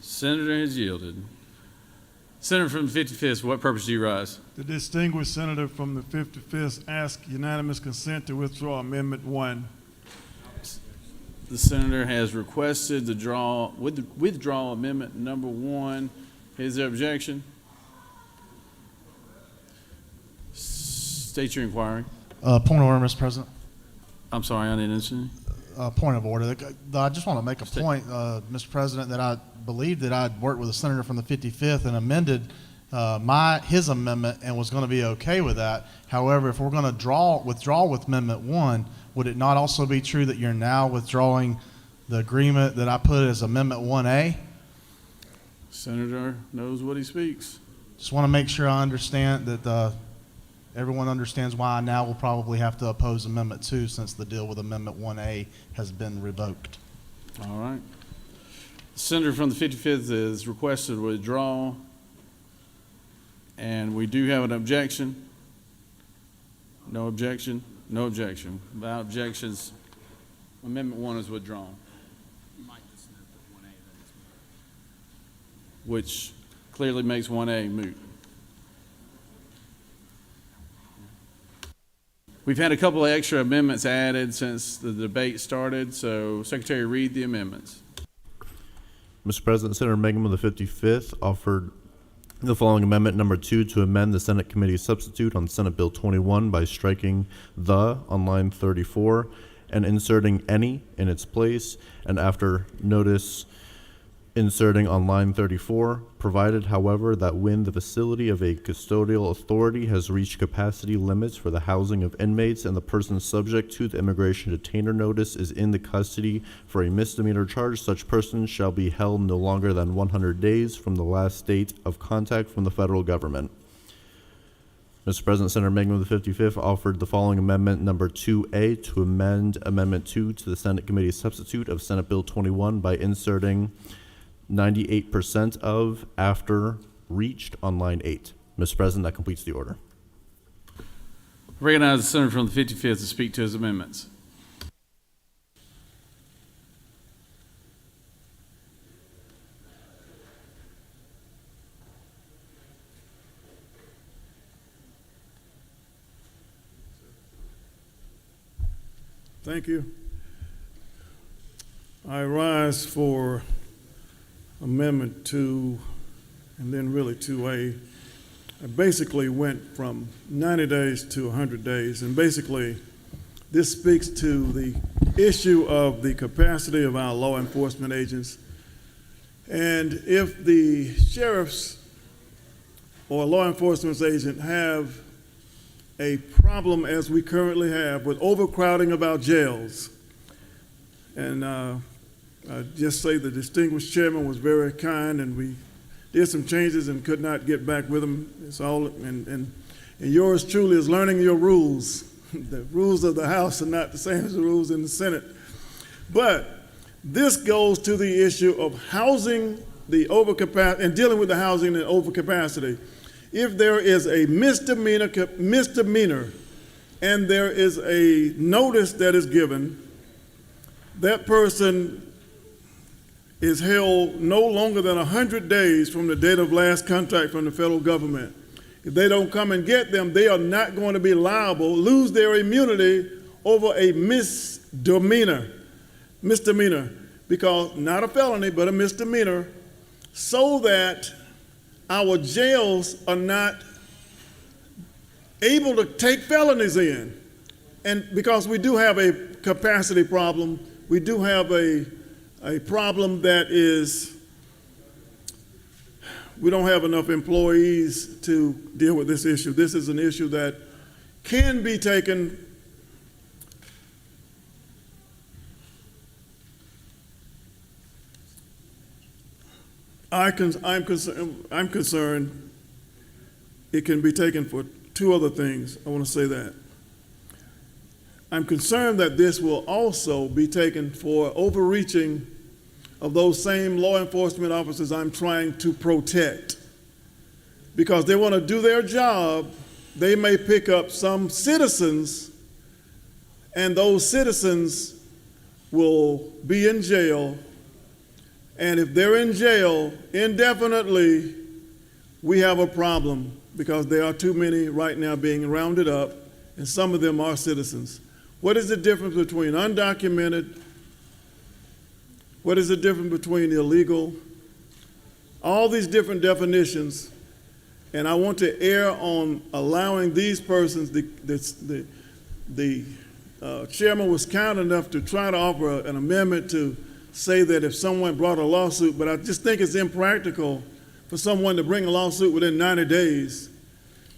Senator has yielded. Senator from the 55th, for what purpose do you rise? The distinguished senator from the 55th asks unanimous consent to withdraw Amendment 1. The senator has requested to withdraw amendment number 1. Is there objection? State your inquiry. Point of order, Mr. President. I'm sorry, I didn't listen. Point of order. I just want to make a point, Mr. President, that I believed that I'd worked with a senator from the 55th and amended his amendment and was going to be okay with that. However, if we're going to withdraw with Amendment 1, would it not also be true that you're now withdrawing the agreement that I put as Amendment 1A? Senator knows what he speaks. Just want to make sure I understand that everyone understands why I now will probably have to oppose Amendment 2, since the deal with Amendment 1A has been revoked. All right. The senator from the 55th is requested to withdraw, and we do have an objection. No objection. No objection. Without objections, Amendment 1 is withdrawn. Which clearly makes 1A moot. We've had a couple of extra amendments added since the debate started, so Secretary, read the amendments. Mr. President, Senator Mangum of the 55th offered the following amendment number 2 to amend the Senate committee substitute on Senate Bill 21 by striking "the" on line 34 and inserting "any" in its place, and after notice inserting on line 34, provided, however, that when the facility of a custodial authority has reached capacity limits for the housing of inmates and the person subject to the immigration detainer notice is in the custody for a misdemeanor charge, such person shall be held no longer than 100 days from the last date of contact from the federal government. Mr. President, Senator Mangum of the 55th offered the following amendment number 2A to amend Amendment 2 to the Senate committee substitute of Senate Bill 21 by inserting 98% of after reached on line 8. Mr. President, that completes the order. I recognize the senator from the 55th to speak to his amendments. Thank you. I rise for Amendment 2 and then really 2A. I basically went from 90 days to 100 days, and basically this speaks to the issue of the capacity of our law enforcement agents. And if the sheriffs or law enforcement agent have a problem, as we currently have, with overcrowding of our jails, and I just say the distinguished chairman was very kind, and we did some changes and could not get back with him. It's all, and yours truly is learning your rules. The rules of the House are not the same as the rules in the Senate. But this goes to the issue of housing the overcapacity and dealing with the housing and overcapacity. If there is a misdemeanor and there is a notice that is given, that person is held no longer than 100 days from the date of last contact from the federal government. If they don't come and get them, they are not going to be liable, lose their immunity over a misdemeanor, because not a felony, but a misdemeanor, so that our jails are not able to take felonies in. And because we do have a capacity problem, we do have a problem that is, we don't have enough employees to deal with this issue. This is an issue that can be taken I'm concerned it can be taken for two other things. I want to say that. I'm concerned that this will also be taken for overreaching of those same law enforcement officers I'm trying to protect. Because they want to do their job, they may pick up some citizens, and those citizens will be in jail. And if they're in jail indefinitely, we have a problem, because there are too many right now being rounded up, and some of them are citizens. What is the difference between undocumented? What is the difference between illegal? All these different definitions, and I want to err on allowing these persons. The chairman was kind enough to try to offer an amendment to say that if someone brought a lawsuit, but I just think it's impractical for someone to bring a lawsuit within 90 days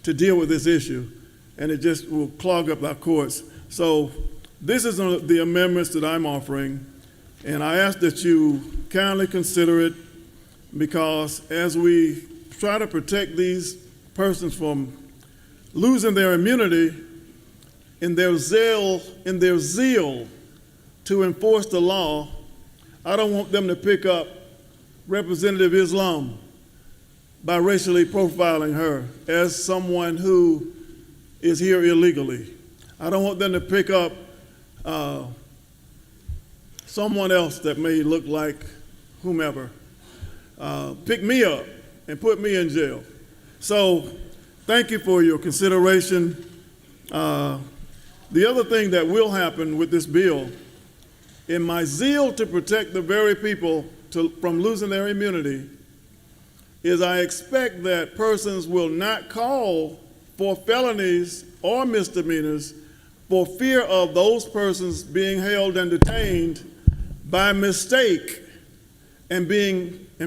to deal with this issue, and it just will clog up our courts. So this is the amendments that I'm offering, and I ask that you kindly consider it, because as we try to protect these persons from losing their immunity, in their zeal to enforce the law, I don't want them to pick up Representative Islam by racially profiling her as someone who is here illegally. I don't want them to pick up someone else that may look like whomever. Pick me up and put me in jail. So thank you for your consideration. The other thing that will happen with this bill, in my zeal to protect the very people from losing their immunity, is I expect that persons will not call for felonies or misdemeanors for fear of those persons being held and detained by mistake and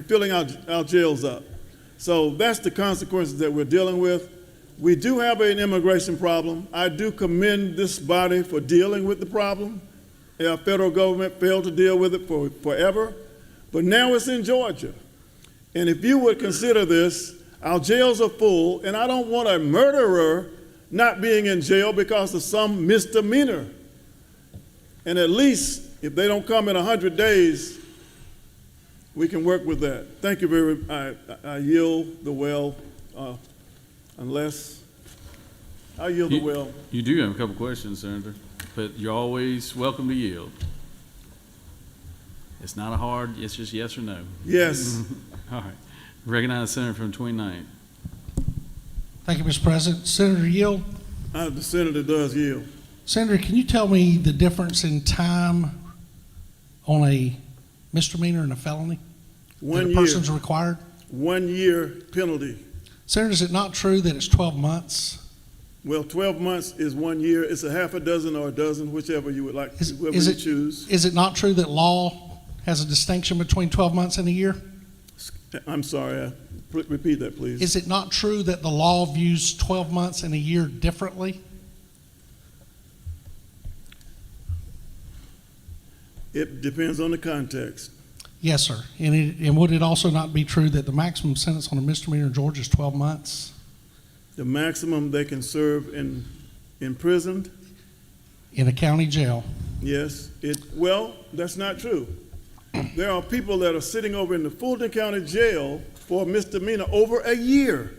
filling our jails up. So that's the consequences that we're dealing with. We do have an immigration problem. I do commend this body for dealing with the problem. Our federal government failed to deal with it forever, but now it's in Georgia. And if you would consider this, our jails are full, and I don't want a murderer not being in jail because of some misdemeanor. And at least if they don't come in 100 days, we can work with that. Thank you very much. I yield the well, unless I yield the well. You do have a couple questions, Senator, but you're always welcome to yield. It's not a hard, it's just yes or no. Yes. All right. Recognize the Senator from 29th. Thank you, Mr. President. Senator Yield. The senator does yield. Senator, can you tell me the difference in time on a misdemeanor and a felony? 1 that year. a person's required? 1 year penalty. Senator, is it not true that it's 12 months? Well, 12 months is 1 year. It's a half a dozen or a dozen, whichever you would like, whichever you choose. Is it not true that law has a distinction between 12 months and a year? I'm sorry. Repeat that, please. Is it not true that the law views 12 months and a year differently? It depends on the context. Yes, sir. And would it also not be true that the maximum sentence on a misdemeanor in Georgia is 12 months? The maximum they can serve imprisoned? In a county jail? Yes. Well, that's not true. There are people that are sitting over in the Fulton County Jail for a misdemeanor over a year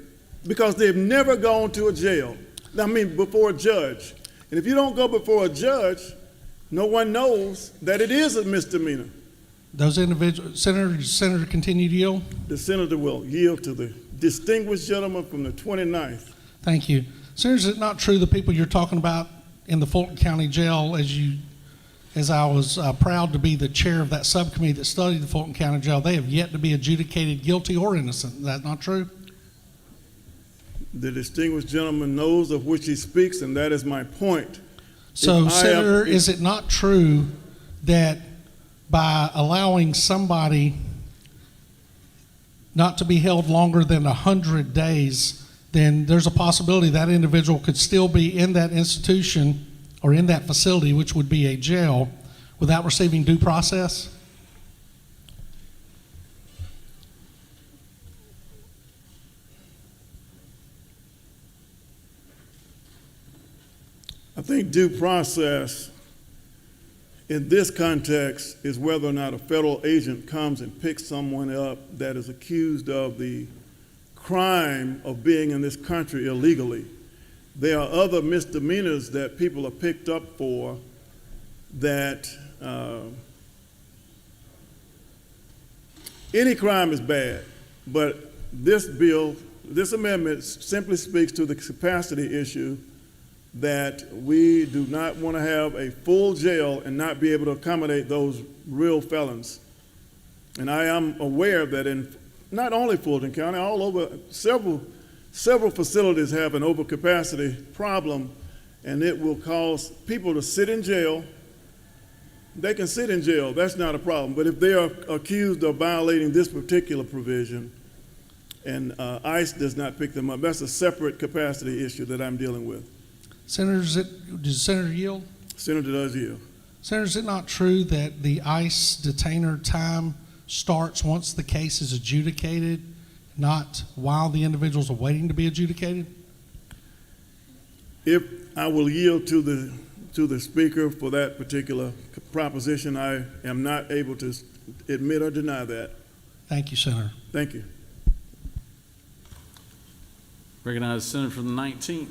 because they've never gone to a jail. I mean, before a judge. And if you don't go before a judge, no one knows that it is a misdemeanor. Those individuals, Senator, continue to yield? The senator will yield to the distinguished gentleman from the 29th. Thank you. Senator, is it not true the people you're talking about in the Fulton County Jail, as I was proud to be the chair of that subcommittee that studied the Fulton County Jail, they have yet to be adjudicated guilty or innocent. Is that not true? The distinguished gentleman knows of which he speaks, and that is my point. So, Senator, is it not true that by allowing somebody not to be held longer than 100 days, then there's a possibility that individual could still be in that institution or in that facility, which would be a jail, without receiving due process? I think due process in this context is whether or not a federal agent comes and picks someone up that is accused of the crime of being in this country illegally. There are other misdemeanors that people are picked up for that any crime is bad, but this bill, this amendment simply speaks to the capacity issue that we do not want to have a full jail and not be able to accommodate those real felons. And I am aware that in not only Fulton County, all over, several facilities have an overcapacity problem, and it will cause people to sit in jail. They can sit in jail, that's not a problem. But if they are accused of violating this particular provision and ICE does not pick them up, that's a separate capacity issue that I'm dealing with. Senator, does the Senator yield? Senator does yield. Senator, is it not true that the ICE detainer time starts once the case is adjudicated, not while the individuals are waiting to be adjudicated? If I will yield to the speaker for that particular proposition, I am not able to admit or deny that. Thank you, Senator. Thank you. Recognize the senator from the 19th.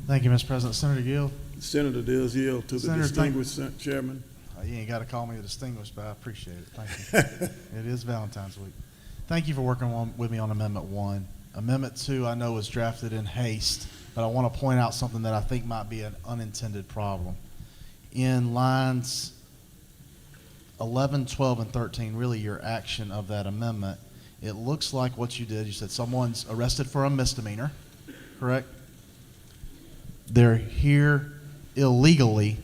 Thank you, Mr. President. Senator Gill. Senator does yield to the Senator, distinguished chairman. You ain't got to call me a distinguished, but I appreciate it. Thank you. It is Valentine's week. Thank you for working with me on Amendment 1. Amendment 2 I know was drafted in haste, but I want to point out something that I think might be an unintended problem. In lines 11, 12, and 13, really your action of that amendment, it looks like what you did, you said someone's arrested for a misdemeanor, correct? They're here illegally,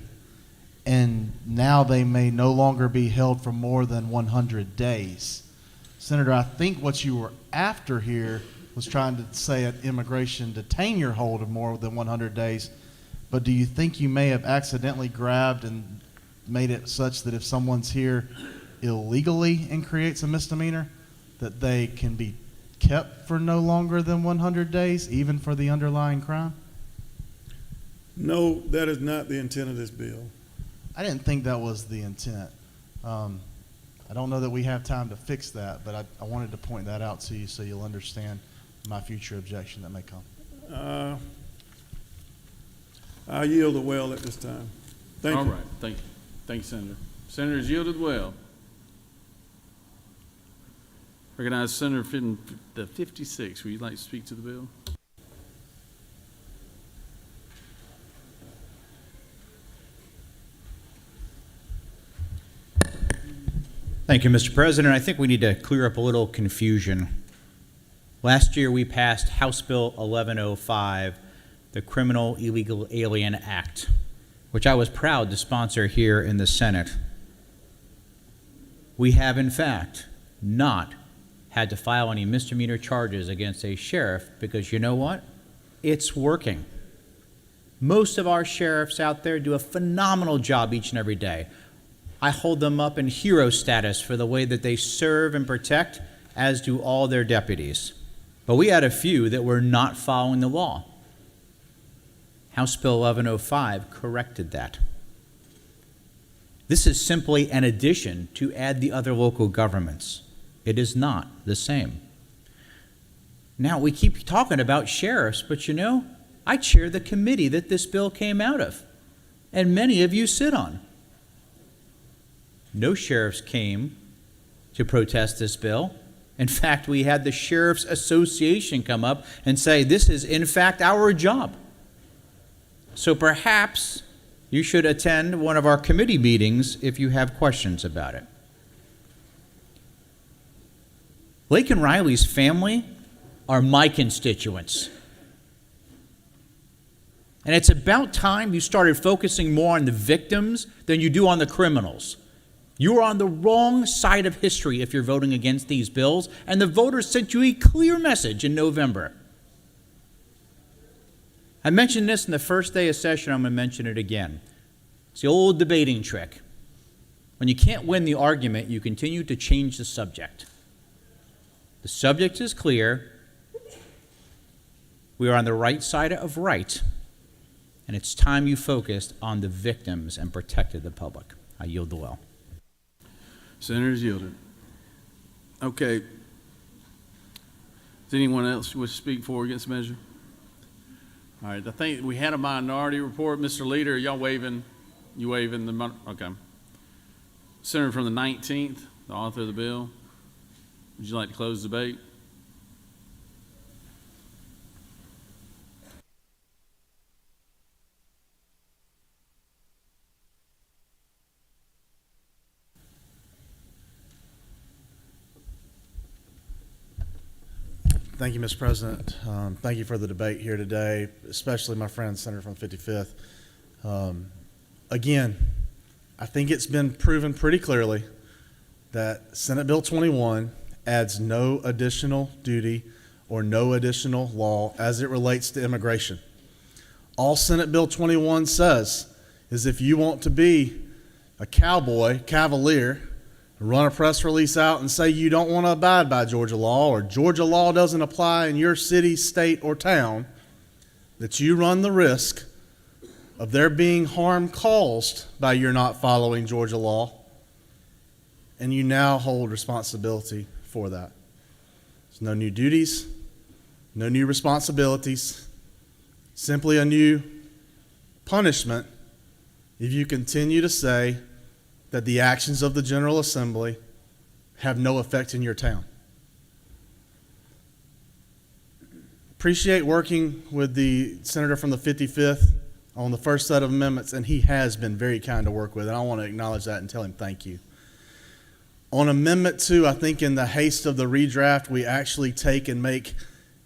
and now they may no longer be held for more than 100 days. Senator, I think what you were after here was trying to say at immigration, detain your hold of more than 100 days, but do you think you may have accidentally grabbed and made it such that if someone's here illegally and creates a misdemeanor, that they can be kept for no longer than 100 days, even for the underlying crime? No, that is not the intent of this bill. I didn't think that was the intent. I don't know that we have time to fix that, but I wanted to point that out to you so you'll understand my future objection that may come. I yield the well at this time. Thank you. All right, thank you. Thank you, Senator. Senator's yielded well. Recognize Senator from the 56. Would you like to speak to the bill? Thank you, Mr. President. I think we need to clear up a little confusion. Last year, we passed House Bill 1105, the Criminal Illegal Alien Act, which I was proud to sponsor here in the Senate. We have, in fact, not had to file any misdemeanor charges against a sheriff because you know what? It's working. Most of our sheriffs out there do a phenomenal job each and every day. I hold them up in hero status for the way that they serve and protect, as do all their deputies. But we had a few that were not following the law. House Bill 1105 corrected that. This is simply an addition to add the other local governments. It is not the same. Now, we keep talking about sheriffs, but you know, I chair the committee that this bill came out of, and many of you sit on. No sheriffs came to protest this bill. In fact, we had the Sheriff's Association come up and say, this is in fact our job. So perhaps you should attend one of our committee meetings if you have questions about it. Laken Riley's family are my constituents. And it's about time you started focusing more on the victims than you do on the criminals. You're on the wrong side of history if you're voting against these bills, and the voters sent you a clear message in November. I mentioned this in the first day of session. I'm going to mention it again. It's the old debating trick. When you can't win the argument, you continue to change the subject. The subject is clear. We are on the right side of right, and it's time you focused on the victims and protected the public. I yield the well. Senator's yielded. Okay. Does anyone else wish to speak for or against the measure? All right. I think we had a minority report. Mr. Leader, are y'all waving? You waving the? Okay. Senator from the 19th, the author of the bill. Would you like to close the debate? Thank you, Mr. President. Thank you for the debate here today, especially my friend, Senator from the 55th. Again, I think it's been proven pretty clearly that Senate Bill 21 adds no additional duty or no additional law as it relates to immigration. All Senate Bill 21 says is if you want to be a cavalier, run a press release out and say you don't want to abide by Georgia law or Georgia law doesn't apply in your city, state, or town, that you run the risk of there being harm caused by your not following Georgia law, and you now hold responsibility for that. There's no new duties, no new responsibilities, simply a new punishment if you continue to say that the actions of the General Assembly have no effect in your town. Appreciate working with the senator from the 55th on the first set of amendments, and he has been very kind to work with, and I want to acknowledge that and tell him thank you. On Amendment 2, I think in the haste of the redraft, we actually take and make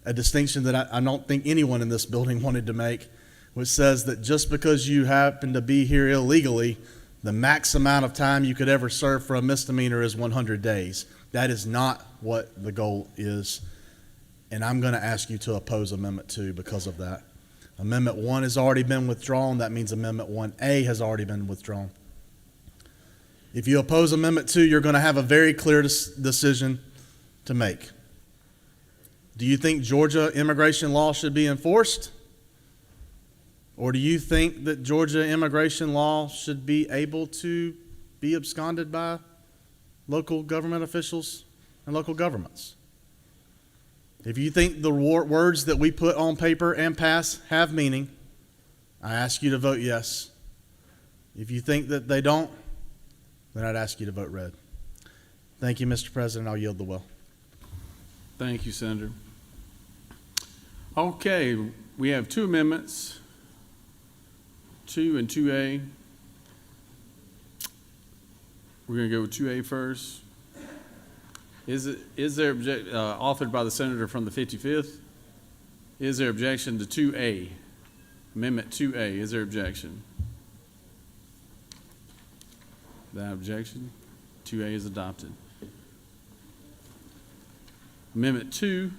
a distinction that I don't think anyone in this building wanted to make, which says that just because you happen to be here illegally, the max amount of time you could ever serve for a misdemeanor is 100 days. That is not what the goal is, and I'm going to ask you to oppose Amendment 2 because of that. Amendment 1 has already been withdrawn. That means Amendment 1A has already been withdrawn. If you oppose Amendment 2, you're going to have a very clear decision to make. Do you think Georgia immigration law should be enforced? Or do you think that Georgia immigration law should be able to be absconded by local government officials and local governments? If you think the words that we put on paper and pass have meaning, I ask you to vote yes. If you think that they don't, then I'd ask you to vote red. Thank you, Mr. President. I'll yield the will. Thank you, Senator. Okay, we have two amendments, 2 and 2A. We're going to go with 2A first. Is there authored by the senator from the 55th? Is there objection to 2A? Amendment 2A, is there objection? Without objection, 2A is adopted. Amendment 2,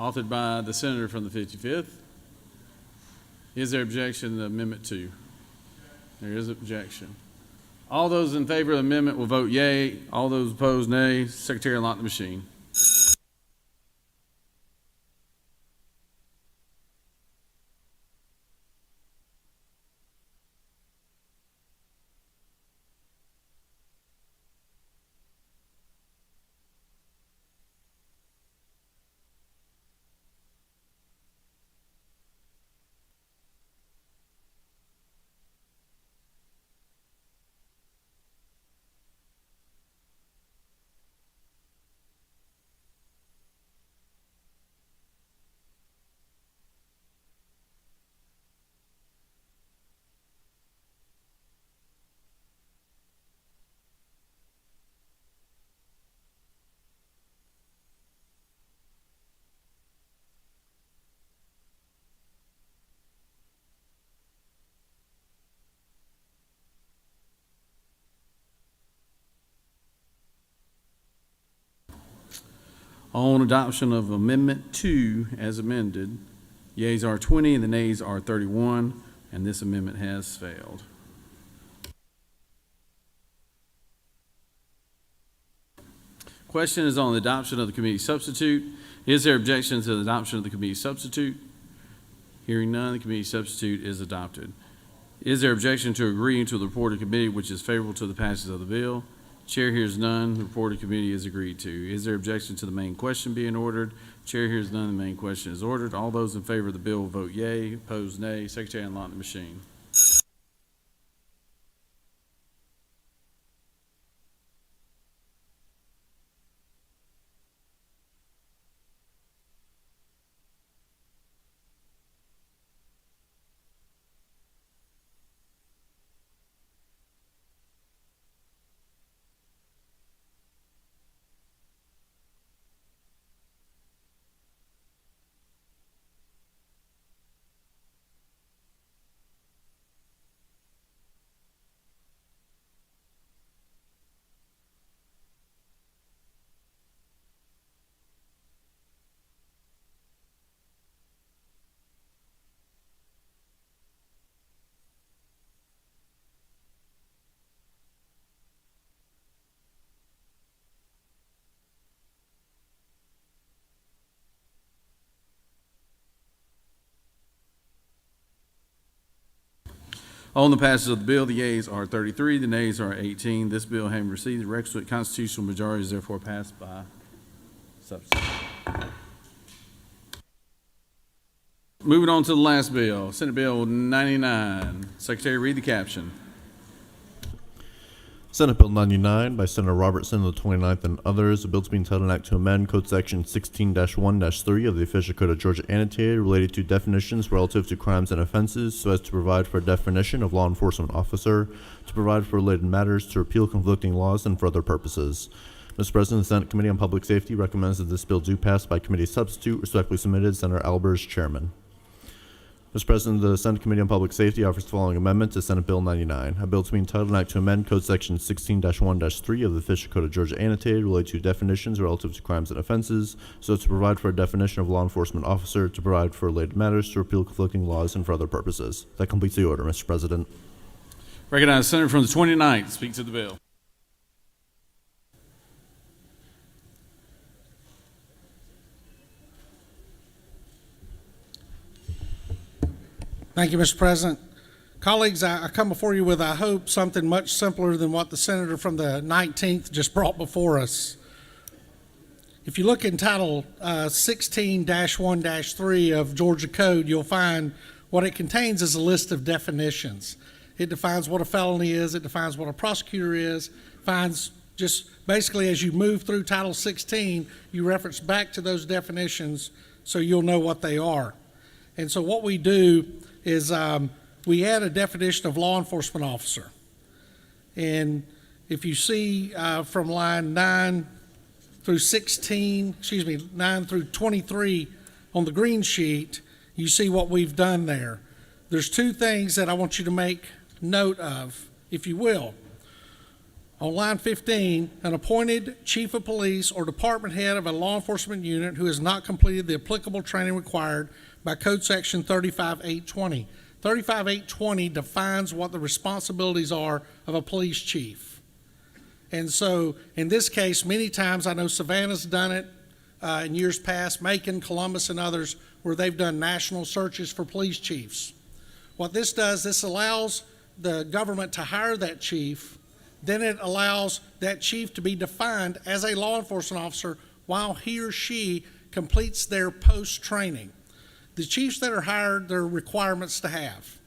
authored by the senator from the 55th. Is there objection to Amendment 2? There is objection. All those in favor of the amendment will vote yea. All those opposed, nay. Secretary, unlock the machine. On adoption of Amendment 2 as amended, yeas are 20 and the nays are 31, and this amendment has failed. Question is on the adoption of the committee substitute. Is there objection to the adoption of the committee substitute? Hearing none, the committee substitute is adopted. Is there objection to agreeing to the report of committee which is favorable to the passage of the bill? Chair hears none. The report of committee is agreed to. Is there objection to the main question being ordered? Chair hears none. The main question is ordered. All those in favor of the bill will vote yea. Opposed, nay. Secretary, unlock the machine. On the passage of the bill, the yeas are 33, the nays are 18. This bill, having received the requisite constitutional majority, is therefore passed by substitute. Moving on to the last bill, Senate Bill 99. Secretary, read the caption. Senate Bill 99 by Senator Robertson of the 29th and others, a bill to be entitled an act to amend Code Section 16-1-3 of the Official Code of Georgia annotated related to definitions relative to crimes and offenses so as to provide for a definition of law enforcement officer, to provide for related matters, to repeal conflicting laws, and for other purposes. Mr. President, the Senate Committee on Public Safety recommends that this bill do pass by committee substitute. Respectfully submitted, Senator Albers, Chairman. Mr. President, the Senate Committee on Public Safety offers the following amendment to Senate Bill 99. A bill to be entitled an act to amend Code Section 16-1-3 of the Official Code of Georgia annotated related to definitions relative to crimes and offenses, so as to provide for a definition of law enforcement officer, to provide for related matters, to repeal conflicting laws, and for other purposes. That completes the order, Mr. President. Recognize the Senator from the 29th. Speak to the bill. Thank you, Mr. President. Colleagues, I come before you with, I hope, something much simpler than what the senator from the 19th just brought before us. If you look in Title 16-1-3 of Georgia Code, you'll find what it contains is a list of definitions. It defines what a felony is, it defines what a prosecutor is, finds just basically as you move through Title 16, you reference back to those definitions so you'll know what they are. And so what we do is we add a definition of law enforcement officer. And if you see from line 9 through 23 on the green sheet, you see what we've done there. There's two things that I want you to make note of, if you will. On line 15, an appointed chief of police or department head of a law enforcement unit who has not completed the applicable training required by Code Section 35820. 35820 defines what the responsibilities are of a police chief. And so in this case, many times, I know Savannah's done it in years past, Macon, Columbus, and others, where they've done national searches for police chiefs. What this does, this allows the government to hire that chief, then it allows that chief to be defined as a law enforcement officer while he or she completes their post-training. The chiefs that are hired, there are requirements to have.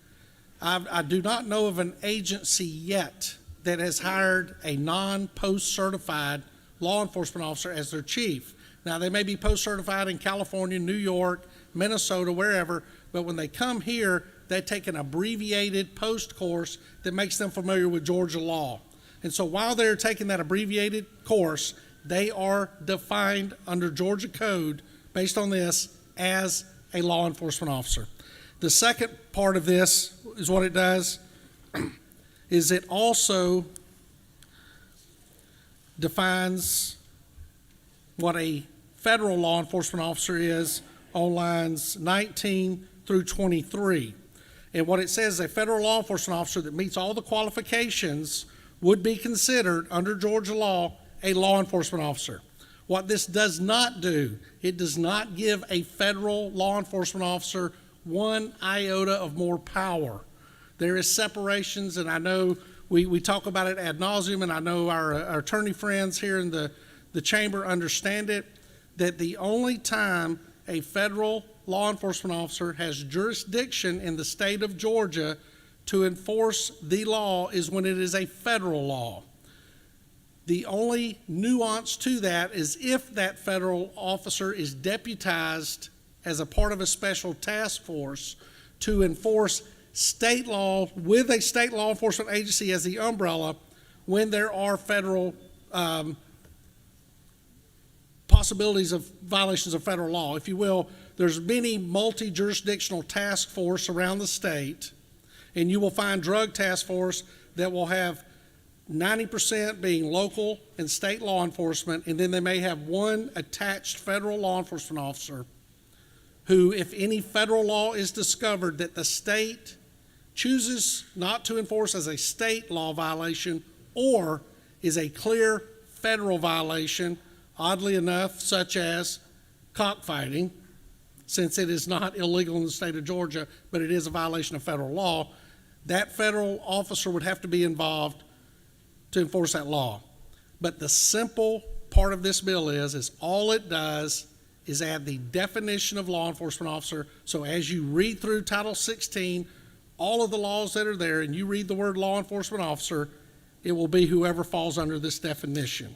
I do not know of an agency yet that has hired a non-post certified law enforcement officer as their chief. Now, they may be post certified in California, New York, Minnesota, wherever, but when they come here, they take an abbreviated post course that makes them familiar with Georgia law. And so while they're taking that abbreviated course, they are defined under Georgia Code based on this as a law enforcement officer. The second part of this is what it does is it also defines what a federal law enforcement officer is on lines 19 through 23. And what it says, a federal law enforcement officer that meets all the qualifications would be considered, under Georgia law, a law enforcement officer. What this does not do, it does not give a federal law enforcement officer one iota of more power. There is separations, and I know we talk about it ad nauseum, and I know our attorney friends here in the chamber understand it, that the only time a federal law enforcement officer has jurisdiction in the state of Georgia to enforce the law is when it is a federal law. The only nuance to that is if that federal officer is deputized as a part of a special task force to enforce state law with a state law enforcement agency as the umbrella when there are federal possibilities of violations of federal law. If you will, there's many multi-jurisdictional task force around the state, and you will find drug task force that will have 90% being local and state law enforcement, and then they may have one attached federal law enforcement officer who, if any federal law is discovered that the state chooses not to enforce as a state law violation or is a clear federal violation, oddly enough, such as cockfighting, since it is not illegal in the state of Georgia, but it is a violation of federal law, that federal officer would have to be involved to enforce that law. But the simple part of this bill is all it does is add the definition of law enforcement officer. So as you read through Title 16, all of the laws that are there, and you read the word law enforcement officer, it will be whoever falls under this definition.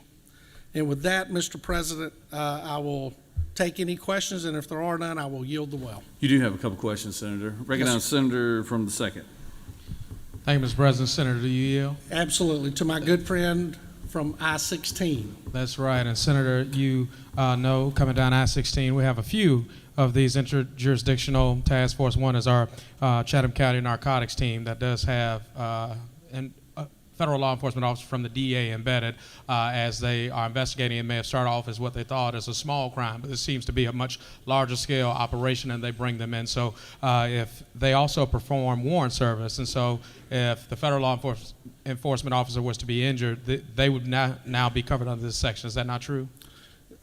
And with that, Mr. President, I will take any questions, and if there are none, I will yield the well. You do have a couple questions, Senator. Recognize Yes, Senator from the second. Thank you, Mr. President. Senator, do you yield? Absolutely. To my good friend from I-16. That's right. And Senator, you know, coming down I-16, we have a few of these interjurisdictional task force. One is our Chatham County Narcotics team that does have federal law enforcement officers from the DA embedded as they are investigating. It may have started off as what they thought as a small crime, but it seems to be a much larger scale operation, and they bring them in. So if they also perform warrant service, and so if the federal law enforcement officer was to be injured, they would now be covered under this section. Is that not true?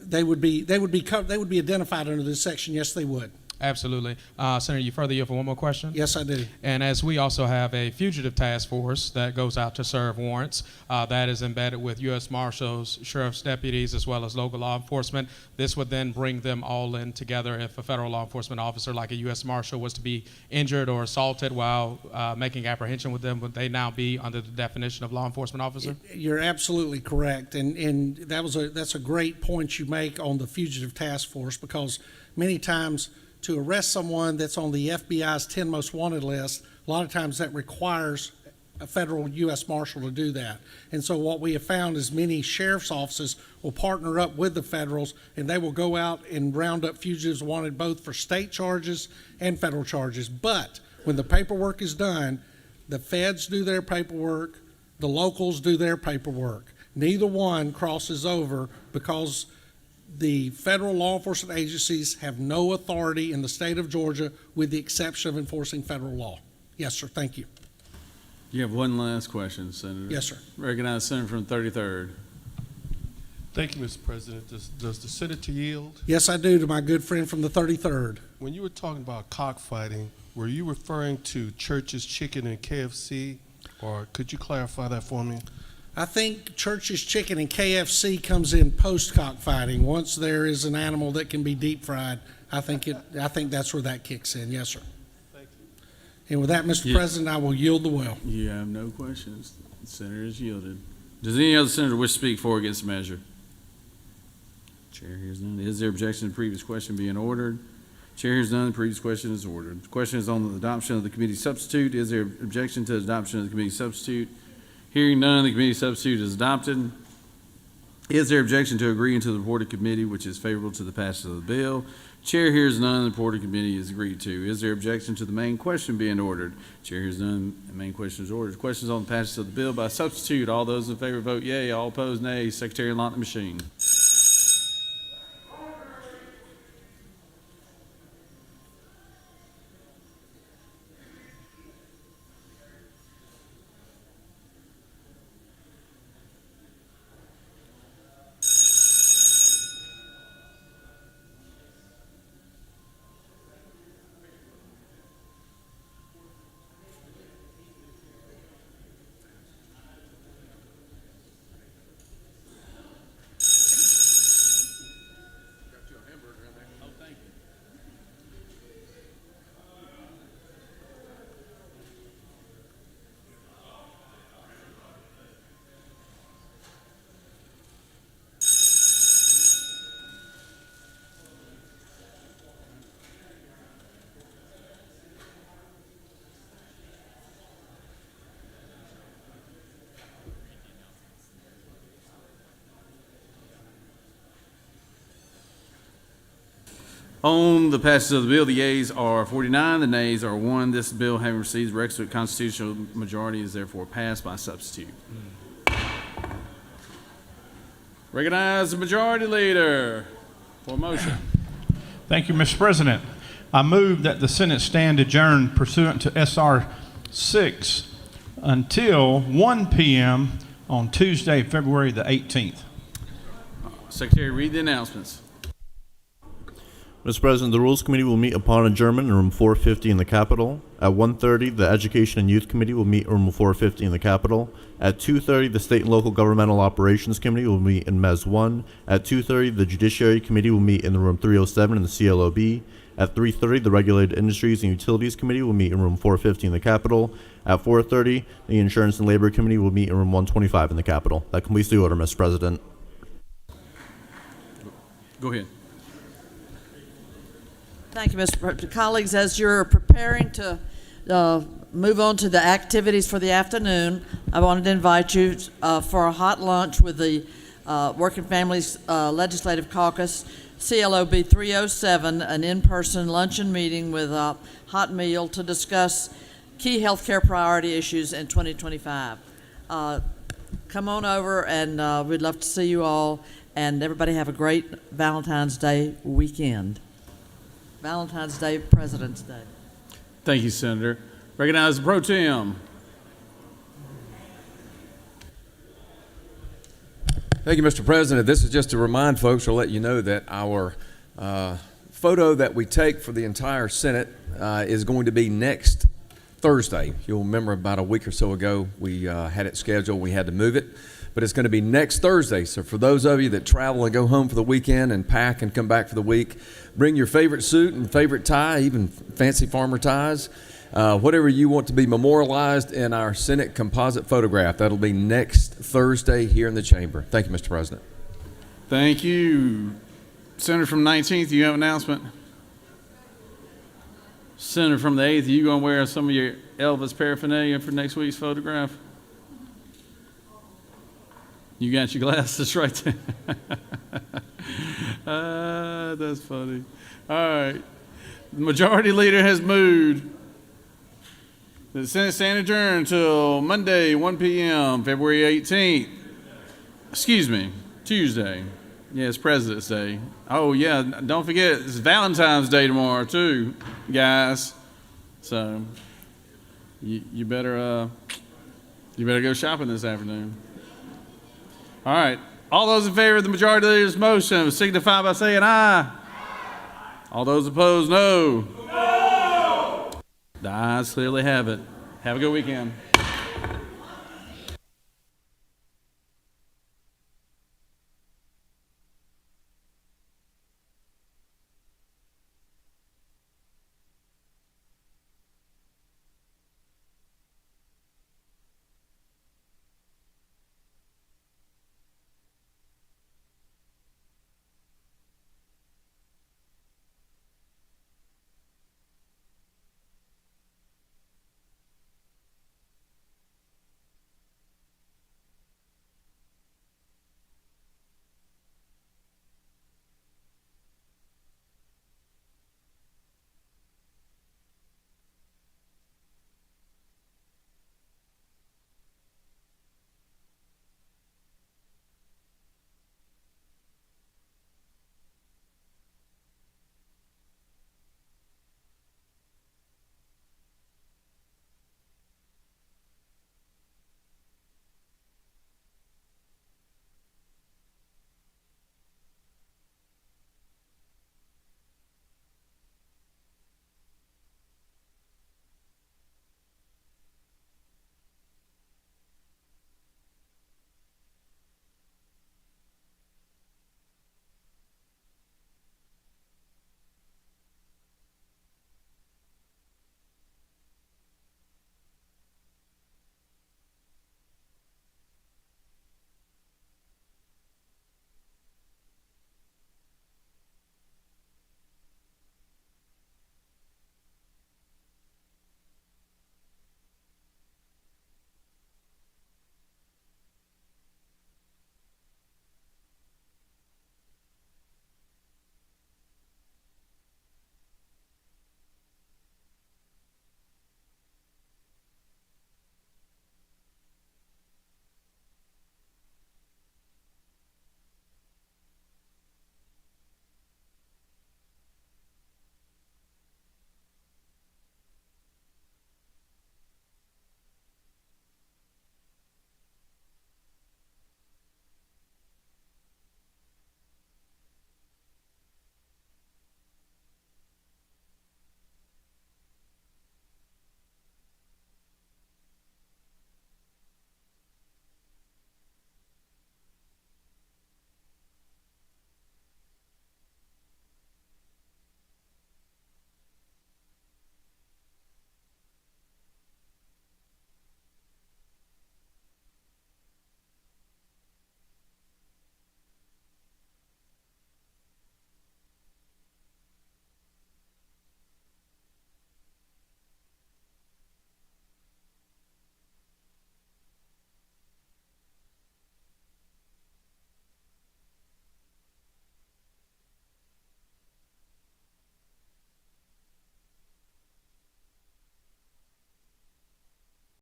They would be identified under this section. Yes, they would. Absolutely. Senator, you further yield for one more question? Yes, I do. And as we also have a fugitive task force that goes out to serve warrants, that is embedded with U.S. Marshals, sheriff's deputies, as well as local law enforcement. This would then bring them all in together. If a federal law enforcement officer like a U.S. Marshal was to be injured or assaulted while making apprehension with them, would they now be under the definition of law enforcement officer? You're absolutely correct. And that's a great point you make on the fugitive task force, because many times to arrest someone that's on the FBI's 10 most wanted list, a lot of times that requires a federal U.S. Marshal to do that. And so what we have found is many sheriff's offices will partner up with the federals, and they will go out and round up fugitives wanted both for state charges and federal charges. But when the paperwork is done, the feds do their paperwork, the locals do their paperwork. Neither one crosses over, because the federal law enforcement agencies have no authority in the state of Georgia with the exception of enforcing federal law. Yes, sir. Thank you. You have one last question, Senator. Yes, sir. Recognize Senator from the 33rd. Thank you, Mr. President. Does the senator yield? Yes, I do, to my good friend from the 33rd. When you were talking about cockfighting, were you referring to Church's Chicken and KFC, or could you clarify that for me? I think Church's Chicken and KFC comes in post-cockfighting. Once there is an animal that can be deep fried, I think that's where that kicks in. Yes, sir. Thank you. And with that, Mr. President, I will yield the well. You have no questions. The senator is yielded. Does any other senator wish to speak for or against the measure? Chair hears none. Is there objection to the previous question being ordered? Chair hears none. The previous question is ordered. The question is on the adoption of the committee substitute. Is there objection to the adoption of the committee substitute? Hearing none, the committee substitute is adopted. Is there objection to agreeing to the report of committee, which is favorable to the passage of the bill? Chair hears none, the report of committee is agreed to. Is there objection to the main question being ordered? Chair hears none, the main question is ordered. Questions on the passage of the bill by substitute. All those in favor vote yea, all opposed nay. Secretary, unlock the machine. On the passage of the bill, the yeas are 49, the nays are 1. This bill, having received the requisite constitutional majority, is therefore passed by substitute. Recognize the majority leader for a motion. Thank you, Mr. President. I move that the Senate stand adjourned pursuant to SR 6 until 1 p.m. on Tuesday, February the 18th. Secretary, read the announcements. Mr. President, the Rules Committee will meet upon adjournment in room 450 in the Capitol. At 1:30, the Education and Youth Committee will meet in room 450 in the Capitol. At 2:30, the State and Local Governmental Operations Committee will meet in Mez 1. At 2:30, the Judiciary Committee will meet in the room 307 in the CLOB. At 3:30, the Regulated Industries and Utilities Committee will meet in room 450 in the Capitol. At 4:30, the Insurance and Labor Committee will meet in room 125 in the Capitol. That completes the order, Mr. President. Go ahead. Thank you, Mr. President. Colleagues, as you're preparing to move on to the activities for the afternoon, I wanted to invite you for a hot lunch with the Working Families Legislative Caucus, CLOB 307, an in-person luncheon meeting with a hot meal to discuss key healthcare priority issues in 2025. Come on over, and we'd love to see you all, and everybody have a great Valentine's Day weekend. Valentine's Day, President's Day. Thank you, Senator. Recognize the Pro Tem. Thank you, Mr. President. This is just to remind folks or let you know that our photo that we take for the entire Senate is going to be next Thursday. You'll remember about a week or so ago we had it scheduled. We had to move it. But it's going to be next Thursday. So for those of you that travel and go home for the weekend and pack and come back for the week, bring your favorite suit and favorite tie, even fancy farmer ties, whatever you want to be memorialized in our Senate composite photograph. That'll be next Thursday here in the chamber. Thank you, Mr. President. Thank you. Senator from 19th, you have an announcement? Senator from the 8th, are you going to wear some of your Elvis paraphernalia for next week's photograph? You got your glasses right there. That's funny. All right. The majority leader has moved. The Senate stand adjourned until Monday, 1 p.m., February 18th. Excuse me, Tuesday. Yeah, it's President's Day. Oh, yeah, don't forget, it's Valentine's Day tomorrow, too, guys. So you better go shopping this afternoon. All right. All those in favor of the majority leader's motion signify by saying aye. All those opposed, no. No. The ayes clearly have it. Have a good weekend.